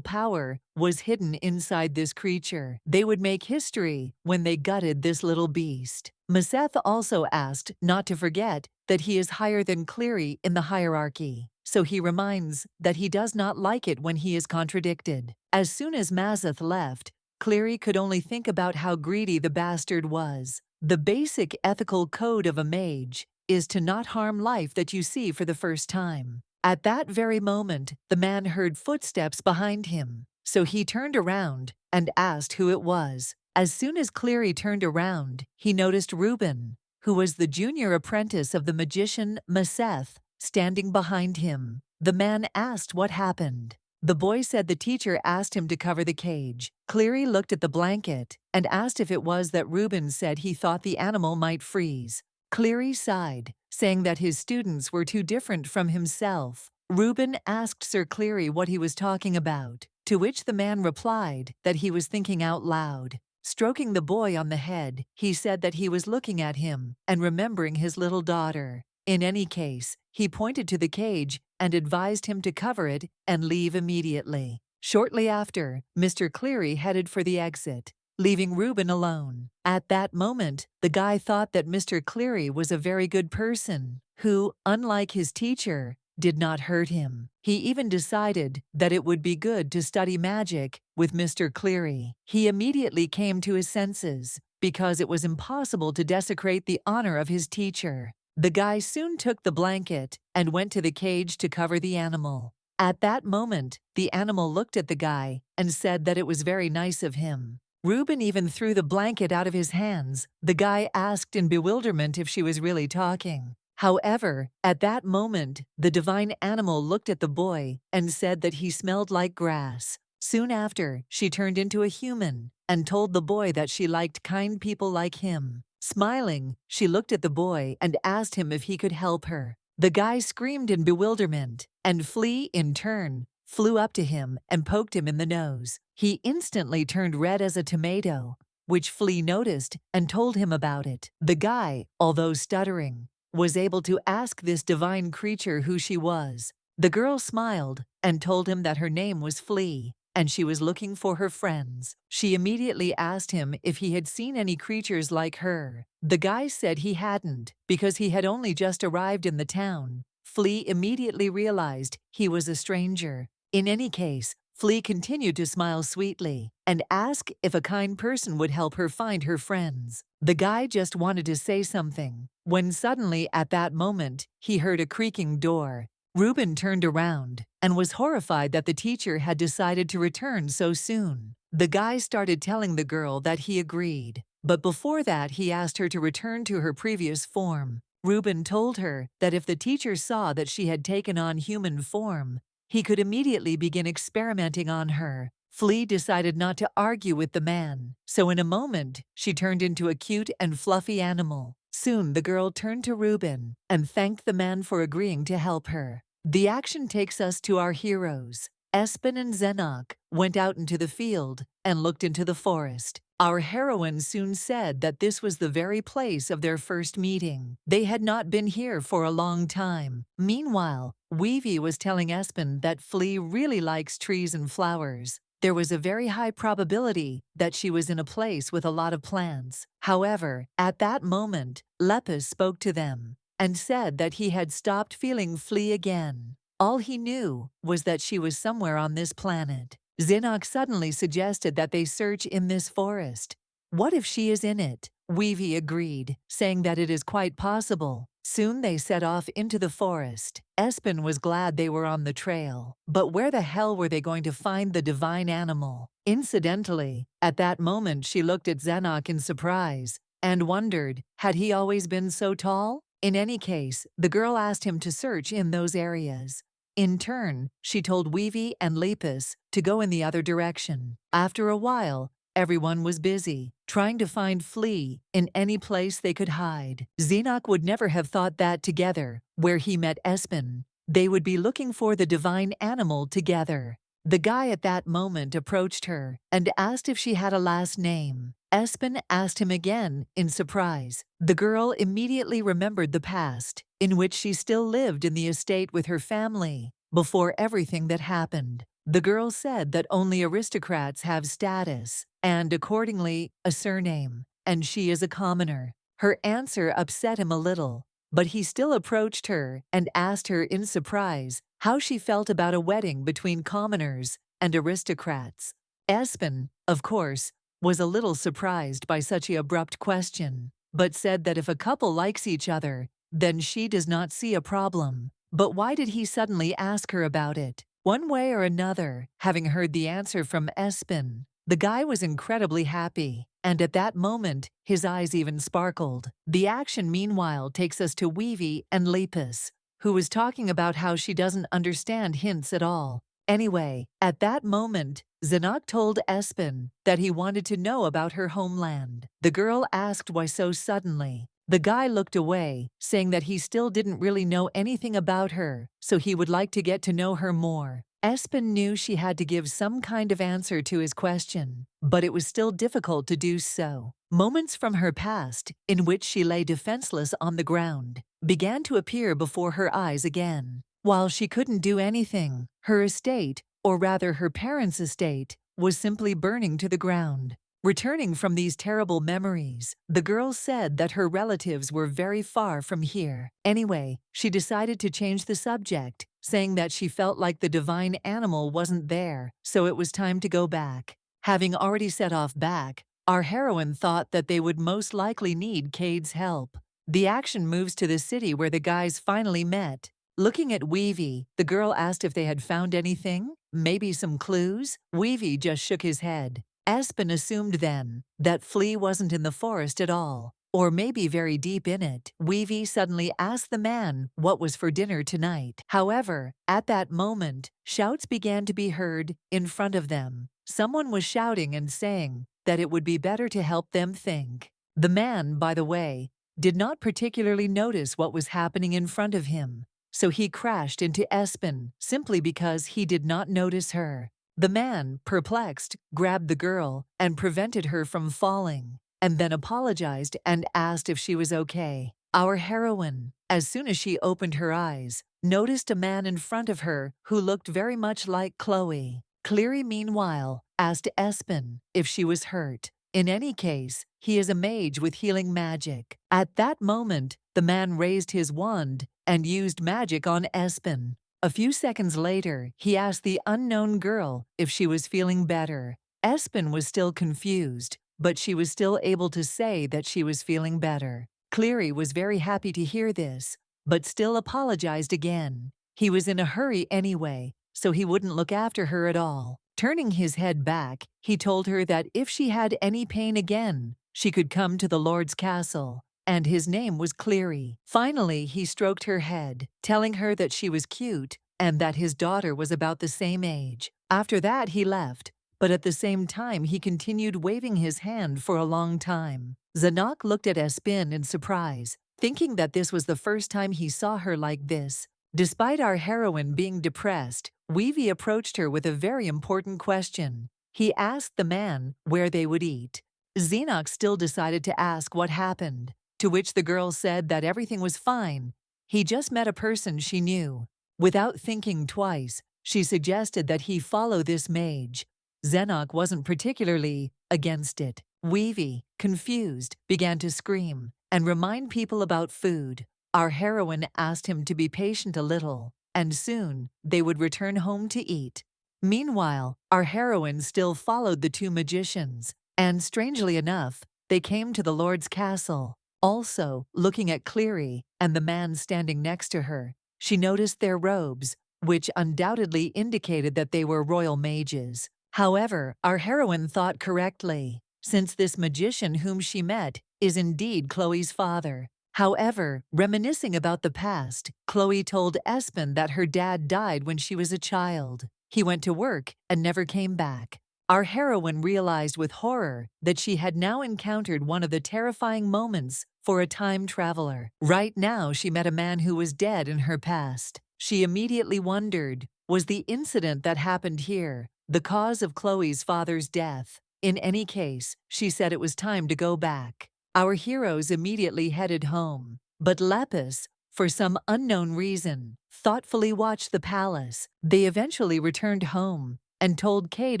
power was hidden inside this creature. They would make history when they gutted this little beast. Maseth also asked not to forget that he is higher than Cleary in the hierarchy, so he reminds that he does not like it when he is contradicted. As soon as Maseth left, Cleary could only think about how greedy the bastard was. The basic ethical code of a mage is to not harm life that you see for the first time. At that very moment, the man heard footsteps behind him, so he turned around and asked who it was. As soon as Cleary turned around, he noticed Reuben, who was the junior apprentice of the magician Maseth, standing behind him. The man asked what happened. The boy said the teacher asked him to cover the cage. Cleary looked at the blanket and asked if it was that Reuben said he thought the animal might freeze. Cleary sighed, saying that his students were too different from himself. Reuben asked Sir Cleary what he was talking about, to which the man replied that he was thinking out loud. Stroking the boy on the head, he said that he was looking at him and remembering his little daughter. In any case, he pointed to the cage and advised him to cover it and leave immediately. Shortly after, Mr. Cleary headed for the exit, leaving Reuben alone. At that moment, the guy thought that Mr. Cleary was a very good person who, unlike his teacher, did not hurt him. He even decided that it would be good to study magic with Mr. Cleary. He immediately came to his senses because it was impossible to desecrate the honor of his teacher. The guy soon took the blanket and went to the cage to cover the animal. At that moment, the animal looked at the guy and said that it was very nice of him. Reuben even threw the blanket out of his hands. The guy asked in bewilderment if she was really talking. However, at that moment, the divine animal looked at the boy and said that he smelled like grass. Soon after, she turned into a human and told the boy that she liked kind people like him. Smiling, she looked at the boy and asked him if he could help her. The guy screamed in bewilderment, and Flea, in turn, flew up to him and poked him in the nose. He instantly turned red as a tomato, which Flea noticed and told him about it. The guy, although stuttering, was able to ask this divine creature who she was. The girl smiled and told him that her name was Flea, and she was looking for her friends. She immediately asked him if he had seen any creatures like her. The guy said he hadn't, because he had only just arrived in the town. Flea immediately realized he was a stranger. In any case, Flea continued to smile sweetly and ask if a kind person would help her find her friends. The guy just wanted to say something, when suddenly at that moment, he heard a creaking door. Reuben turned around and was horrified that the teacher had decided to return so soon. The guy started telling the girl that he agreed, but before that he asked her to return to her previous form. Reuben told her that if the teacher saw that she had taken on human form, he could immediately begin experimenting on her. Flea decided not to argue with the man, so in a moment, she turned into a cute and fluffy animal. Soon the girl turned to Reuben and thanked the man for agreeing to help her. The action takes us to our heroes. Espen and Zenok went out into the field and looked into the forest. Our heroine soon said that this was the very place of their first meeting. They had not been here for a long time. Meanwhile, Weavy was telling Espen that Flea really likes trees and flowers. There was a very high probability that she was in a place with a lot of plants. However, at that moment, Lepus spoke to them and said that he had stopped feeling Flea again. All he knew was that she was somewhere on this planet. Zenok suddenly suggested that they search in this forest. What if she is in it? Weavy agreed, saying that it is quite possible. Soon they set off into the forest. Espen was glad they were on the trail. But where the hell were they going to find the divine animal? Incidentally, at that moment she looked at Zenok in surprise and wondered, had he always been so tall? In any case, the girl asked him to search in those areas. In turn, she told Weavy and Lepus to go in the other direction. After a while, everyone was busy, trying to find Flea in any place they could hide. Zenok would never have thought that together, where he met Espen, they would be looking for the divine animal together. The guy at that moment approached her and asked if she had a last name. Espen asked him again in surprise. The girl immediately remembered the past, in which she still lived in the estate with her family, before everything that happened. The girl said that only aristocrats have status, and accordingly, a surname, and she is a commoner. Her answer upset him a little, but he still approached her and asked her in surprise how she felt about a wedding between commoners and aristocrats. Espen, of course, was a little surprised by such an abrupt question, but said that if a couple likes each other, then she does not see a problem. But why did he suddenly ask her about it? One way or another, having heard the answer from Espen, the guy was incredibly happy, and at that moment, his eyes even sparkled. The action, meanwhile, takes us to Weavy and Lepus, who was talking about how she doesn't understand hints at all. Anyway, at that moment, Zenok told Espen that he wanted to know about her homeland. The girl asked why so suddenly. The guy looked away, saying that he still didn't really know anything about her, so he would like to get to know her more. Espen knew she had to give some kind of answer to his question, but it was still difficult to do so. Moments from her past, in which she lay defenseless on the ground, began to appear before her eyes again. While she couldn't do anything, her estate, or rather her parents' estate, was simply burning to the ground. Returning from these terrible memories, the girl said that her relatives were very far from here. Anyway, she decided to change the subject, saying that she felt like the divine animal wasn't there, so it was time to go back. Having already set off back, our heroine thought that they would most likely need Cade's help. The action moves to the city where the guys finally met. Looking at Weavy, the girl asked if they had found anything, maybe some clues. Weavy just shook his head. Espen assumed then that Flea wasn't in the forest at all, or maybe very deep in it. Weavy suddenly asked the man what was for dinner tonight. However, at that moment, shouts began to be heard in front of them. Someone was shouting and saying that it would be better to help them think. The man, by the way, did not particularly notice what was happening in front of him, so he crashed into Espen simply because he did not notice her. The man, perplexed, grabbed the girl and prevented her from falling, and then apologized and asked if she was okay. Our heroine, as soon as she opened her eyes, noticed a man in front of her who looked very much like Chloe. Cleary, meanwhile, asked Espen if she was hurt. In any case, he is a mage with healing magic. At that moment, the man raised his wand and used magic on Espen. A few seconds later, he asked the unknown girl if she was feeling better. Espen was still confused, but she was still able to say that she was feeling better. Cleary was very happy to hear this, but still apologized again. He was in a hurry anyway, so he wouldn't look after her at all. Turning his head back, he told her that if she had any pain again, she could come to the Lord's castle, and his name was Cleary. Finally, he stroked her head, telling her that she was cute and that his daughter was about the same age. After that, he left, but at the same time, he continued waving his hand for a long time. Zenok looked at Espen in surprise, thinking that this was the first time he saw her like this. Despite our heroine being depressed, Weavy approached her with a very important question. He asked the man where they would eat. Zenok still decided to ask what happened, to which the girl said that everything was fine. He just met a person she knew. Without thinking twice, she suggested that he follow this mage. Zenok wasn't particularly against it. Weavy, confused, began to scream and remind people about food. Our heroine asked him to be patient a little, and soon they would return home to eat. Meanwhile, our heroine still followed the two magicians, and strangely enough, they came to the Lord's castle. Also, looking at Cleary and the man standing next to her, she noticed their robes, which undoubtedly indicated that they were royal mages. However, our heroine thought correctly, since this magician whom she met is indeed Chloe's father. However, reminiscing about the past, Chloe told Espen that her dad died when she was a child. He went to work and never came back. Our heroine realized with horror that she had now encountered one of the terrifying moments for a time traveler. Right now, she met a man who was dead in her past. She immediately wondered, was the incident that happened here the cause of Chloe's father's death? In any case, she said it was time to go back. Our heroes immediately headed home, but Lepus, for some unknown reason, thoughtfully watched the palace. They eventually returned home and told Cade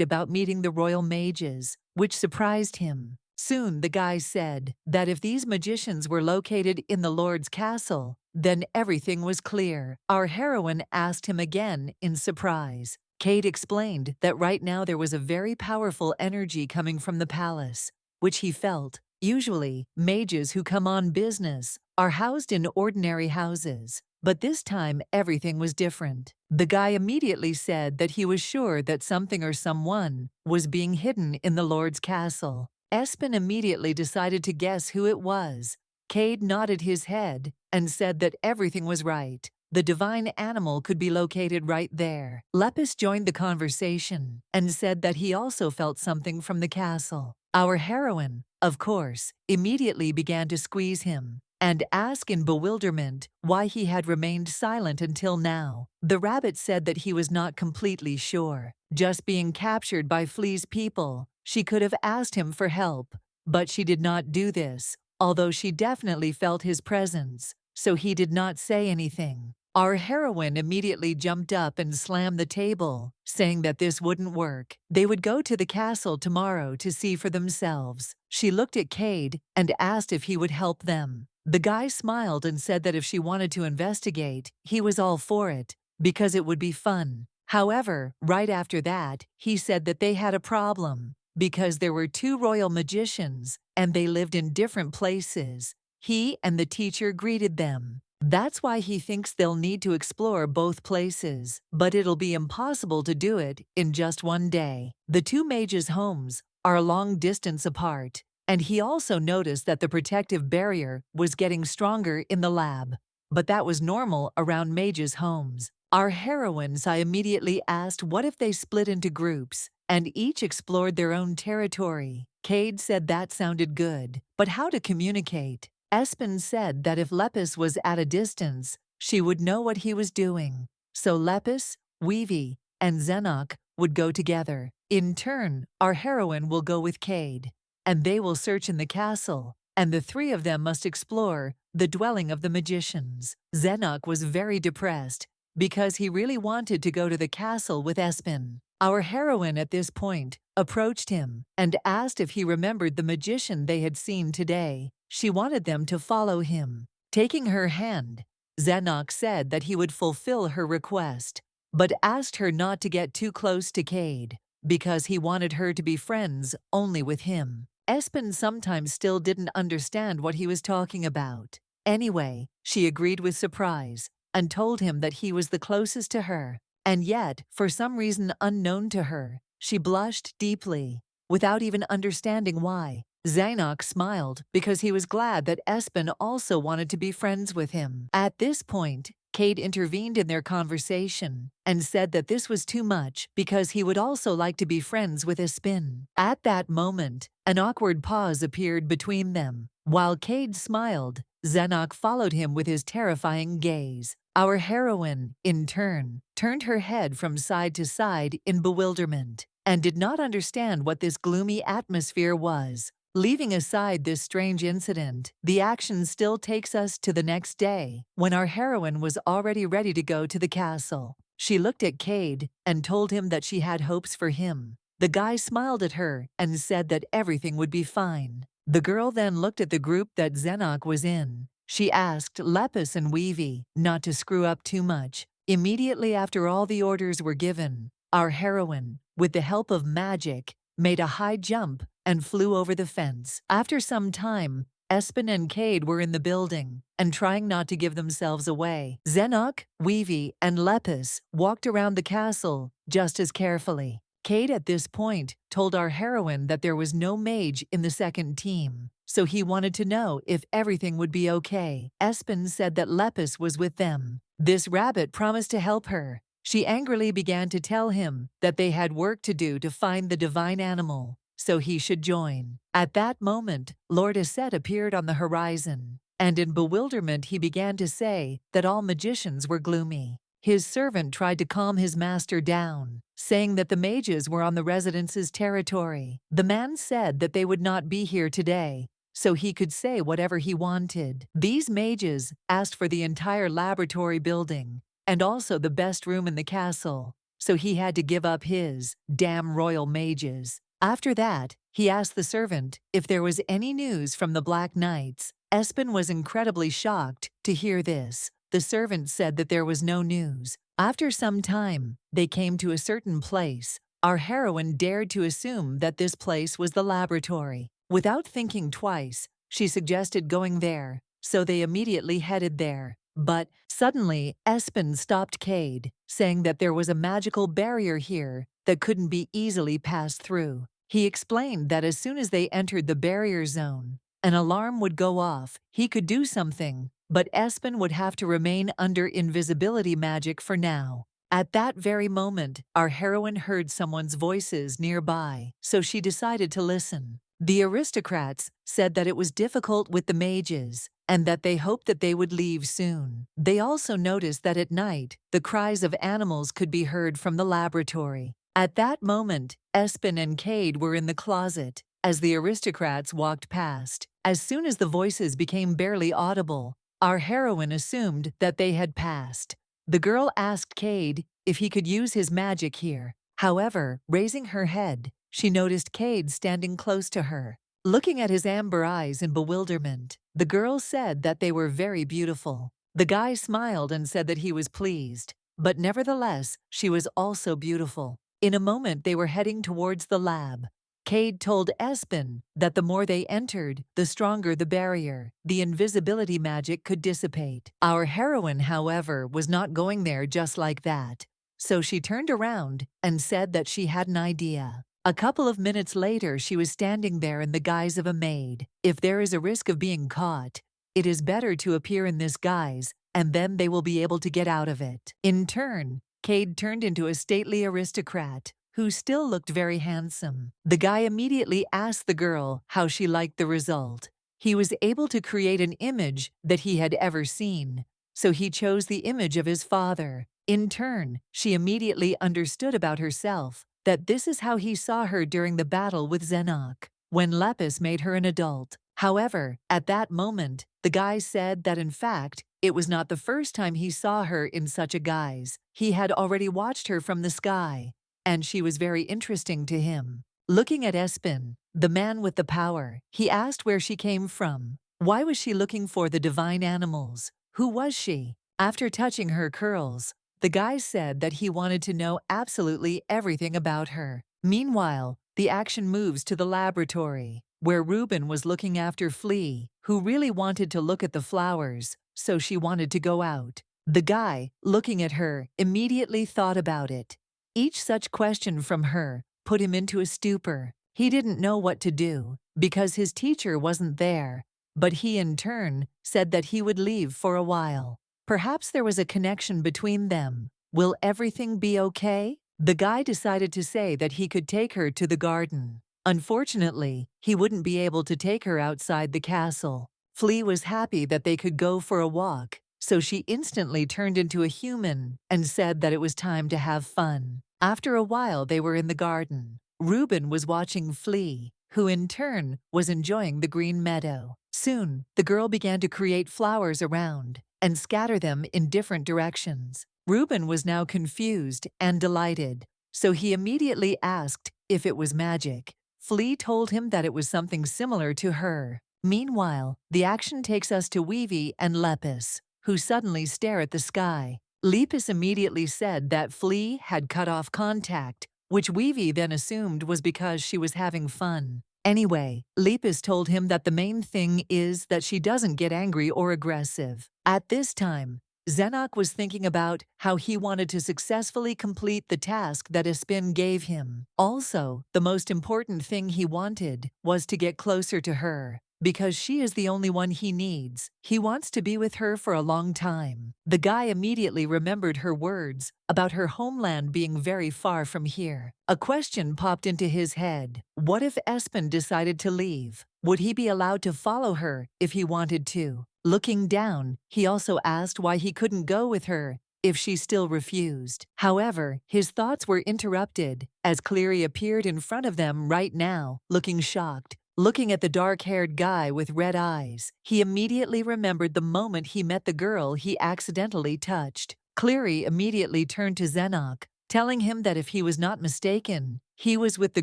about meeting the royal mages, which surprised him. Soon the guys said that if these magicians were located in the Lord's castle, then everything was clear. Our heroine asked him again in surprise. Cade explained that right now there was a very powerful energy coming from the palace, which he felt. Usually, mages who come on business are housed in ordinary houses, but this time everything was different. The guy immediately said that he was sure that something or someone was being hidden in the Lord's castle. Espen immediately decided to guess who it was. Cade nodded his head and said that everything was right. The divine animal could be located right there. Lepus joined the conversation and said that he also felt something from the castle. Our heroine, of course, immediately began to squeeze him and ask in bewilderment why he had remained silent until now. The rabbit said that he was not completely sure. Just being captured by Flea's people, she could have asked him for help, but she did not do this, although she definitely felt his presence, so he did not say anything. Our heroine immediately jumped up and slammed the table, saying that this wouldn't work. They would go to the castle tomorrow to see for themselves. She looked at Cade and asked if he would help them. The guy smiled and said that if she wanted to investigate, he was all for it, because it would be fun. However, right after that, he said that they had a problem, because there were two royal magicians, and they lived in different places. He and the teacher greeted them. That's why he thinks they'll need to explore both places, but it'll be impossible to do it in just one day. The two mages' homes are a long distance apart, and he also noticed that the protective barrier was getting stronger in the lab. But that was normal around mages' homes. Our heroines immediately asked what if they split into groups, and each explored their own territory. Cade said that sounded good, but how to communicate? Espen said that if Lepus was at a distance, she would know what he was doing. So Lepus, Weavy, and Zenok would go together. In turn, our heroine will go with Cade, and they will search in the castle, and the three of them must explore the dwelling of the magicians. Zenok was very depressed because he really wanted to go to the castle with Espen. Our heroine at this point approached him and asked if he remembered the magician they had seen today. She wanted them to follow him. Taking her hand, Zenok said that he would fulfill her request, but asked her not to get too close to Cade, because he wanted her to be friends only with him. Espen sometimes still didn't understand what he was talking about. Anyway, she agreed with surprise and told him that he was the closest to her. And yet, for some reason unknown to her, she blushed deeply, without even understanding why. Zenok smiled because he was glad that Espen also wanted to be friends with him. At this point, Cade intervened in their conversation and said that this was too much because he would also like to be friends with Espen. At that moment, an awkward pause appeared between them. While Cade smiled, Zenok followed him with his terrifying gaze. Our heroine, in turn, turned her head from side to side in bewilderment and did not understand what this gloomy atmosphere was. Leaving aside this strange incident, the action still takes us to the next day, when our heroine was already ready to go to the castle. She looked at Cade and told him that she had hopes for him. The guy smiled at her and said that everything would be fine. The girl then looked at the group that Zenok was in. She asked Lepus and Weavy not to screw up too much. Immediately after all the orders were given, our heroine, with the help of magic, made a high jump and flew over the fence. After some time, Espen and Cade were in the building and trying not to give themselves away. Zenok, Weavy, and Lepus walked around the castle just as carefully. Cade at this point told our heroine that there was no mage in the second team, so he wanted to know if everything would be okay. Espen said that Lepus was with them. This rabbit promised to help her. She angrily began to tell him that they had work to do to find the divine animal, so he should join. At that moment, Lord Aset appeared on the horizon, and in bewilderment he began to say that all magicians were gloomy. His servant tried to calm his master down, saying that the mages were on the residence's territory. The man said that they would not be here today, so he could say whatever he wanted. These mages asked for the entire laboratory building, and also the best room in the castle, so he had to give up his damn royal mages. After that, he asked the servant if there was any news from the Black Knights. Espen was incredibly shocked to hear this. The servant said that there was no news. After some time, they came to a certain place. Our heroine dared to assume that this place was the laboratory. Without thinking twice, she suggested going there, so they immediately headed there. But suddenly, Espen stopped Cade, saying that there was a magical barrier here that couldn't be easily passed through. He explained that as soon as they entered the barrier zone, an alarm would go off. He could do something, but Espen would have to remain under invisibility magic for now. At that very moment, our heroine heard someone's voices nearby, so she decided to listen. The aristocrats said that it was difficult with the mages, and that they hoped that they would leave soon. They also noticed that at night, the cries of animals could be heard from the laboratory. At that moment, Espen and Cade were in the closet as the aristocrats walked past. As soon as the voices became barely audible, our heroine assumed that they had passed. The girl asked Cade if he could use his magic here. However, raising her head, she noticed Cade standing close to her. Looking at his amber eyes in bewilderment, the girl said that they were very beautiful. The guy smiled and said that he was pleased, but nevertheless, she was also beautiful. In a moment, they were heading towards the lab. Cade told Espen that the more they entered, the stronger the barrier, the invisibility magic could dissipate. Our heroine, however, was not going there just like that. So she turned around and said that she had an idea. A couple of minutes later, she was standing there in the guise of a maid. If there is a risk of being caught, it is better to appear in this guise, and then they will be able to get out of it. In turn, Cade turned into a stately aristocrat who still looked very handsome. The guy immediately asked the girl how she liked the result. He was able to create an image that he had ever seen, so he chose the image of his father. In turn, she immediately understood about herself that this is how he saw her during the battle with Zenok, when Lepus made her an adult. However, at that moment, the guy said that in fact, it was not the first time he saw her in such a guise. He had already watched her from the sky, and she was very interesting to him. Looking at Espen, the man with the power, he asked where she came from. Why was she looking for the divine animals? Who was she? After touching her curls, the guy said that he wanted to know absolutely everything about her. Meanwhile, the action moves to the laboratory, where Ruben was looking after Flea, who really wanted to look at the flowers, so she wanted to go out. The guy, looking at her, immediately thought about it. Each such question from her put him into a stupor. He didn't know what to do, because his teacher wasn't there, but he in turn said that he would leave for a while. Perhaps there was a connection between them. Will everything be okay? The guy decided to say that he could take her to the garden. Unfortunately, he wouldn't be able to take her outside the castle. Flea was happy that they could go for a walk, so she instantly turned into a human and said that it was time to have fun. After a while, they were in the garden. Ruben was watching Flea, who in turn was enjoying the green meadow. Soon, the girl began to create flowers around and scatter them in different directions. Ruben was now confused and delighted, so he immediately asked if it was magic. Flea told him that it was something similar to her. Meanwhile, the action takes us to Weavy and Lepus, who suddenly stare at the sky. Lepus immediately said that Flea had cut off contact, which Weavy then assumed was because she was having fun. Anyway, Lepus told him that the main thing is that she doesn't get angry or aggressive. At this time, Zenok was thinking about how he wanted to successfully complete the task that Espen gave him. Also, the most important thing he wanted was to get closer to her, because she is the only one he needs. He wants to be with her for a long time. The guy immediately remembered her words about her homeland being very far from here. A question popped into his head. What if Espen decided to leave? Would he be allowed to follow her if he wanted to? Looking down, he also asked why he couldn't go with her if she still refused. However, his thoughts were interrupted as Cleary appeared in front of them right now, looking shocked. Looking at the dark-haired guy with red eyes, he immediately remembered the moment he met the girl he accidentally touched. Cleary immediately turned to Zenok, telling him that if he was not mistaken, he was with the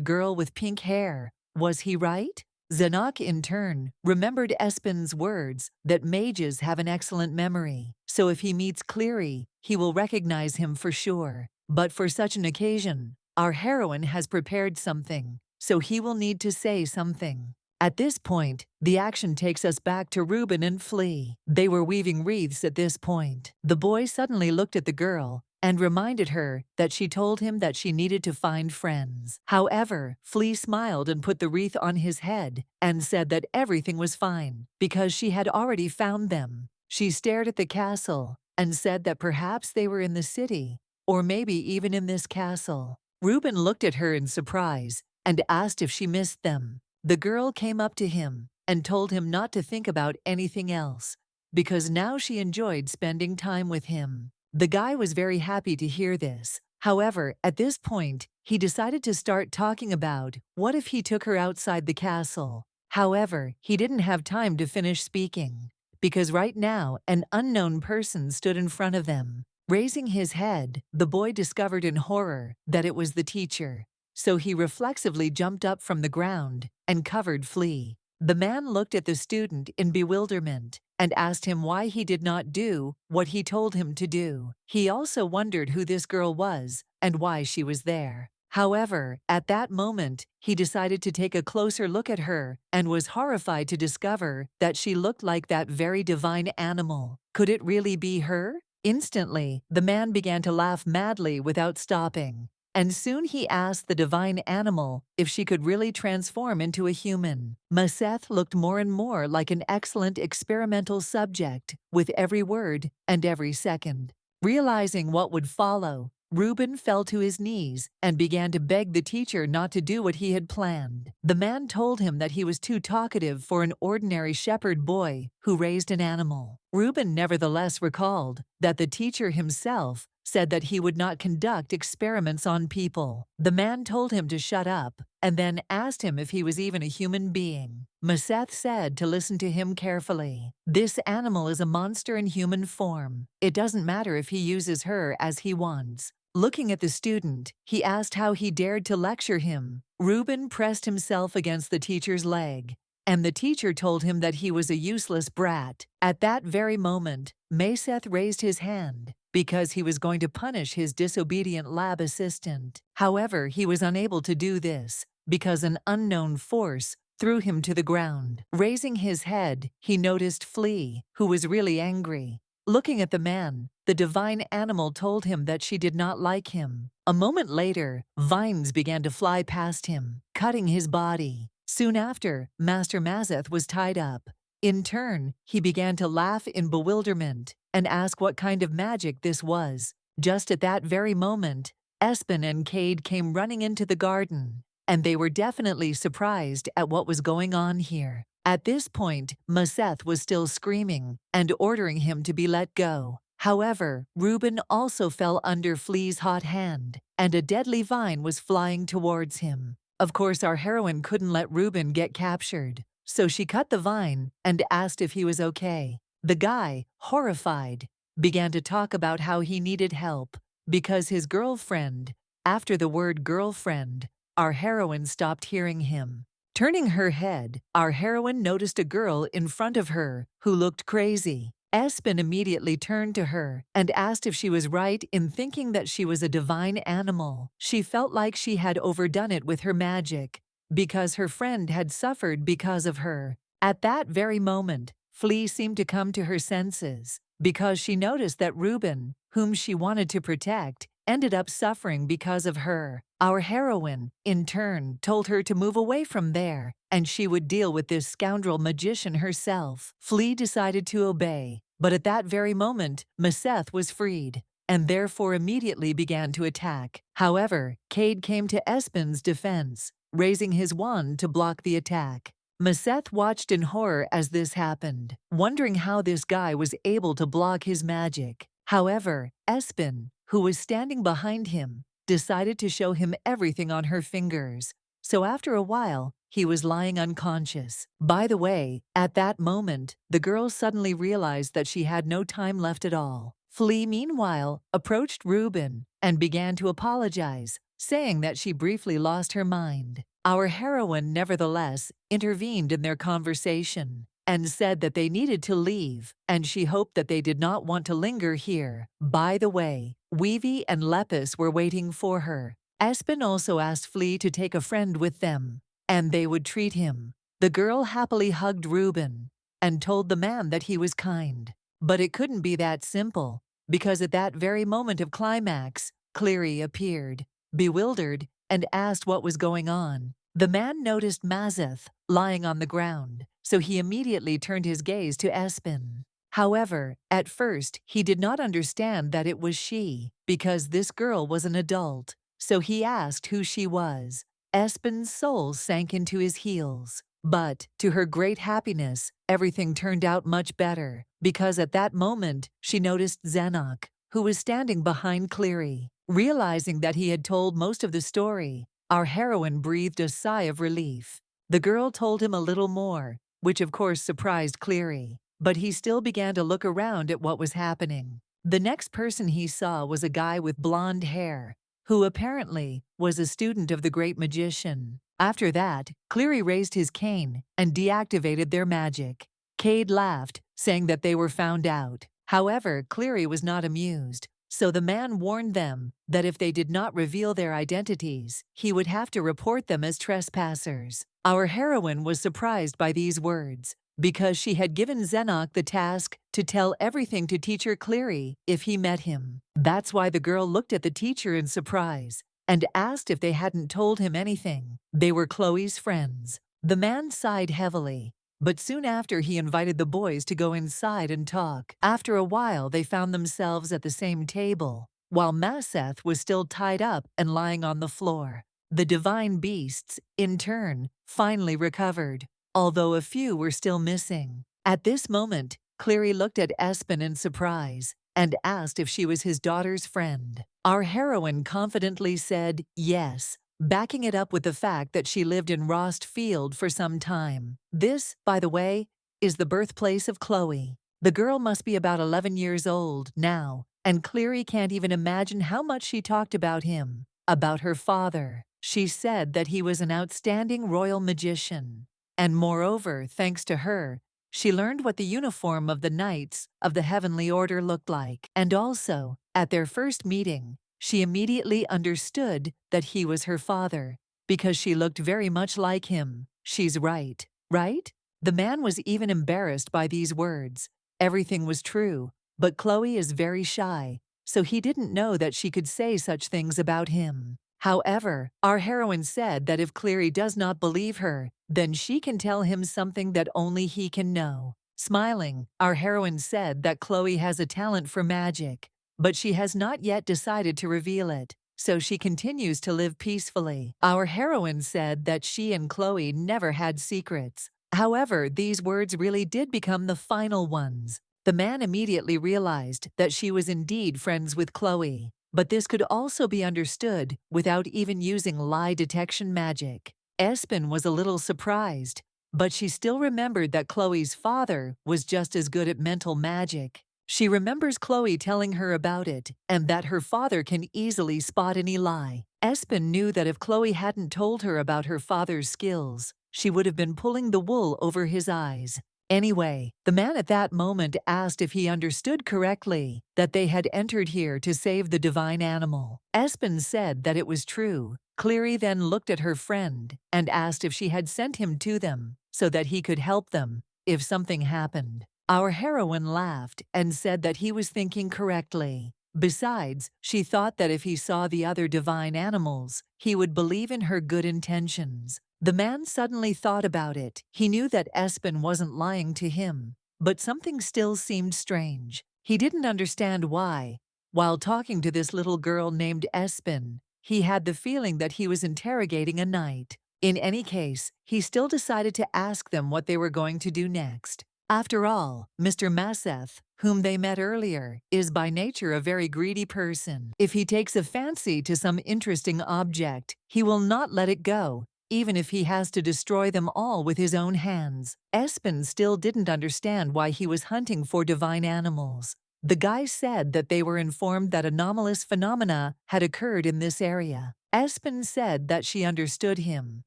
girl with pink hair. Was he right? Zenok, in turn, remembered Espen's words that mages have an excellent memory, so if he meets Cleary, he will recognize him for sure. But for such an occasion, our heroine has prepared something, so he will need to say something. At this point, the action takes us back to Ruben and Flea. They were weaving wreaths at this point. The boy suddenly looked at the girl and reminded her that she told him that she needed to find friends. However, Flea smiled and put the wreath on his head and said that everything was fine because she had already found them. She stared at the castle and said that perhaps they were in the city, or maybe even in this castle. Ruben looked at her in surprise and asked if she missed them. The girl came up to him and told him not to think about anything else, because now she enjoyed spending time with him. The guy was very happy to hear this. However, at this point, he decided to start talking about what if he took her outside the castle. However, he didn't have time to finish speaking, because right now an unknown person stood in front of them. Raising his head, the boy discovered in horror that it was the teacher. So he reflexively jumped up from the ground and covered Flea. The man looked at the student in bewilderment and asked him why he did not do what he told him to do. He also wondered who this girl was and why she was there. However, at that moment, he decided to take a closer look at her and was horrified to discover that she looked like that very divine animal. Could it really be her? Instantly, the man began to laugh madly without stopping. And soon he asked the divine animal if she could really transform into a human. Maseth looked more and more like an excellent experimental subject with every word and every second. Realizing what would follow, Reuben fell to his knees and began to beg the teacher not to do what he had planned. The man told him that he was too talkative for an ordinary shepherd boy who raised an animal. Reuben nevertheless recalled that the teacher himself said that he would not conduct experiments on people. The man told him to shut up and then asked him if he was even a human being. Maseth said to listen to him carefully. This animal is a monster in human form. It doesn't matter if he uses her as he wants. Looking at the student, he asked how he dared to lecture him. Reuben pressed himself against the teacher's leg, and the teacher told him that he was a useless brat. At that very moment, Maseth raised his hand because he was going to punish his disobedient lab assistant. However, he was unable to do this because an unknown force threw him to the ground. Raising his head, he noticed Flea, who was really angry. Looking at the man, the divine animal told him that she did not like him. A moment later, vines began to fly past him, cutting his body. Soon after, Master Mazeth was tied up. In turn, he began to laugh in bewilderment and ask what kind of magic this was. Just at that very moment, Espen and Cade came running into the garden, and they were definitely surprised at what was going on here. At this point, Maseth was still screaming and ordering him to be let go. However, Reuben also fell under Flea's hot hand, and a deadly vine was flying towards him. Of course, our heroine couldn't let Reuben get captured, so she cut the vine and asked if he was okay. The guy, horrified, began to talk about how he needed help because his girlfriend. After the word girlfriend, our heroine stopped hearing him. Turning her head, our heroine noticed a girl in front of her who looked crazy. Espen immediately turned to her and asked if she was right in thinking that she was a divine animal. She felt like she had overdone it with her magic because her friend had suffered because of her. At that very moment, Flea seemed to come to her senses because she noticed that Reuben, whom she wanted to protect, ended up suffering because of her. Our heroine, in turn, told her to move away from there, and she would deal with this scoundrel magician herself. Flea decided to obey, but at that very moment, Maseth was freed, and therefore immediately began to attack. However, Cade came to Espen's defense, raising his wand to block the attack. Maseth watched in horror as this happened, wondering how this guy was able to block his magic. However, Espen, who was standing behind him, decided to show him everything on her fingers. So after a while, he was lying unconscious. By the way, at that moment, the girl suddenly realized that she had no time left at all. Flea, meanwhile, approached Reuben and began to apologize, saying that she briefly lost her mind. Our heroine, nevertheless, intervened in their conversation and said that they needed to leave, and she hoped that they did not want to linger here. By the way, Weavy and Lepus were waiting for her. Espen also asked Flea to take a friend with them, and they would treat him. The girl happily hugged Reuben and told the man that he was kind. But it couldn't be that simple, because at that very moment of climax, Cleary appeared, bewildered, and asked what was going on. The man noticed Mazeth lying on the ground, so he immediately turned his gaze to Espen. However, at first, he did not understand that it was she, because this girl was an adult, so he asked who she was. Espen's soul sank into his heels. But, to her great happiness, everything turned out much better, because at that moment, she noticed Zenok, who was standing behind Cleary. Realizing that he had told most of the story, our heroine breathed a sigh of relief. The girl told him a little more, which of course surprised Cleary, but he still began to look around at what was happening. The next person he saw was a guy with blonde hair, who apparently was a student of the great magician. After that, Cleary raised his cane and deactivated their magic. Cade laughed, saying that they were found out. However, Cleary was not amused, so the man warned them that if they did not reveal their identities, he would have to report them as trespassers. Our heroine was surprised by these words, because she had given Zenok the task to tell everything to Teacher Cleary if he met him. That's why the girl looked at the teacher in surprise and asked if they hadn't told him anything. They were Chloe's friends. The man sighed heavily, but soon after he invited the boys to go inside and talk. After a while, they found themselves at the same table, while Maseth was still tied up and lying on the floor. The divine beasts, in turn, finally recovered, although a few were still missing. At this moment, Cleary looked at Espen in surprise and asked if she was his daughter's friend. Our heroine confidently said yes, backing it up with the fact that she lived in Rost Field for some time. This, by the way, is the birthplace of Chloe. The girl must be about 11 years old now, and Cleary can't even imagine how much she talked about him, about her father. She said that he was an outstanding royal magician, and moreover, thanks to her, she learned what the uniform of the Knights of the Heavenly Order looked like. And also, at their first meeting, she immediately understood that he was her father, because she looked very much like him. She's right, right? The man was even embarrassed by these words. Everything was true, but Chloe is very shy, so he didn't know that she could say such things about him. However, our heroine said that if Cleary does not believe her, then she can tell him something that only he can know. Smiling, our heroine said that Chloe has a talent for magic, but she has not yet decided to reveal it, so she continues to live peacefully. Our heroine said that she and Chloe never had secrets. However, these words really did become the final ones. The man immediately realized that she was indeed friends with Chloe, but this could also be understood without even using lie detection magic. Espen was a little surprised, but she still remembered that Chloe's father was just as good at mental magic. She remembers Chloe telling her about it, and that her father can easily spot any lie. Espen knew that if Chloe hadn't told her about her father's skills, she would have been pulling the wool over his eyes. Anyway, the man at that moment asked if he understood correctly that they had entered here to save the divine animal. Espen said that it was true. Cleary then looked at her friend and asked if she had sent him to them so that he could help them if something happened. Our heroine laughed and said that he was thinking correctly. Besides, she thought that if he saw the other divine animals, he would believe in her good intentions. The man suddenly thought about it. He knew that Espen wasn't lying to him, but something still seemed strange. He didn't understand why. While talking to this little girl named Espen, he had the feeling that he was interrogating a knight. In any case, he still decided to ask them what they were going to do next. After all, Mr. Maseth, whom they met earlier, is by nature a very greedy person. If he takes a fancy to some interesting object, he will not let it go, even if he has to destroy them all with his own hands. Espen still didn't understand why he was hunting for divine animals. The guy said that they were informed that anomalous phenomena had occurred in this area. Espen said that she understood him,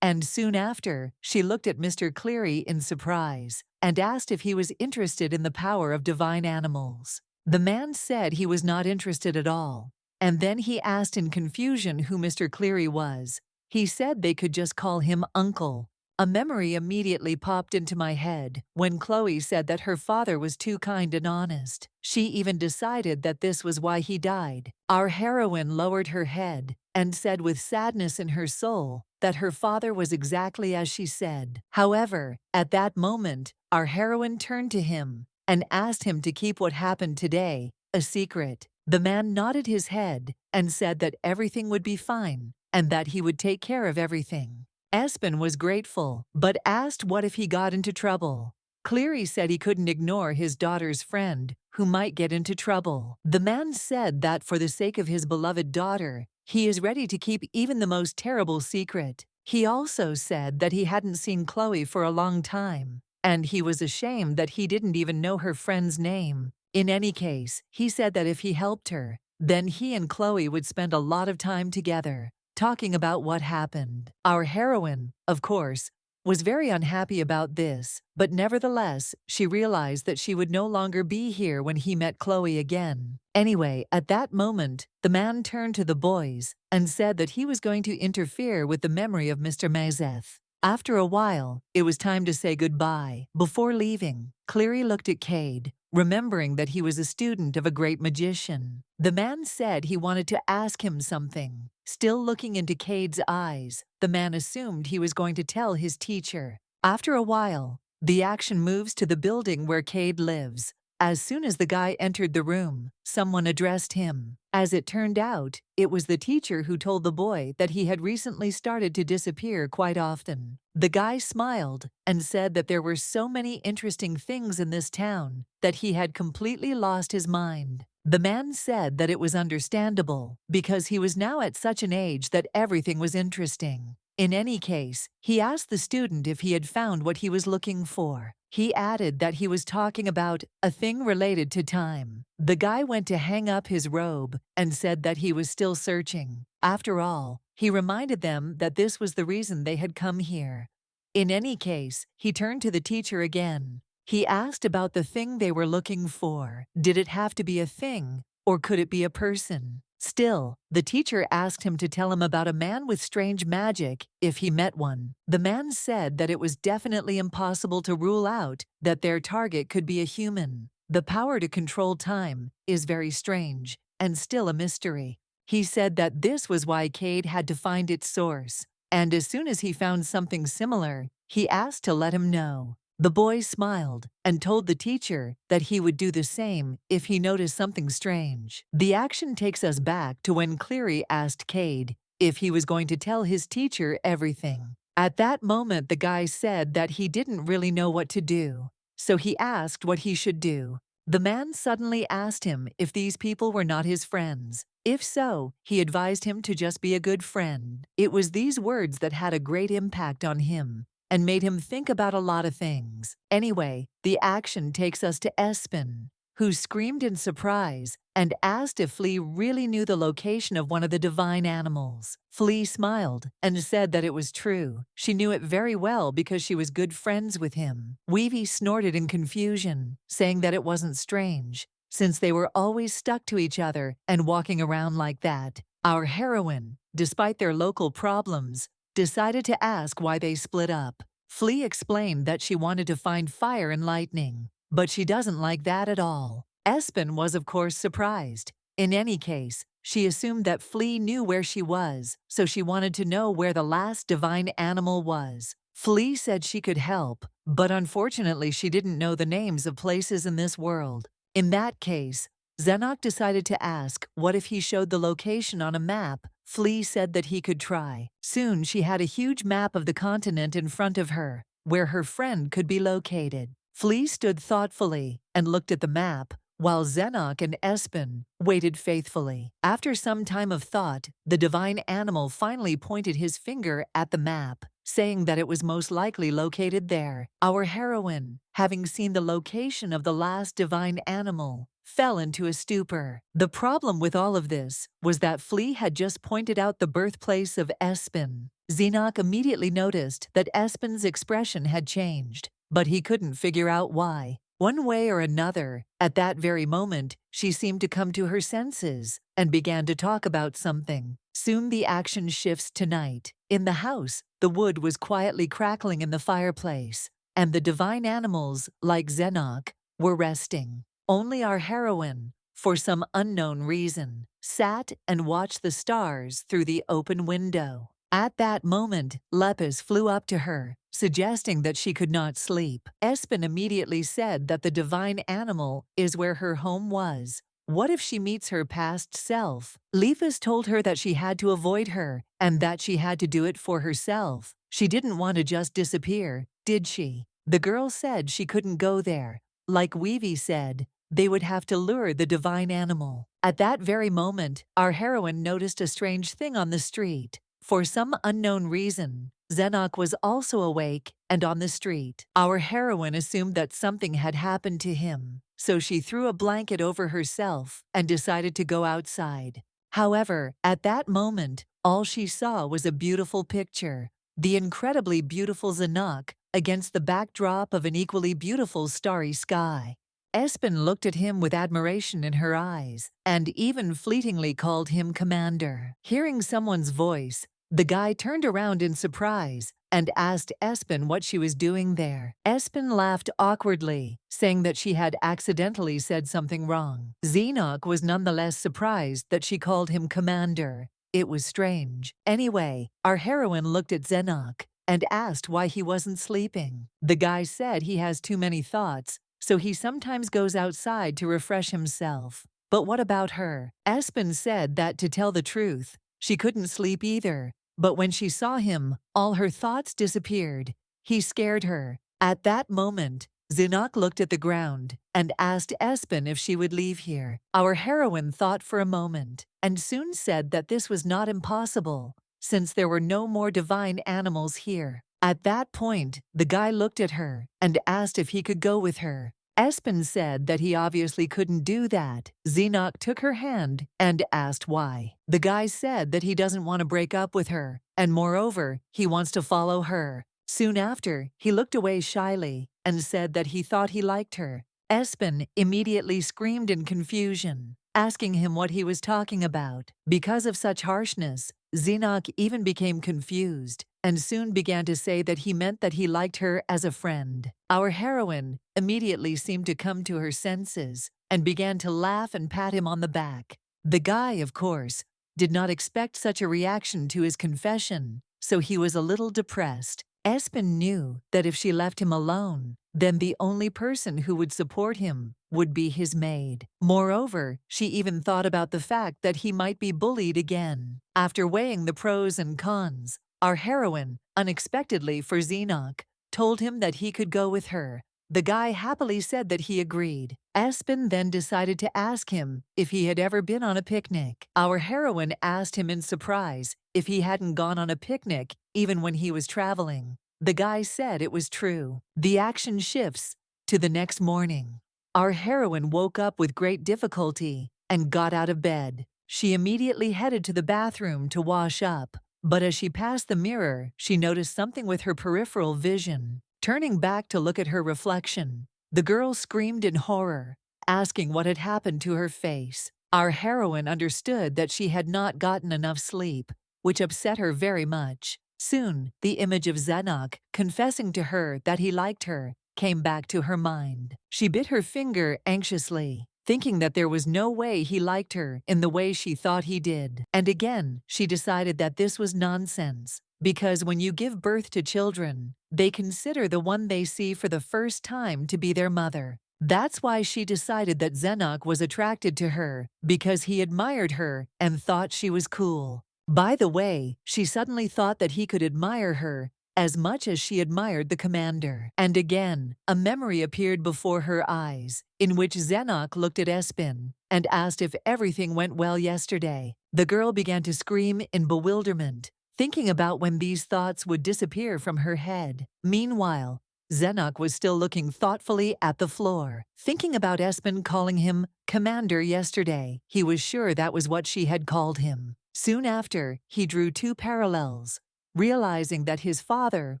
and soon after, she looked at Mr. Cleary in surprise and asked if he was interested in the power of divine animals. The man said he was not interested at all, and then he asked in confusion who Mr. Cleary was. He said they could just call him Uncle. A memory immediately popped into my head when Chloe said that her father was too kind and honest. She even decided that this was why he died. Our heroine lowered her head and said with sadness in her soul that her father was exactly as she said. However, at that moment, our heroine turned to him and asked him to keep what happened today a secret. The man nodded his head and said that everything would be fine and that he would take care of everything. Espen was grateful, but asked what if he got into trouble. Cleary said he couldn't ignore his daughter's friend, who might get into trouble. The man said that for the sake of his beloved daughter, he is ready to keep even the most terrible secret. He also said that he hadn't seen Chloe for a long time, and he was ashamed that he didn't even know her friend's name. In any case, he said that if he helped her, then he and Chloe would spend a lot of time together, talking about what happened. Our heroine, of course, was very unhappy about this, but nevertheless, she realized that she would no longer be here when he met Chloe again. Anyway, at that moment, the man turned to the boys and said that he was going to interfere with the memory of Mr. Mazeth. After a while, it was time to say goodbye. Before leaving, Cleary looked at Cade, remembering that he was a student of a great magician. The man said he wanted to ask him something. Still looking into Cade's eyes, the man assumed he was going to tell his teacher. After a while, the action moves to the building where Cade lives. As soon as the guy entered the room, someone addressed him. As it turned out, it was the teacher who told the boy that he had recently started to disappear quite often. The guy smiled and said that there were so many interesting things in this town that he had completely lost his mind. The man said that it was understandable because he was now at such an age that everything was interesting. In any case, he asked the student if he had found what he was looking for. He added that he was talking about a thing related to time. The guy went to hang up his robe and said that he was still searching. After all, he reminded them that this was the reason they had come here. In any case, he turned to the teacher again. He asked about the thing they were looking for. Did it have to be a thing, or could it be a person? Still, the teacher asked him to tell him about a man with strange magic if he met one. The man said that it was definitely impossible to rule out that their target could be a human. The power to control time is very strange and still a mystery. He said that this was why Cade had to find its source, and as soon as he found something similar, he asked to let him know. The boy smiled and told the teacher that he would do the same if he noticed something strange. The action takes us back to when Cleary asked Cade if he was going to tell his teacher everything. At that moment, the guy said that he didn't really know what to do, so he asked what he should do. The man suddenly asked him if these people were not his friends. If so, he advised him to just be a good friend. It was these words that had a great impact on him and made him think about a lot of things. Anyway, the action takes us to Espen, who screamed in surprise and asked if Flea really knew the location of one of the divine animals. Flea smiled and said that it was true. She knew it very well because she was good friends with him. Weavy snorted in confusion, saying that it wasn't strange, since they were always stuck to each other and walking around like that. Our heroine, despite their local problems, decided to ask why they split up. Flea explained that she wanted to find fire and lightning, but she doesn't like that at all. Espen was of course surprised. In any case, she assumed that Flea knew where she was, so she wanted to know where the last divine animal was. Flea said she could help, but unfortunately she didn't know the names of places in this world. In that case, Zenok decided to ask what if he showed the location on a map. Flea said that he could try. Soon she had a huge map of the continent in front of her, where her friend could be located. Flea stood thoughtfully and looked at the map, while Zenok and Espen waited faithfully. After some time of thought, the divine animal finally pointed his finger at the map, saying that it was most likely located there. Our heroine, having seen the location of the last divine animal, fell into a stupor. The problem with all of this was that Flea had just pointed out the birthplace of Espen. Zenok immediately noticed that Espen's expression had changed, but he couldn't figure out why. One way or another, at that very moment, she seemed to come to her senses and began to talk about something. Soon the action shifts to night. In the house, the wood was quietly crackling in the fireplace, and the divine animals, like Zenok, were resting. Only our heroine, for some unknown reason, sat and watched the stars through the open window. At that moment, Lepus flew up to her, suggesting that she could not sleep. Espen immediately said that the divine animal is where her home was. What if she meets her past self? Lepus told her that she had to avoid her and that she had to do it for herself. She didn't want to just disappear, did she? The girl said she couldn't go there. Like Weavy said, they would have to lure the divine animal. At that very moment, our heroine noticed a strange thing on the street. For some unknown reason, Zenok was also awake and on the street. Our heroine assumed that something had happened to him, so she threw a blanket over herself and decided to go outside. However, at that moment, all she saw was a beautiful picture, the incredibly beautiful Zenok against the backdrop of an equally beautiful starry sky. Espen looked at him with admiration in her eyes and even fleetingly called him commander. Hearing someone's voice, the guy turned around in surprise and asked Espen what she was doing there. Espen laughed awkwardly, saying that she had accidentally said something wrong. Zenok was nonetheless surprised that she called him commander. It was strange. Anyway, our heroine looked at Zenok and asked why he wasn't sleeping. The guy said he has too many thoughts, so he sometimes goes outside to refresh himself. But what about her? Espen said that, to tell the truth, she couldn't sleep either. But when she saw him, all her thoughts disappeared. He scared her. At that moment, Zenok looked at the ground and asked Espen if she would leave here. Our heroine thought for a moment and soon said that this was not impossible, since there were no more divine animals here. At that point, the guy looked at her and asked if he could go with her. Espen said that he obviously couldn't do that. Zenok took her hand and asked why. The guy said that he doesn't want to break up with her, and moreover, he wants to follow her. Soon after, he looked away shyly and said that he thought he liked her. Espen immediately screamed in confusion, asking him what he was talking about. Because of such harshness, Zenok even became confused and soon began to say that he meant that he liked her as a friend. Our heroine immediately seemed to come to her senses and began to laugh and pat him on the back. The guy, of course, did not expect such a reaction to his confession, so he was a little depressed. Espen knew that if she left him alone, then the only person who would support him would be his maid. Moreover, she even thought about the fact that he might be bullied again. After weighing the pros and cons, our heroine, unexpectedly for Zenok, told him that he could go with her. The guy happily said that he agreed. Espen then decided to ask him if he had ever been on a picnic. Our heroine asked him in surprise if he hadn't gone on a picnic even when he was traveling. The guy said it was true. The action shifts to the next morning. Our heroine woke up with great difficulty and got out of bed. She immediately headed to the bathroom to wash up, but as she passed the mirror, she noticed something with her peripheral vision. Turning back to look at her reflection, the girl screamed in horror, asking what had happened to her face. Our heroine understood that she had not gotten enough sleep, which upset her very much. Soon, the image of Zenok confessing to her that he liked her came back to her mind. She bit her finger anxiously, thinking that there was no way he liked her in the way she thought he did. And again, she decided that this was nonsense, because when you give birth to children, they consider the one they see for the first time to be their mother. That's why she decided that Zenok was attracted to her, because he admired her and thought she was cool. By the way, she suddenly thought that he could admire her as much as she admired the commander. And again, a memory appeared before her eyes, in which Zenok looked at Espen and asked if everything went well yesterday. The girl began to scream in bewilderment, thinking about when these thoughts would disappear from her head. Meanwhile, Zenok was still looking thoughtfully at the floor, thinking about Espen calling him commander yesterday. He was sure that was what she had called him. Soon after, he drew two parallels, realizing that his father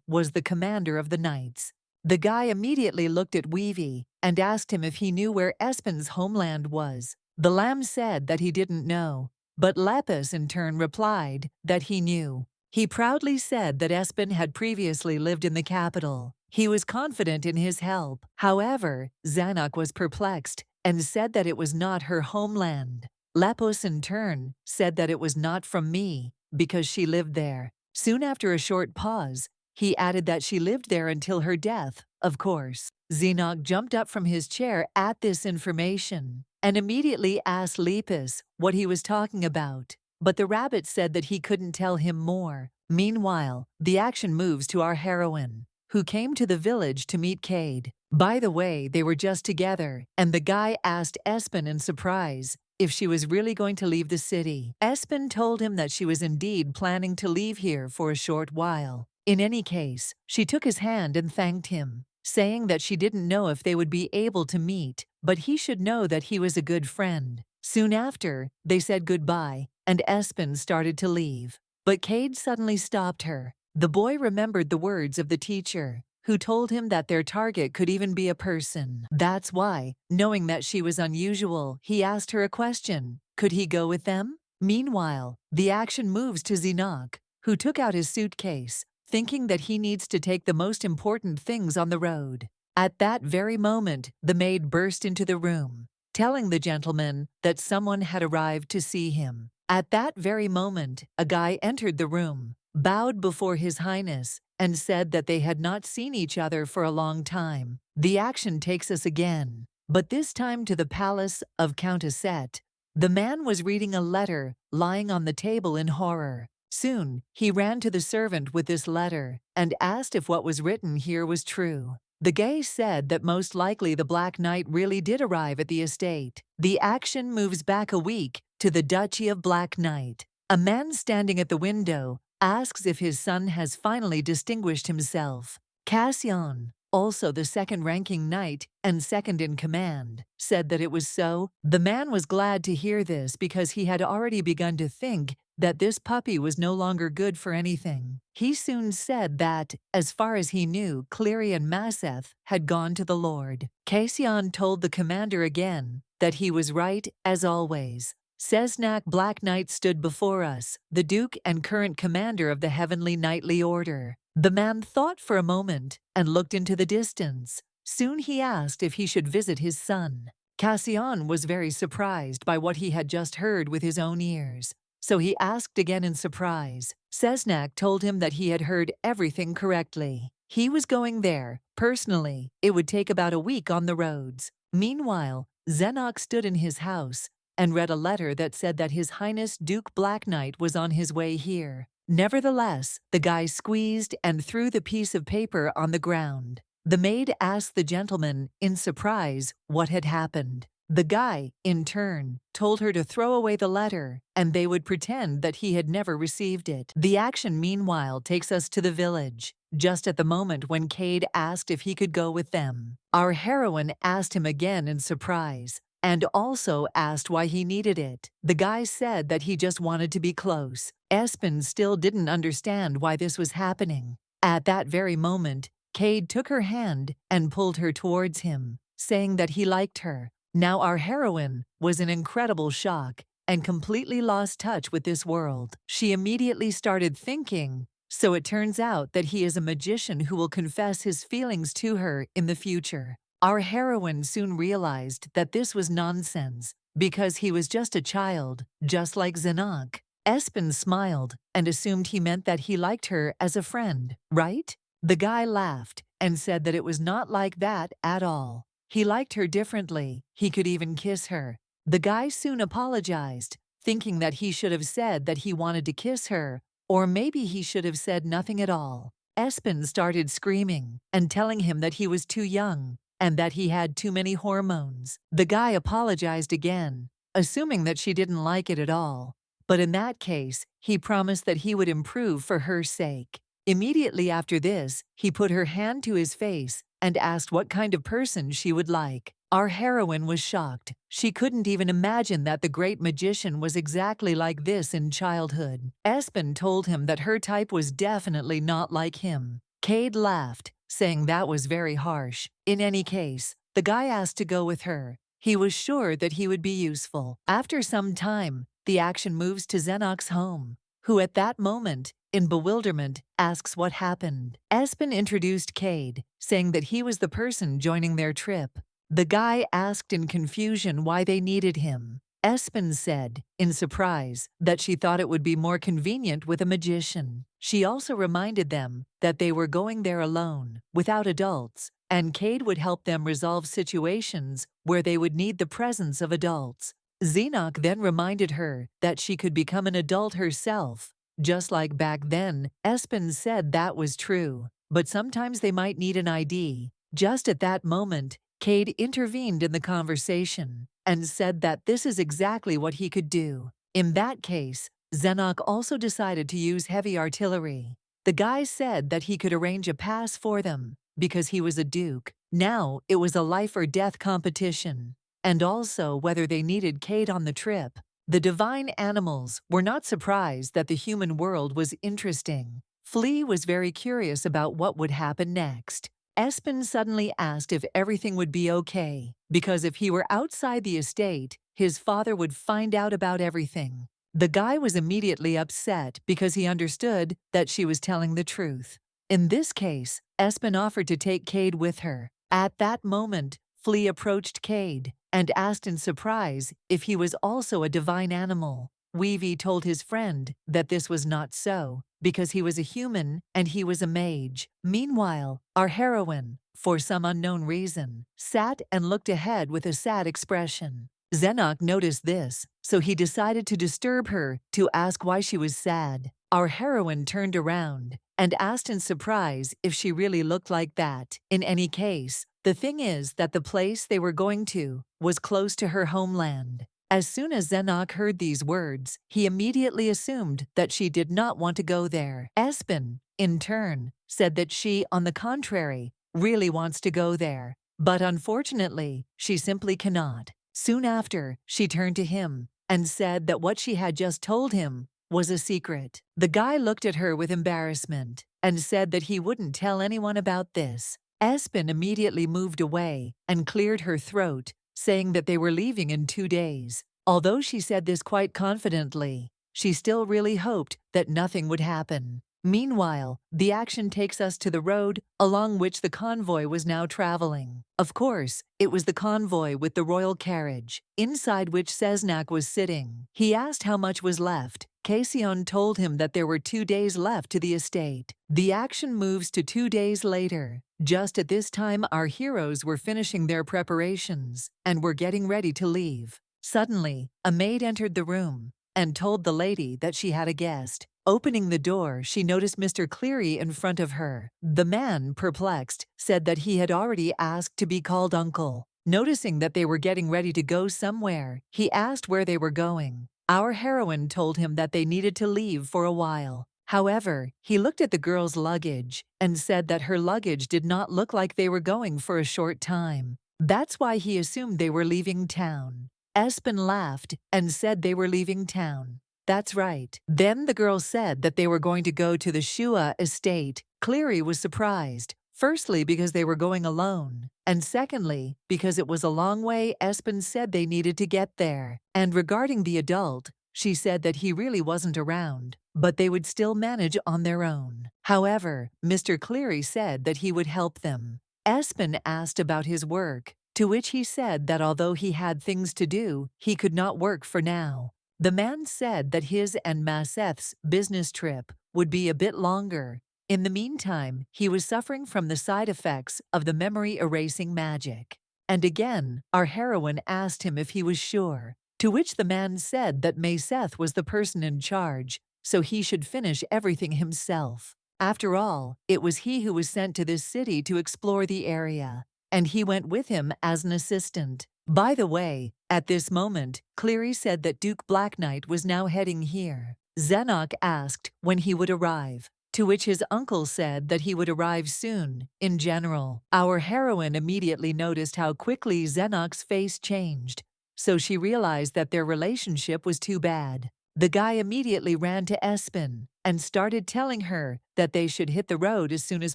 was the commander of the knights. The guy immediately looked at Weavy and asked him if he knew where Espen's homeland was. The lamb said that he didn't know, but Lepus in turn replied that he knew. He proudly said that Espen had previously lived in the capital. He was confident in his help. However, Zenok was perplexed and said that it was not her homeland. Lepus in turn said that it was not from me, because she lived there. Soon after a short pause, he added that she lived there until her death, of course. Zenok jumped up from his chair at this information and immediately asked Lepus what he was talking about, but the rabbit said that he couldn't tell him more. Meanwhile, the action moves to our heroine, who came to the village to meet Cade. By the way, they were just together, and the guy asked Espen in surprise if she was really going to leave the city. Espen told him that she was indeed planning to leave here for a short while, In any case, she took his hand and thanked him, saying that she didn't know if they would be able to meet, but he should know that he was a good friend. Soon after, they said goodbye, and Espen started to leave. But Cade suddenly stopped her. The boy remembered the words of the teacher, who told him that their target could even be a person. That's why, knowing that she was unusual, he asked her a question. Could he go with them? Meanwhile, the action moves to Zenok, who took out his suitcase, thinking that he needs to take the most important things on the road. At that very moment, the maid burst into the room, telling the gentleman that someone had arrived to see him. At that very moment, a guy entered the room, bowed before His Highness, and said that they had not seen each other for a long time. The action takes us again, but this time to the palace of Countess Set. The man was reading a letter lying on the table in horror. Soon, he ran to the servant with this letter and asked if what was written here was true. The guy said that most likely the Black Knight really did arrive at the estate. The action moves back a week to the Duchy of Black Knight. A man standing at the window asks if his son has finally distinguished himself. Cassian, also the second-ranking knight and second in command, said that it was so. The man was glad to hear this because he had already begun to think that this puppy was no longer good for anything. He soon said that, as far as he knew, Cleary and Maseth had gone to the Lord. Cassian told the commander again that he was right, as always. Zenok Black Knight stood before us, the Duke and current commander of the Heavenly Knightly Order. The man thought for a moment and looked into the distance. Soon he asked if he should visit his son. Cassian was very surprised by what he had just heard with his own ears, so he asked again in surprise. Zenok told him that he had heard everything correctly. He was going there, personally. It would take about a week on the roads. Meanwhile, Zenok stood in his house and read a letter that said that His Highness Duke Black Knight was on his way here. Nevertheless, the guy squeezed and threw the piece of paper on the ground. The maid asked the gentleman, in surprise, what had happened. The guy, in turn, told her to throw away the letter, and they would pretend that he had never received it. The action, meanwhile, takes us to the village, just at the moment when Cade asked if he could go with them. Our heroine asked him again in surprise, and also asked why he needed it. The guy said that he just wanted to be close. Espen still didn't understand why this was happening. At that very moment, Cade took her hand and pulled her towards him, saying that he liked her. Now our heroine was in incredible shock and completely lost touch with this world. She immediately started thinking, so it turns out that he is a magician who will confess his feelings to her in the future. Our heroine soon realized that this was nonsense, because he was just a child, just like Zenok. Espen smiled and assumed he meant that he liked her as a friend, right? The guy laughed and said that it was not like that at all. He liked her differently. He could even kiss her. The guy soon apologized, thinking that he should have said that he wanted to kiss her, or maybe he should have said nothing at all. Espen started screaming and telling him that he was too young and that he had too many hormones. The guy apologized again, assuming that she didn't like it at all. But in that case, he promised that he would improve for her sake. Immediately after this, he put her hand to his face and asked what kind of person she would like. Our heroine was shocked. She couldn't even imagine that the great magician was exactly like this in childhood. Espen told him that her type was definitely not like him. Cade laughed, saying that was very harsh. In any case, the guy asked to go with her. He was sure that he would be useful. After some time, the action moves to Zenok's home, who at that moment, in bewilderment, asks what happened. Espen introduced Cade, saying that he was the person joining their trip. The guy asked in confusion why they needed him. Espen said, in surprise, that she thought it would be more convenient with a magician. She also reminded them that they were going there alone, without adults, and Cade would help them resolve situations where they would need the presence of adults. Zenok then reminded her that she could become an adult herself. Just like back then, Espen said that was true, but sometimes they might need an ID. Just at that moment, Cade intervened in the conversation and said that this is exactly what he could do. In that case, Zenok also decided to use heavy artillery. The guy said that he could arrange a pass for them because he was a duke. Now it was a life or death competition, and also whether they needed Kate on the trip. The divine animals were not surprised that the human world was interesting. Flea was very curious about what would happen next. Espen suddenly asked if everything would be okay, because if he were outside the estate, his father would find out about everything. The guy was immediately upset because he understood that she was telling the truth. In this case, Espen offered to take Cade with her. At that moment, Flea approached Cade and asked in surprise if he was also a divine animal. Weavy told his friend that this was not so, because he was a human and he was a mage. Meanwhile, our heroine, for some unknown reason, sat and looked ahead with a sad expression. Zenok noticed this, so he decided to disturb her to ask why she was sad. Our heroine turned around and asked in surprise if she really looked like that. In any case, the thing is that the place they were going to was close to her homeland. As soon as Zenok heard these words, he immediately assumed that she did not want to go there. Espen, in turn, said that she, on the contrary, really wants to go there. But unfortunately, she simply cannot. Soon after, she turned to him and said that what she had just told him was a secret. The guy looked at her with embarrassment and said that he wouldn't tell anyone about this. Espen immediately moved away and cleared her throat, saying that they were leaving in 2 days. Although she said this quite confidently, she still really hoped that nothing would happen. Meanwhile, the action takes us to the road along which the convoy was now traveling. Of course, it was the convoy with the royal carriage, inside which Zenok was sitting. He asked how much was left. Casion told him that there were 2 days left to the estate. The action moves to 2 days later. Just at this time, our heroes were finishing their preparations and were getting ready to leave. Suddenly, a maid entered the room and told the lady that she had a guest. Opening the door, she noticed Mr. Cleary in front of her. The man, perplexed, said that he had already asked to be called uncle. Noticing that they were getting ready to go somewhere, he asked where they were going. Our heroine told him that they needed to leave for a while. However, he looked at the girl's luggage and said that her luggage did not look like they were going for a short time. That's why he assumed they were leaving town. Espen laughed and said they were leaving town. That's right. Then the girl said that they were going to go to the Shua estate. Cleary was surprised, firstly because they were going alone, and secondly because it was a long way Espen said they needed to get there. And regarding the adult, she said that he really wasn't around, but they would still manage on their own. However, Mr. Cleary said that he would help them. Espen asked about his work, to which he said that although he had things to do, he could not work for now. The man said that his and Maseth's business trip would be a bit longer. In the meantime, he was suffering from the side effects of the memory-erasing magic. And again, our heroine asked him if he was sure, to which the man said that Maseth was the person in charge, so he should finish everything himself. After all, it was he who was sent to this city to explore the area, and he went with him as an assistant. By the way, at this moment, Cleary said that Duke Black Knight was now heading here. Zenok asked when he would arrive, to which his uncle said that he would arrive soon. In general, our heroine immediately noticed how quickly Zenok's face changed, so she realized that their relationship was too bad. The guy immediately ran to Espen and started telling her that they should hit the road as soon as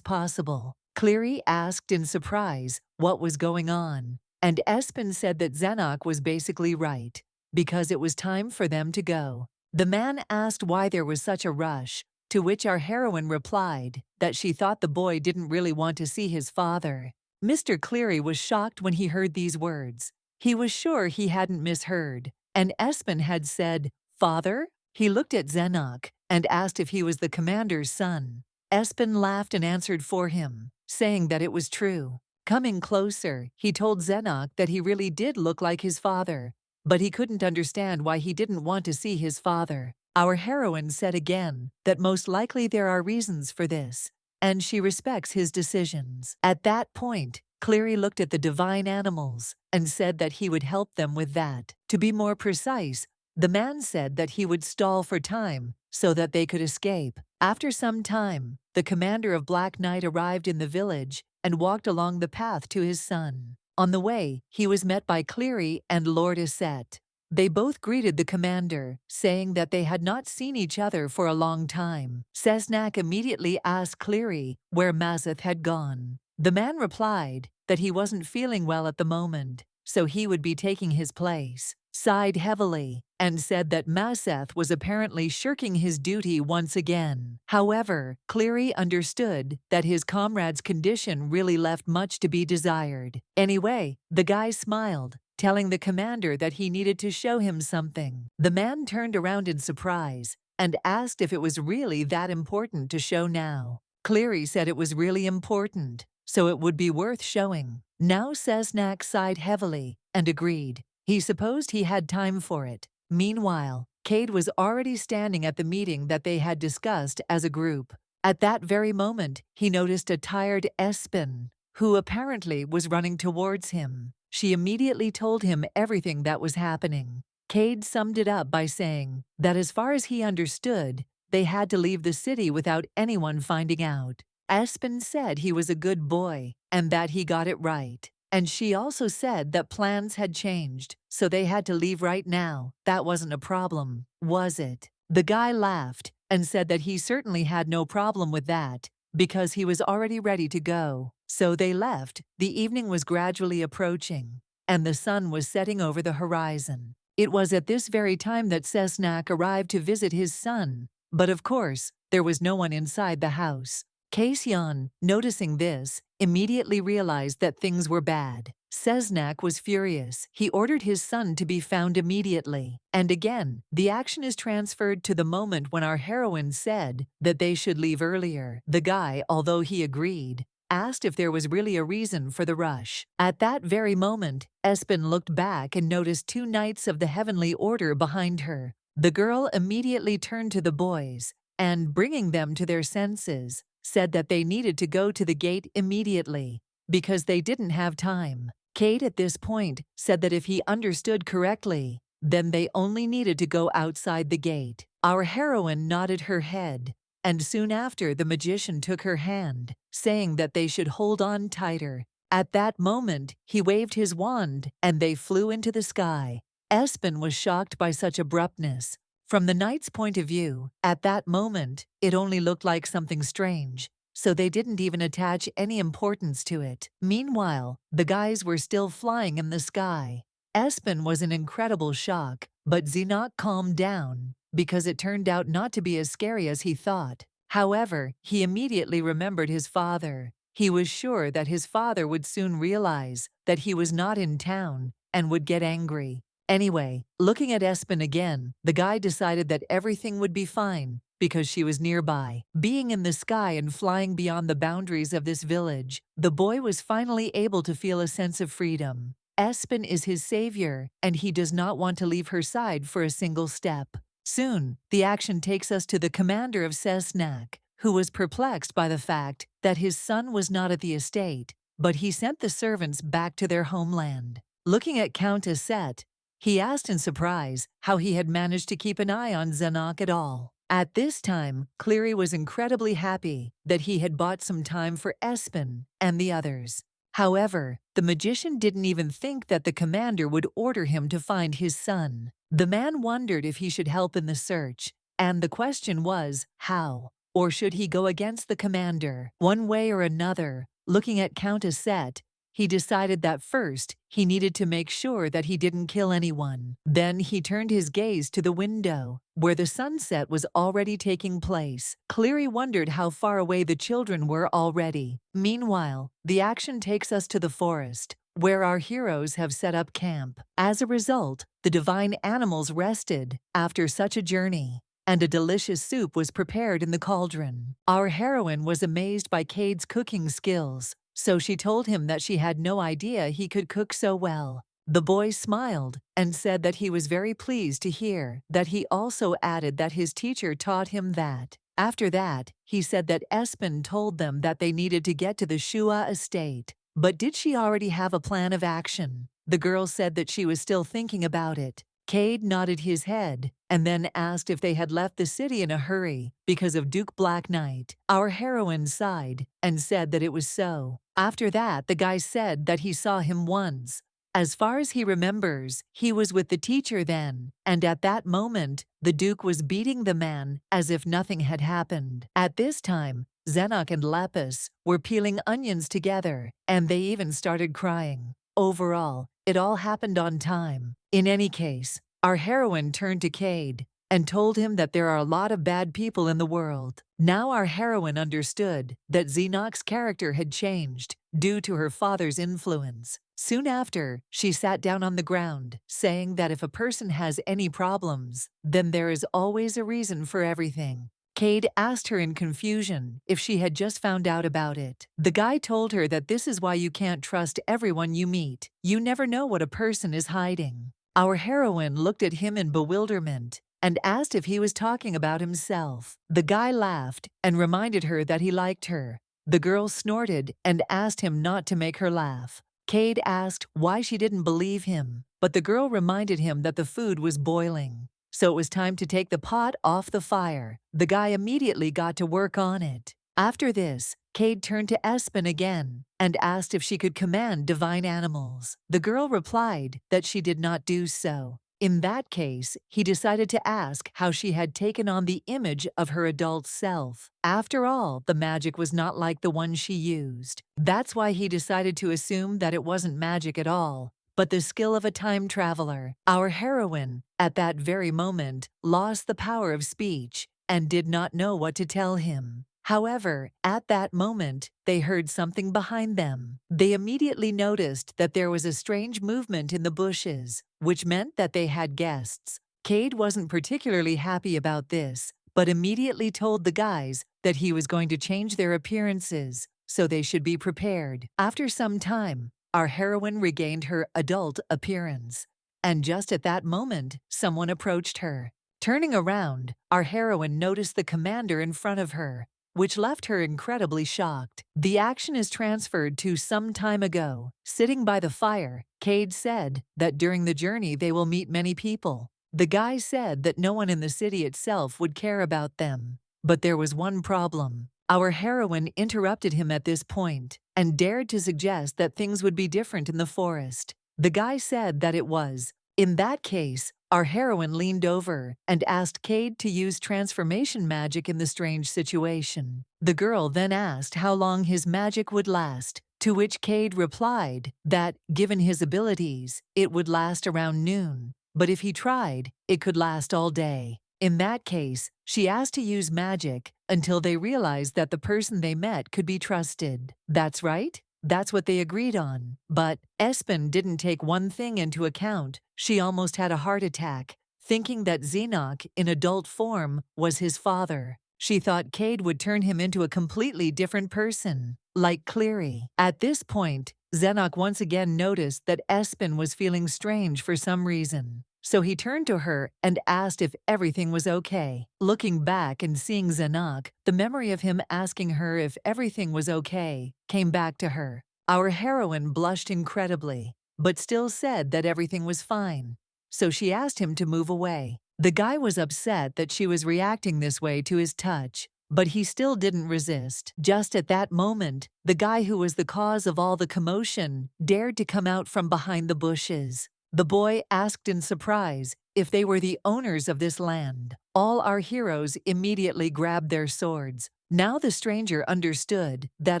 possible. Cleary asked in surprise what was going on, and Espen said that Zenok was basically right, because it was time for them to go. The man asked why there was such a rush, to which our heroine replied that she thought the boy didn't really want to see his father. Mr. Cleary was shocked when he heard these words. He was sure he hadn't misheard, and Espen had said, "Father?" He looked at Zenok and asked if he was the commander's son. Espen laughed and answered for him, saying that it was true. Coming closer, he told Zenok that he really did look like his father, but he couldn't understand why he didn't want to see his father. Our heroine said again that most likely there are reasons for this, and she respects his decisions. At that point, Cleary looked at the divine animals and said that he would help them with that. To be more precise, the man said that he would stall for time so that they could escape. After some time, the commander of Black Knight arrived in the village and walked along the path to his son. On the way, he was met by Cleary and Lord Aset. They both greeted the commander, saying that they had not seen each other for a long time. Cessnack immediately asked Cleary where Mazeth had gone. The man replied that he wasn't feeling well at the moment, so he would be taking his place, sighed heavily, and said that Mazeth was apparently shirking his duty once again. However, Cleary understood that his comrade's condition really left much to be desired. Anyway, the guy smiled, telling the commander that he needed to show him something. The man turned around in surprise and asked if it was really that important to show now. Cleary said it was really important, so it would be worth showing. Now Cessnack sighed heavily and agreed. He supposed he had time for it. Meanwhile, Cade was already standing at the meeting that they had discussed as a group. At that very moment, he noticed a tired Espen, who apparently was running towards him. She immediately told him everything that was happening. Cade summed it up by saying that as far as he understood, they had to leave the city without anyone finding out. Espen said he was a good boy and that he got it right. And she also said that plans had changed, so they had to leave right now. That wasn't a problem, was it? The guy laughed and said that he certainly had no problem with that, because he was already ready to go. So they left. The evening was gradually approaching, and the sun was setting over the horizon. It was at this very time that Cessnack arrived to visit his son, but of course, there was no one inside the house. Cassian, noticing this, immediately realized that things were bad. Cessnack was furious. He ordered his son to be found immediately. And again, the action is transferred to the moment when our heroine said that they should leave earlier. The guy, although he agreed, asked if there was really a reason for the rush. At that very moment, Espen looked back and noticed 2 knights of the Heavenly Order behind her. The girl immediately turned to the boys and, bringing them to their senses, said that they needed to go to the gate immediately because they didn't have time. Cade at this point said that if he understood correctly, then they only needed to go outside the gate. Our heroine nodded her head, and soon after the magician took her hand, saying that they should hold on tighter. At that moment, he waved his wand and they flew into the sky. Espen was shocked by such abruptness. From the knight's point of view, at that moment, it only looked like something strange, so they didn't even attach any importance to it. Meanwhile, the guys were still flying in the sky. Espen was in incredible shock, but Zenok calmed down, because it turned out not to be as scary as he thought. However, he immediately remembered his father. He was sure that his father would soon realize that he was not in town and would get angry. Anyway, looking at Espen again, the guy decided that everything would be fine because she was nearby. Being in the sky and flying beyond the boundaries of this village, the boy was finally able to feel a sense of freedom. Espen is his savior, and he does not want to leave her side for a single step. Soon, the action takes us to the commander of Cessnack, who was perplexed by the fact that his son was not at the estate, but he sent the servants back to their homeland. Looking at Count Aset, he asked in surprise how he had managed to keep an eye on Zenok at all. At this time, Cleary was incredibly happy that he had bought some time for Espen and the others. However, the magician didn't even think that the commander would order him to find his son. The man wondered if he should help in the search, and the question was, how? Or should he go against the commander? One way or another, looking at Count Aset, he decided that first, he needed to make sure that he didn't kill anyone. Then he turned his gaze to the window, where the sunset was already taking place. Cleary wondered how far away the children were already. Meanwhile, the action takes us to the forest, where our heroes have set up camp. As a result, the divine animals rested after such a journey, and a delicious soup was prepared in the cauldron. Our heroine was amazed by Cade's cooking skills, so she told him that she had no idea he could cook so well. The boy smiled and said that he was very pleased to hear that. He also added that his teacher taught him that. After that, he said that Espen told them that they needed to get to the Shua estate. But did she already have a plan of action? The girl said that she was still thinking about it. Cade nodded his head and then asked if they had left the city in a hurry because of Duke Black Knight. Our heroine sighed and said that it was so. After that, the guy said that he saw him once. As far as he remembers, he was with the teacher then, and at that moment, the Duke was beating the man as if nothing had happened. At this time, Zenok and Lapis were peeling onions together, and they even started crying. Overall, it all happened on time. In any case, our heroine turned to Cade and told him that there are a lot of bad people in the world. Now our heroine understood that Zenok's character had changed due to her father's influence. Soon after, she sat down on the ground, saying that if a person has any problems, then there is always a reason for everything. Cade asked her in confusion if she had just found out about it. The guy told her that this is why you can't trust everyone you meet. You never know what a person is hiding. Our heroine looked at him in bewilderment and asked if he was talking about himself. The guy laughed and reminded her that he liked her. The girl snorted and asked him not to make her laugh. Cade asked why she didn't believe him, but the girl reminded him that the food was boiling. So it was time to take the pot off the fire. The guy immediately got to work on it. After this, Cade turned to Espen again and asked if she could command divine animals. The girl replied that she did not do so. In that case, he decided to ask how she had taken on the image of her adult self. After all, the magic was not like the one she used. That's why he decided to assume that it wasn't magic at all, but the skill of a time traveler. Our heroine, at that very moment, lost the power of speech and did not know what to tell him. However, at that moment, they heard something behind them. They immediately noticed that there was a strange movement in the bushes, which meant that they had guests. Cade wasn't particularly happy about this, but immediately told the guys that he was going to change their appearances, so they should be prepared. After some time, our heroine regained her adult appearance, and just at that moment, someone approached her. Turning around, our heroine noticed the commander in front of her, which left her incredibly shocked. The action is transferred to some time ago. Sitting by the fire, Cade said that during the journey they will meet many people. The guy said that no one in the city itself would care about them. But there was one problem. Our heroine interrupted him at this point and dared to suggest that things would be different in the forest. The guy said that it was. In that case, our heroine leaned over and asked Cade to use transformation magic in the strange situation. The girl then asked how long his magic would last, to which Cade replied that, given his abilities, it would last around noon, but if he tried, it could last all day. In that case, she asked to use magic until they realized that the person they met could be trusted. That's right. That's what they agreed on. But Espen didn't take one thing into account. She almost had a heart attack, thinking that Zenok, in adult form, was his father. She thought Cade would turn him into a completely different person, like Cleary. At this point, Zenok once again noticed that Espen was feeling strange for some reason. So he turned to her and asked if everything was okay. Looking back and seeing Zenok, the memory of him asking her if everything was okay came back to her. Our heroine blushed incredibly, but still said that everything was fine. So she asked him to move away. The guy was upset that she was reacting this way to his touch, but he still didn't resist. Just at that moment, the guy who was the cause of all the commotion dared to come out from behind the bushes. The boy asked in surprise if they were the owners of this land. All our heroes immediately grabbed their swords. Now the stranger understood that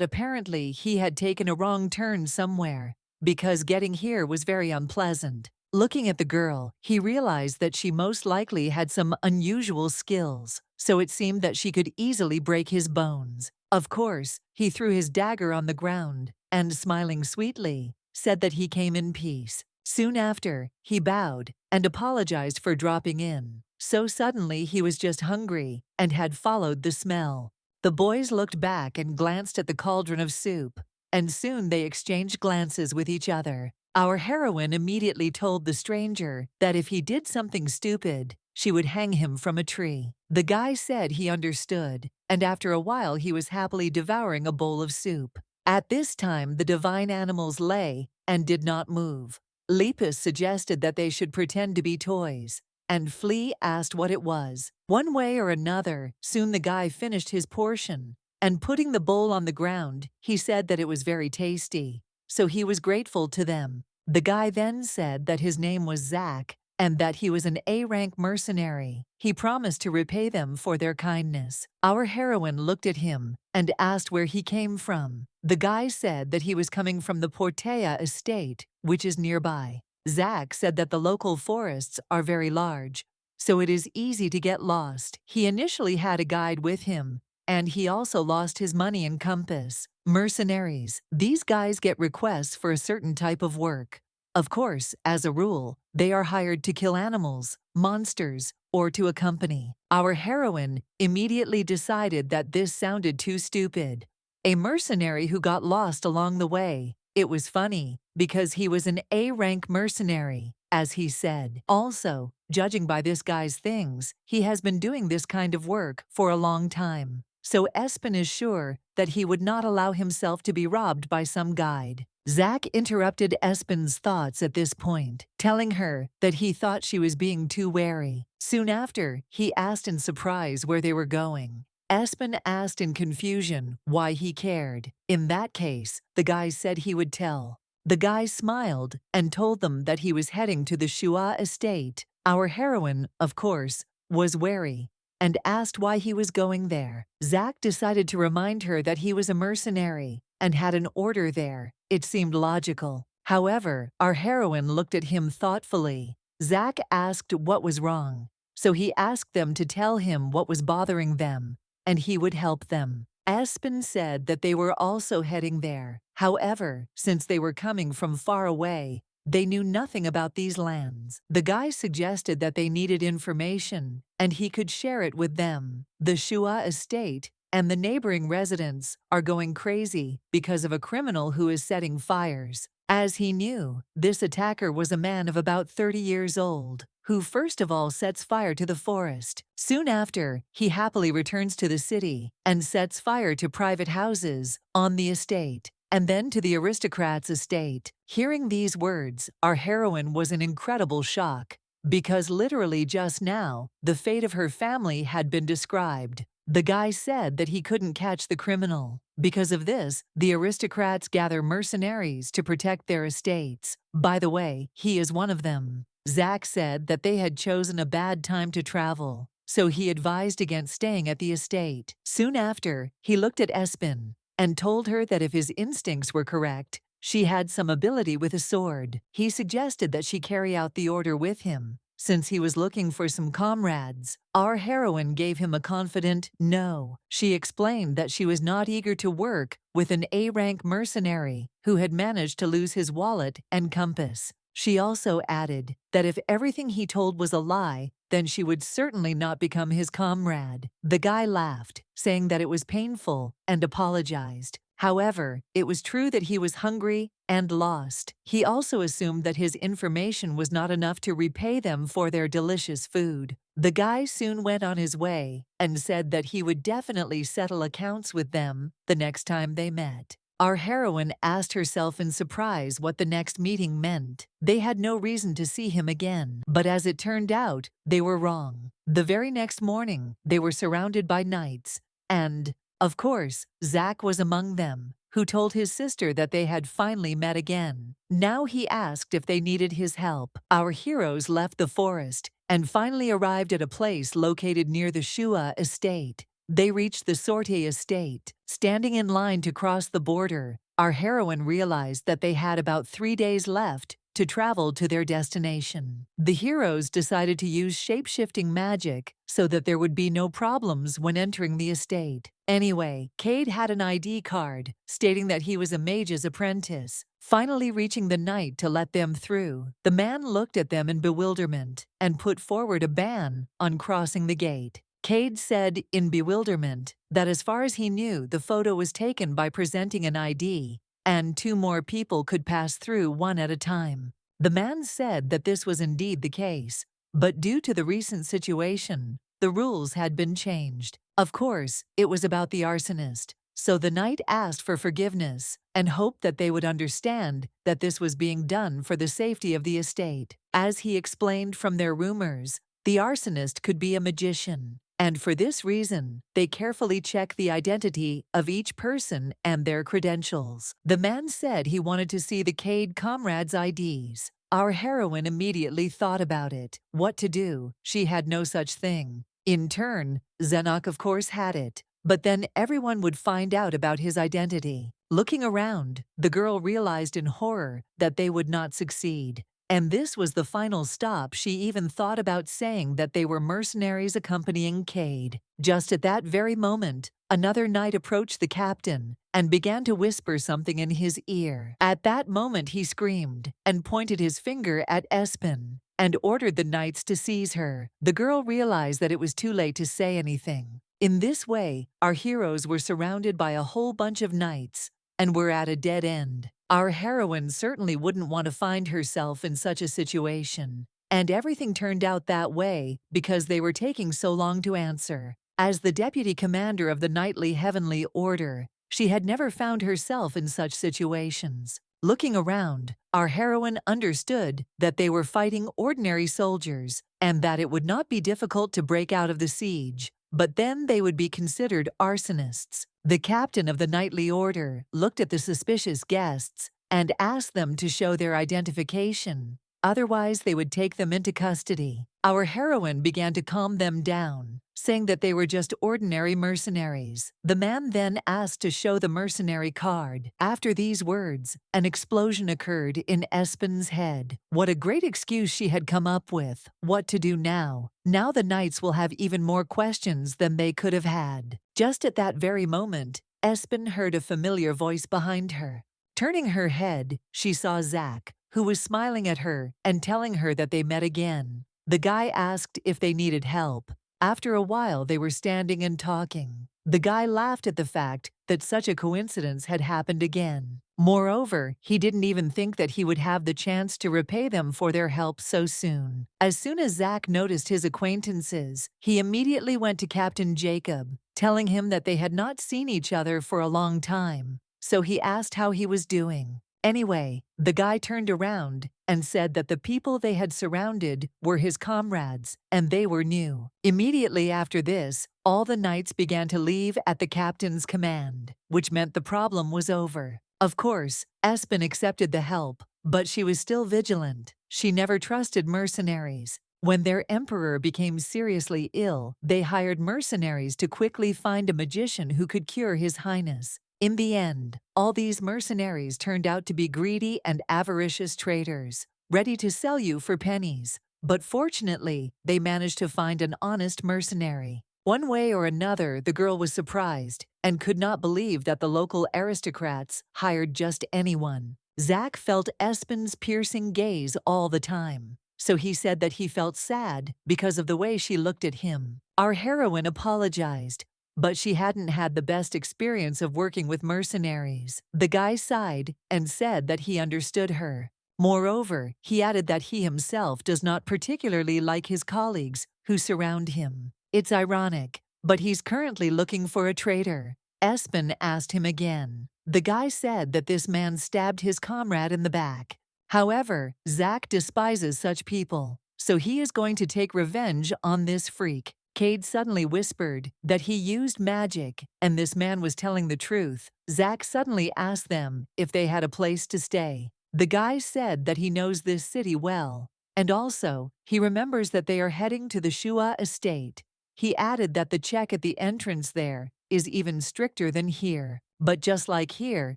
apparently he had taken a wrong turn somewhere, because getting here was very unpleasant. Looking at the girl, he realized that she most likely had some unusual skills, so it seemed that she could easily break his bones. Of course, he threw his dagger on the ground and, smiling sweetly, said that he came in peace. Soon after, he bowed and apologized for dropping in. So suddenly he was just hungry and had followed the smell. The boys looked back and glanced at the cauldron of soup, and soon they exchanged glances with each other. Our heroine immediately told the stranger that if he did something stupid, she would hang him from a tree. The guy said he understood, and after a while he was happily devouring a bowl of soup. At this time, the divine animals lay and did not move. Lepus suggested that they should pretend to be toys, and Flea asked what it was. One way or another, soon the guy finished his portion, and putting the bowl on the ground, he said that it was very tasty, so he was grateful to them. The guy then said that his name was Zach, and that he was an A-rank mercenary. He promised to repay them for their kindness. Our heroine looked at him and asked where he came from. The guy said that he was coming from the Portea estate, which is nearby. Zach said that the local forests are very large, so it is easy to get lost. He initially had a guide with him, and he also lost his money and compass. Mercenaries. These guys get requests for a certain type of work. Of course, as a rule, they are hired to kill animals, monsters, or to accompany. Our heroine immediately decided that this sounded too stupid. A mercenary who got lost along the way. It was funny, because he was an A-rank mercenary, as he said. Also, judging by this guy's things, he has been doing this kind of work for a long time. So Espen is sure that he would not allow himself to be robbed by some guide. Zach interrupted Espen's thoughts at this point, telling her that he thought she was being too wary. Soon after, he asked in surprise where they were going. Espen asked in confusion why he cared. In that case, the guy said he would tell. The guy smiled and told them that he was heading to the Shua estate. Our heroine, of course, was wary and asked why he was going there. Zach decided to remind her that he was a mercenary and had an order there. It seemed logical. However, our heroine looked at him thoughtfully. Zach asked what was wrong, so he asked them to tell him what was bothering them, and he would help them. Espen said that they were also heading there. However, since they were coming from far away, they knew nothing about these lands. The guy suggested that they needed information, and he could share it with them. The Shua estate and the neighboring residents are going crazy because of a criminal who is setting fires. As he knew, this attacker was a man of about 30 years old, who first of all sets fire to the forest. Soon after, he happily returns to the city and sets fire to private houses on the estate, and then to the aristocrat's estate. Hearing these words, our heroine was in incredible shock, because literally just now, the fate of her family had been described. The guy said that he couldn't catch the criminal. Because of this, the aristocrats gather mercenaries to protect their estates. By the way, he is one of them. Zach said that they had chosen a bad time to travel, so he advised against staying at the estate. Soon after, he looked at Espen and told her that if his instincts were correct, she had some ability with a sword. He suggested that she carry out the order with him, since he was looking for some comrades. Our heroine gave him a confident no. She explained that she was not eager to work with an A-rank mercenary who had managed to lose his wallet and compass. She also added that if everything he told was a lie, then she would certainly not become his comrade. The guy laughed, saying that it was painful, and apologized. However, it was true that he was hungry and lost. He also assumed that his information was not enough to repay them for their delicious food. The guy soon went on his way and said that he would definitely settle accounts with them the next time they met. Our heroine asked herself in surprise what the next meeting meant. They had no reason to see him again, but as it turned out, they were wrong. The very next morning, they were surrounded by knights, and, of course, Zach was among them, who told his sister that they had finally met again. Now he asked if they needed his help. Our heroes left the forest and finally arrived at a place located near the Shua estate. They reached the Sorte estate. Standing in line to cross the border, our heroine realized that they had about 3 days left to travel to their destination. The heroes decided to use shape-shifting magic so that there would be no problems when entering the estate. Anyway, Cade had an ID card stating that he was a mage's apprentice. Finally reaching the knight to let them through, the man looked at them in bewilderment and put forward a ban on crossing the gate. Cade said in bewilderment that as far as he knew, the photo was taken by presenting an ID, and 2 more people could pass through one at a time. The man said that this was indeed the case, but due to the recent situation, the rules had been changed. Of course, it was about the arsonist, So the knight asked for forgiveness and hoped that they would understand that this was being done for the safety of the estate. As he explained from their rumors, the arsonist could be a magician, and for this reason, they carefully check the identity of each person and their credentials. The man said he wanted to see the Cade comrades' IDs. Our heroine immediately thought about it. What to do? She had no such thing. In turn, Zenok of course had it, but then everyone would find out about his identity. Looking around, the girl realized in horror that they would not succeed. And this was the final stop. She even thought about saying that they were mercenaries accompanying Cade. Just at that very moment, another knight approached the captain and began to whisper something in his ear. At that moment he screamed and pointed his finger at Espen and ordered the knights to seize her. The girl realized that it was too late to say anything. In this way, our heroes were surrounded by a whole bunch of knights and were at a dead end. Our heroine certainly wouldn't want to find herself in such a situation. And everything turned out that way because they were taking so long to answer. As the deputy commander of the knightly heavenly order, she had never found herself in such situations. Looking around, our heroine understood that they were fighting ordinary soldiers and that it would not be difficult to break out of the siege. But then they would be considered arsonists. The captain of the knightly order looked at the suspicious guests and asked them to show their identification. Otherwise, they would take them into custody. Our heroine began to calm them down, saying that they were just ordinary mercenaries. The man then asked to show the mercenary card. After these words, an explosion occurred in Espen's head. What a great excuse she had come up with. What to do now? Now the knights will have even more questions than they could have had. Just at that very moment, Espen heard a familiar voice behind her. Turning her head, she saw Zach, who was smiling at her and telling her that they met again. The guy asked if they needed help. After a while, they were standing and talking. The guy laughed at the fact that such a coincidence had happened again. Moreover, he didn't even think that he would have the chance to repay them for their help so soon. As soon as Zach noticed his acquaintances, he immediately went to Captain Jacob, telling him that they had not seen each other for a long time. So he asked how he was doing. Anyway, the guy turned around and said that the people they had surrounded were his comrades, and they were new. Immediately after this, all the knights began to leave at the captain's command, which meant the problem was over. Of course, Espen accepted the help, but she was still vigilant. She never trusted mercenaries. When their emperor became seriously ill, they hired mercenaries to quickly find a magician who could cure his highness. In the end, all these mercenaries turned out to be greedy and avaricious traitors, ready to sell you for pennies. But fortunately, they managed to find an honest mercenary. One way or another, the girl was surprised and could not believe that the local aristocrats hired just anyone. Zach felt Espen's piercing gaze all the time, so he said that he felt sad because of the way she looked at him. Our heroine apologized, but she hadn't had the best experience of working with mercenaries. The guy sighed and said that he understood her. Moreover, he added that he himself does not particularly like his colleagues who surround him. It's ironic, but he's currently looking for a traitor. Espen asked him again. The guy said that this man stabbed his comrade in the back. However, Zach despises such people, so he is going to take revenge on this freak. Cade suddenly whispered that he used magic, and this man was telling the truth. Zach suddenly asked them if they had a place to stay. The guy said that he knows this city well, and also, he remembers that they are heading to the Shua estate. He added that the check at the entrance there is even stricter than here. But just like here,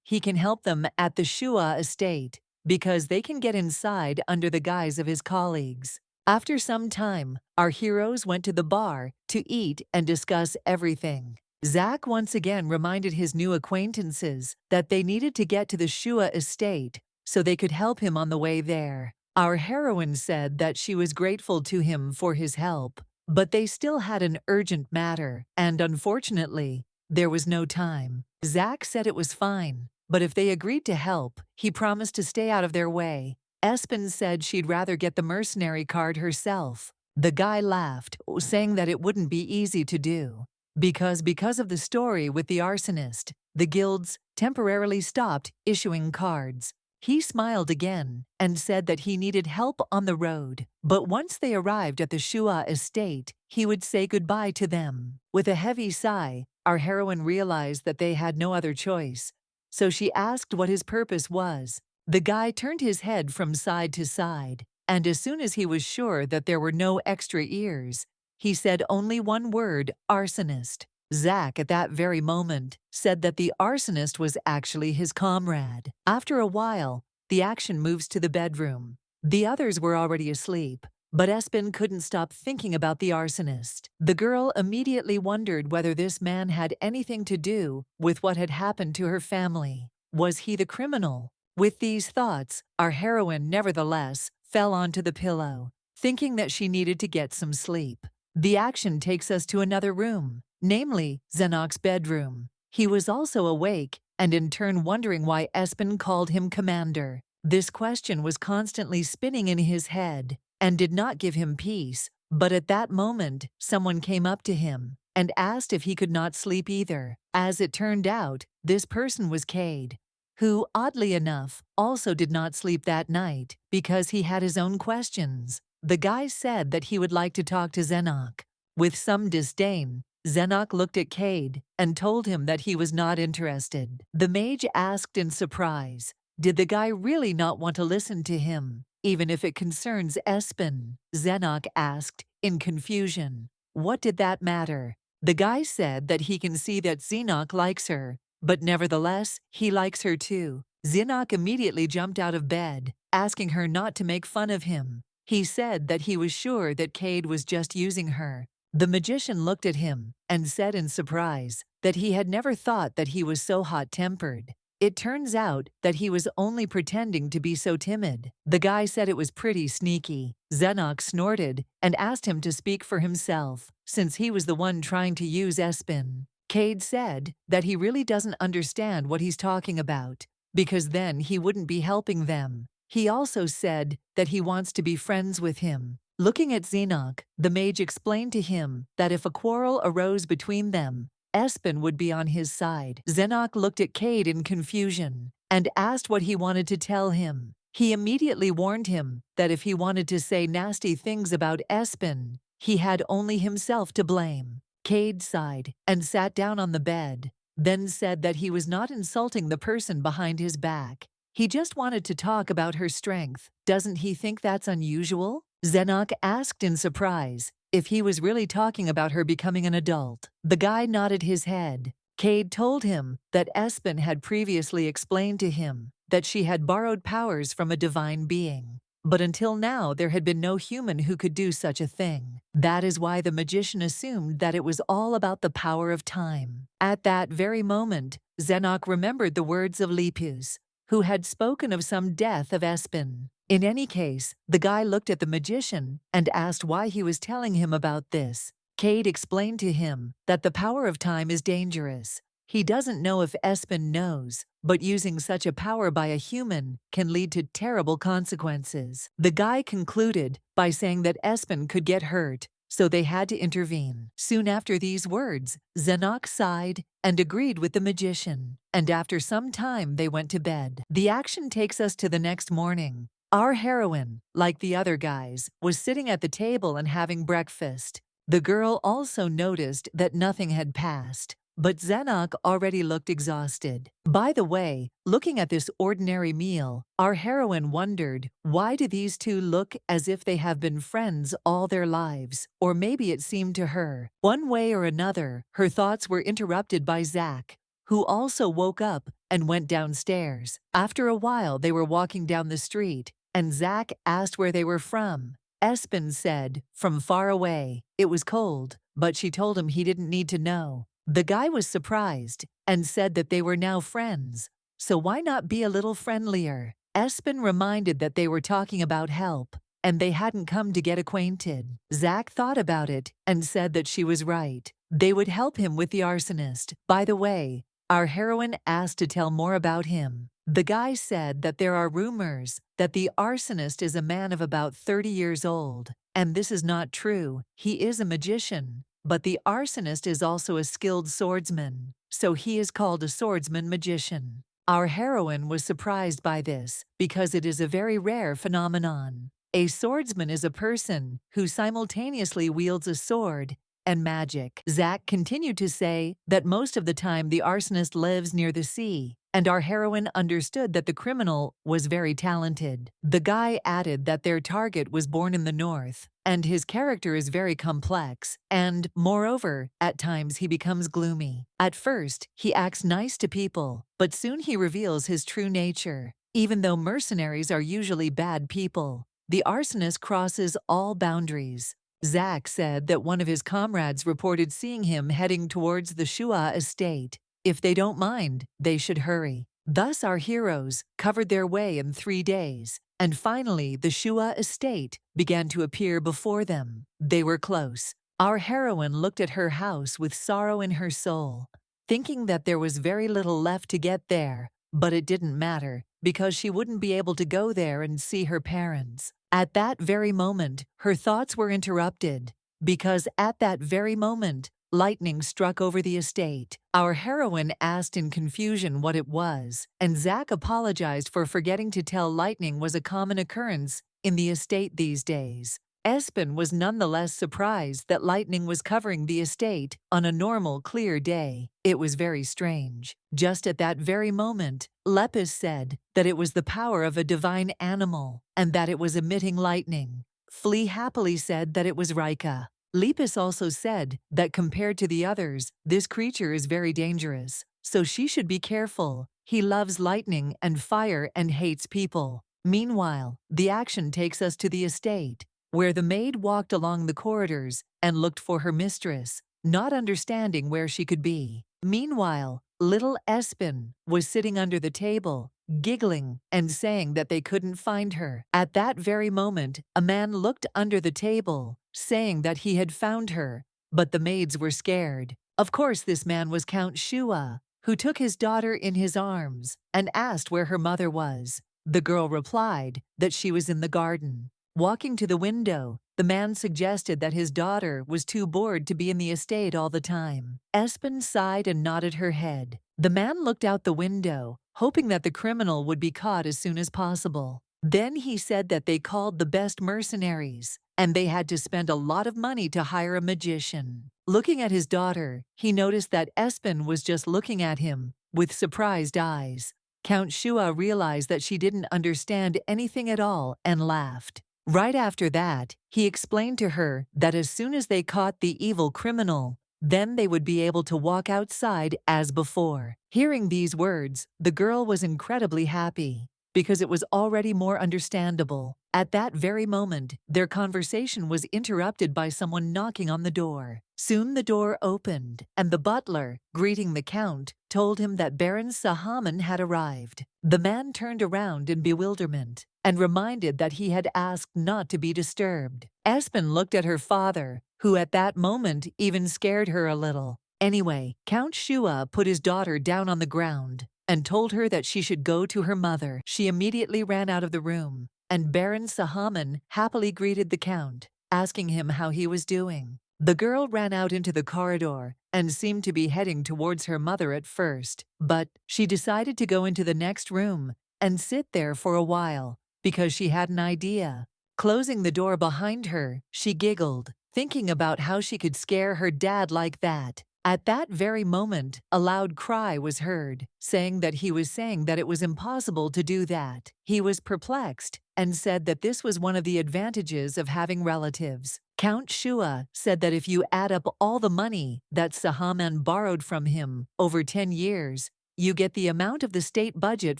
he can help them at the Shua estate, because they can get inside under the guise of his colleagues. After some time, our heroes went to the bar to eat and discuss everything. Zach once again reminded his new acquaintances that they needed to get to the Shua estate so they could help him on the way there. Our heroine said that she was grateful to him for his help, but they still had an urgent matter, and unfortunately, there was no time. Zach said it was fine, but if they agreed to help, he promised to stay out of their way. Espen said she'd rather get the mercenary card herself. The guy laughed, saying that it wouldn't be easy to do, because of the story with the arsonist, the guilds temporarily stopped issuing cards. He smiled again and said that he needed help on the road, but once they arrived at the Shua estate, he would say goodbye to them. With a heavy sigh, our heroine realized that they had no other choice, so she asked what his purpose was. The guy turned his head from side to side, and as soon as he was sure that there were no extra ears, he said only one word, arsonist. Zach, at that very moment, said that the arsonist was actually his comrade. After a while, the action moves to the bedroom. The others were already asleep, but Espen couldn't stop thinking about the arsonist. The girl immediately wondered whether this man had anything to do with what had happened to her family. Was he the criminal? With these thoughts, our heroine nevertheless fell onto the pillow, thinking that she needed to get some sleep. The action takes us to another room, namely Zenok's bedroom. He was also awake and in turn wondering why Espen called him commander. This question was constantly spinning in his head and did not give him peace, but at that moment, someone came up to him and asked if he could not sleep either. As it turned out, this person was Cade, who, oddly enough, also did not sleep that night because he had his own questions. The guy said that he would like to talk to Zenok. With some disdain, Zenok looked at Cade and told him that he was not interested. The mage asked in surprise, did the guy really not want to listen to him, even if it concerns Espen? Zenok asked in confusion. What did that matter? The guy said that he can see that Zenok likes her, but nevertheless, he likes her too. Zenok immediately jumped out of bed, asking her not to make fun of him. He said that he was sure that Cade was just using her. The magician looked at him and said in surprise that he had never thought that he was so hot-tempered. It turns out that he was only pretending to be so timid. The guy said it was pretty sneaky. Zenok snorted and asked him to speak for himself, since he was the one trying to use Espen. Cade said that he really doesn't understand what he's talking about, because then he wouldn't be helping them. He also said that he wants to be friends with him. Looking at Zenok, the mage explained to him that if a quarrel arose between them, Espen would be on his side. Zenok looked at Cade in confusion and asked what he wanted to tell him. He immediately warned him that if he wanted to say nasty things about Espen, he had only himself to blame. Cade sighed and sat down on the bed, then said that he was not insulting the person behind his back. He just wanted to talk about her strength. Doesn't he think that's unusual? Zenok asked in surprise if he was really talking about her becoming an adult. The guy nodded his head. Cade told him that Espen had previously explained to him that she had borrowed powers from a divine being, but until now there had been no human who could do such a thing. That is why the magician assumed that it was all about the power of time. At that very moment, Zenok remembered the words of Lepus, who had spoken of some death of Espen. In any case, the guy looked at the magician and asked why he was telling him about this. Cade explained to him that the power of time is dangerous. He doesn't know if Espen knows, but using such a power by a human can lead to terrible consequences. The guy concluded by saying that Espen could get hurt, so they had to intervene. Soon after these words, Zenok sighed and agreed with the magician, and after some time they went to bed. The action takes us to the next morning. Our heroine, like the other guys, was sitting at the table and having breakfast. The girl also noticed that nothing had passed, but Zenok already looked exhausted. By the way, looking at this ordinary meal, our heroine wondered, why do these two look as if they have been friends all their lives? Or maybe it seemed to her. One way or another, her thoughts were interrupted by Zach, who also woke up and went downstairs. After a while, they were walking down the street, and Zach asked where they were from. Espen said, from far away. It was cold, but she told him he didn't need to know. The guy was surprised and said that they were now friends, so why not be a little friendlier? Espen reminded that they were talking about help, and they hadn't come to get acquainted. Zach thought about it and said that she was right. They would help him with the arsonist. By the way, our heroine asked to tell more about him. The guy said that there are rumors that the arsonist is a man of about 30 years old, and this is not true. He is a magician, but the arsonist is also a skilled swordsman. so he is called a swordsman magician. Our heroine was surprised by this because it is a very rare phenomenon. A swordsman is a person who simultaneously wields a sword and magic. Zach continued to say that most of the time the arsonist lives near the sea, and our heroine understood that the criminal was very talented. The guy added that their target was born in the north, and his character is very complex, and, moreover, at times he becomes gloomy. At first, he acts nice to people, but soon he reveals his true nature. Even though mercenaries are usually bad people, the arsonist crosses all boundaries. Zach said that one of his comrades reported seeing him heading towards the Shua estate. If they don't mind, they should hurry. Thus our heroes covered their way in 3 days, and finally the Shua estate began to appear before them. They were close. Our heroine looked at her house with sorrow in her soul, thinking that there was very little left to get there, but it didn't matter, because she wouldn't be able to go there and see her parents. At that very moment, her thoughts were interrupted, because at that very moment, lightning struck over the estate. Our heroine asked in confusion what it was, and Zach apologized for forgetting to tell lightning was a common occurrence in the estate these days. Espen was nonetheless surprised that lightning was covering the estate on a normal, clear day. It was very strange. Just at that very moment, Lepus said that it was the power of a divine animal and that it was emitting lightning. Flea happily said that it was Rika. Lepus also said that compared to the others, this creature is very dangerous, so she should be careful. He loves lightning and fire and hates people. Meanwhile, the action takes us to the estate, where the maid walked along the corridors and looked for her mistress, not understanding where she could be. Meanwhile, little Espen was sitting under the table, giggling and saying that they couldn't find her. At that very moment, a man looked under the table, saying that he had found her, but the maids were scared. Of course, this man was Count Shua, who took his daughter in his arms and asked where her mother was. The girl replied that she was in the garden. Walking to the window, the man suggested that his daughter was too bored to be in the estate all the time. Espen sighed and nodded her head. The man looked out the window, hoping that the criminal would be caught as soon as possible. Then he said that they called the best mercenaries, and they had to spend a lot of money to hire a magician. Looking at his daughter, he noticed that Espen was just looking at him with surprised eyes. Count Shua realized that she didn't understand anything at all and laughed. Right after that, he explained to her that as soon as they caught the evil criminal, then they would be able to walk outside as before. Hearing these words, the girl was incredibly happy, because it was already more understandable. At that very moment, their conversation was interrupted by someone knocking on the door. Soon the door opened, and the butler, greeting the count, told him that Baron Sahaman had arrived. The man turned around in bewilderment and reminded that he had asked not to be disturbed. Espen looked at her father, who at that moment even scared her a little. Anyway, Count Shua put his daughter down on the ground and told her that she should go to her mother. She immediately ran out of the room, and Baron Sahaman happily greeted the count, asking him how he was doing. The girl ran out into the corridor and seemed to be heading towards her mother at first, but she decided to go into the next room and sit there for a while because she had an idea. Closing the door behind her, she giggled, thinking about how she could scare her dad like that. At that very moment, a loud cry was heard, saying that he was saying that it was impossible to do that. He was perplexed and said that this was one of the advantages of having relatives. Count Shua said that if you add up all the money that Sahaman borrowed from him over 10 years, you get the amount of the state budget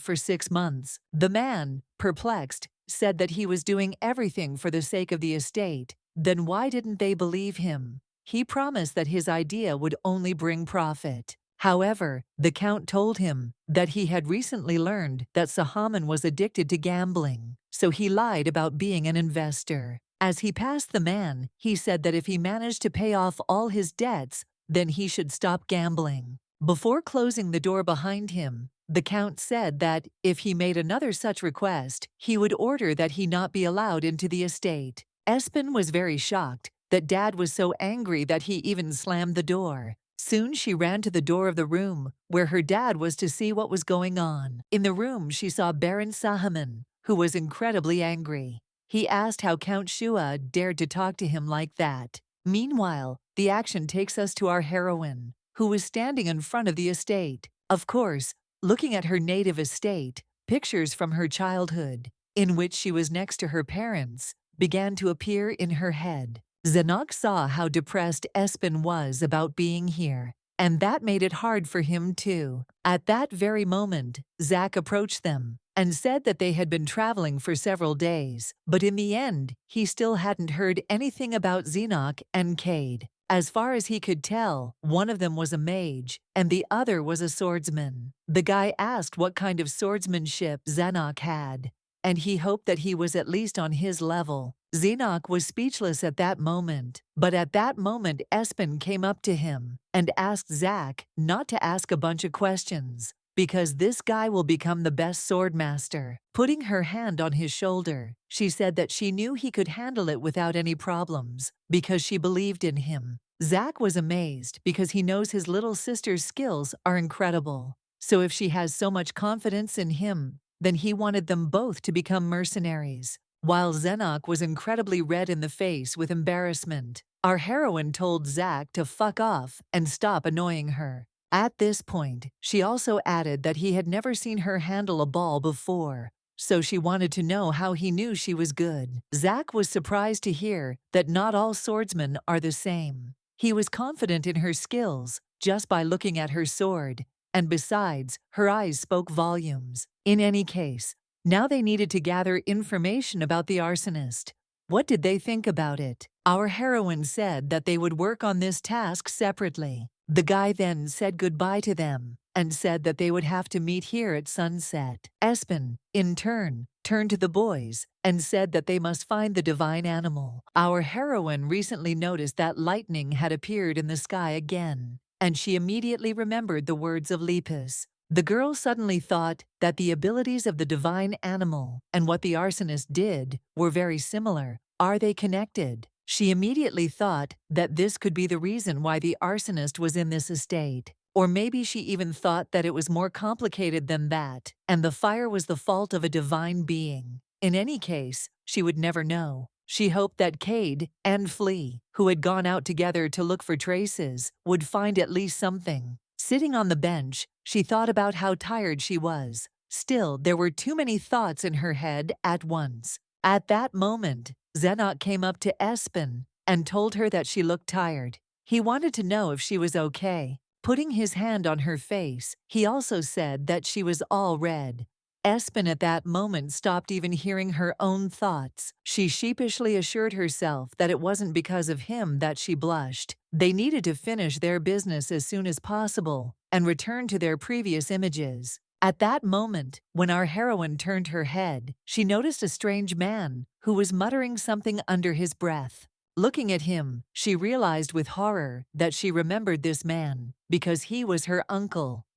for 6 months. The man, perplexed, said that he was doing everything for the sake of the estate. Then why didn't they believe him? He promised that his idea would only bring profit. However, the count told him that he had recently learned that Sahaman was addicted to gambling, so he lied about being an investor. As he passed the man, he said that if he managed to pay off all his debts, then he should stop gambling. Before closing the door behind him, the count said that if he made another such request, he would order that he not be allowed into the estate. Espen was very shocked that Dad was so angry that he even slammed the door. Soon she ran to the door of the room where her dad was to see what was going on. In the room, she saw Baron Sahaman, who was incredibly angry. He asked how Count Shua dared to talk to him like that. Meanwhile, the action takes us to our heroine, who was standing in front of the estate. Of course, looking at her native estate, pictures from her childhood, in which she was next to her parents, began to appear in her head. Zenok saw how depressed Espen was about being here, and that made it hard for him too. At that very moment, Zack approached them and said that they had been traveling for several days, but in the end, he still hadn't heard anything about Zenok and Cade. As far as he could tell, one of them was a mage, and the other was a swordsman. The guy asked what kind of swordsmanship Zenok had, and he hoped that he was at least on his level. Zenok was speechless at that moment, but at that moment Espen came up to him and asked Zack not to ask a bunch of questions, because this guy will become the best swordmaster. Putting her hand on his shoulder, she said that she knew he could handle it without any problems, because she believed in him. Zack was amazed because he knows his little sister's skills are incredible. So if she has so much confidence in him, then he wanted them both to become mercenaries. While Zenok was incredibly red in the face with embarrassment, our heroine told Zack to fuck off and stop annoying her. At this point, she also added that he had never seen her handle a ball before, so she wanted to know how he knew she was good. Zack was surprised to hear that not all swordsmen are the same. He was confident in her skills just by looking at her sword, and besides, her eyes spoke volumes. In any case, now they needed to gather information about the arsonist. What did they think about it? Our heroine said that they would work on this task separately. The guy then said goodbye to them and said that they would have to meet here at sunset. Espen, in turn, turned to the boys and said that they must find the divine animal. Our heroine recently noticed that lightning had appeared in the sky again, and she immediately remembered the words of Lepus. The girl suddenly thought that the abilities of the divine animal and what the arsonist did were very similar. Are they connected? She immediately thought that this could be the reason why the arsonist was in this estate. Or maybe she even thought that it was more complicated than that, and the fire was the fault of a divine being. In any case, she would never know. She hoped that Cade and Flea, who had gone out together to look for traces, would find at least something. Sitting on the bench, she thought about how tired she was. Still, there were too many thoughts in her head at once. At that moment, Zenok came up to Espen and told her that she looked tired. He wanted to know if she was okay. Putting his hand on her face, he also said that she was all red. Espen at that moment stopped even hearing her own thoughts. She sheepishly assured herself that it wasn't because of him that she blushed. They needed to finish their business as soon as possible and return to their previous images. At that moment, when our heroine turned her head, she noticed a strange man who was muttering something under his breath. Looking at him, she realized with horror that she remembered this man because he was her uncle.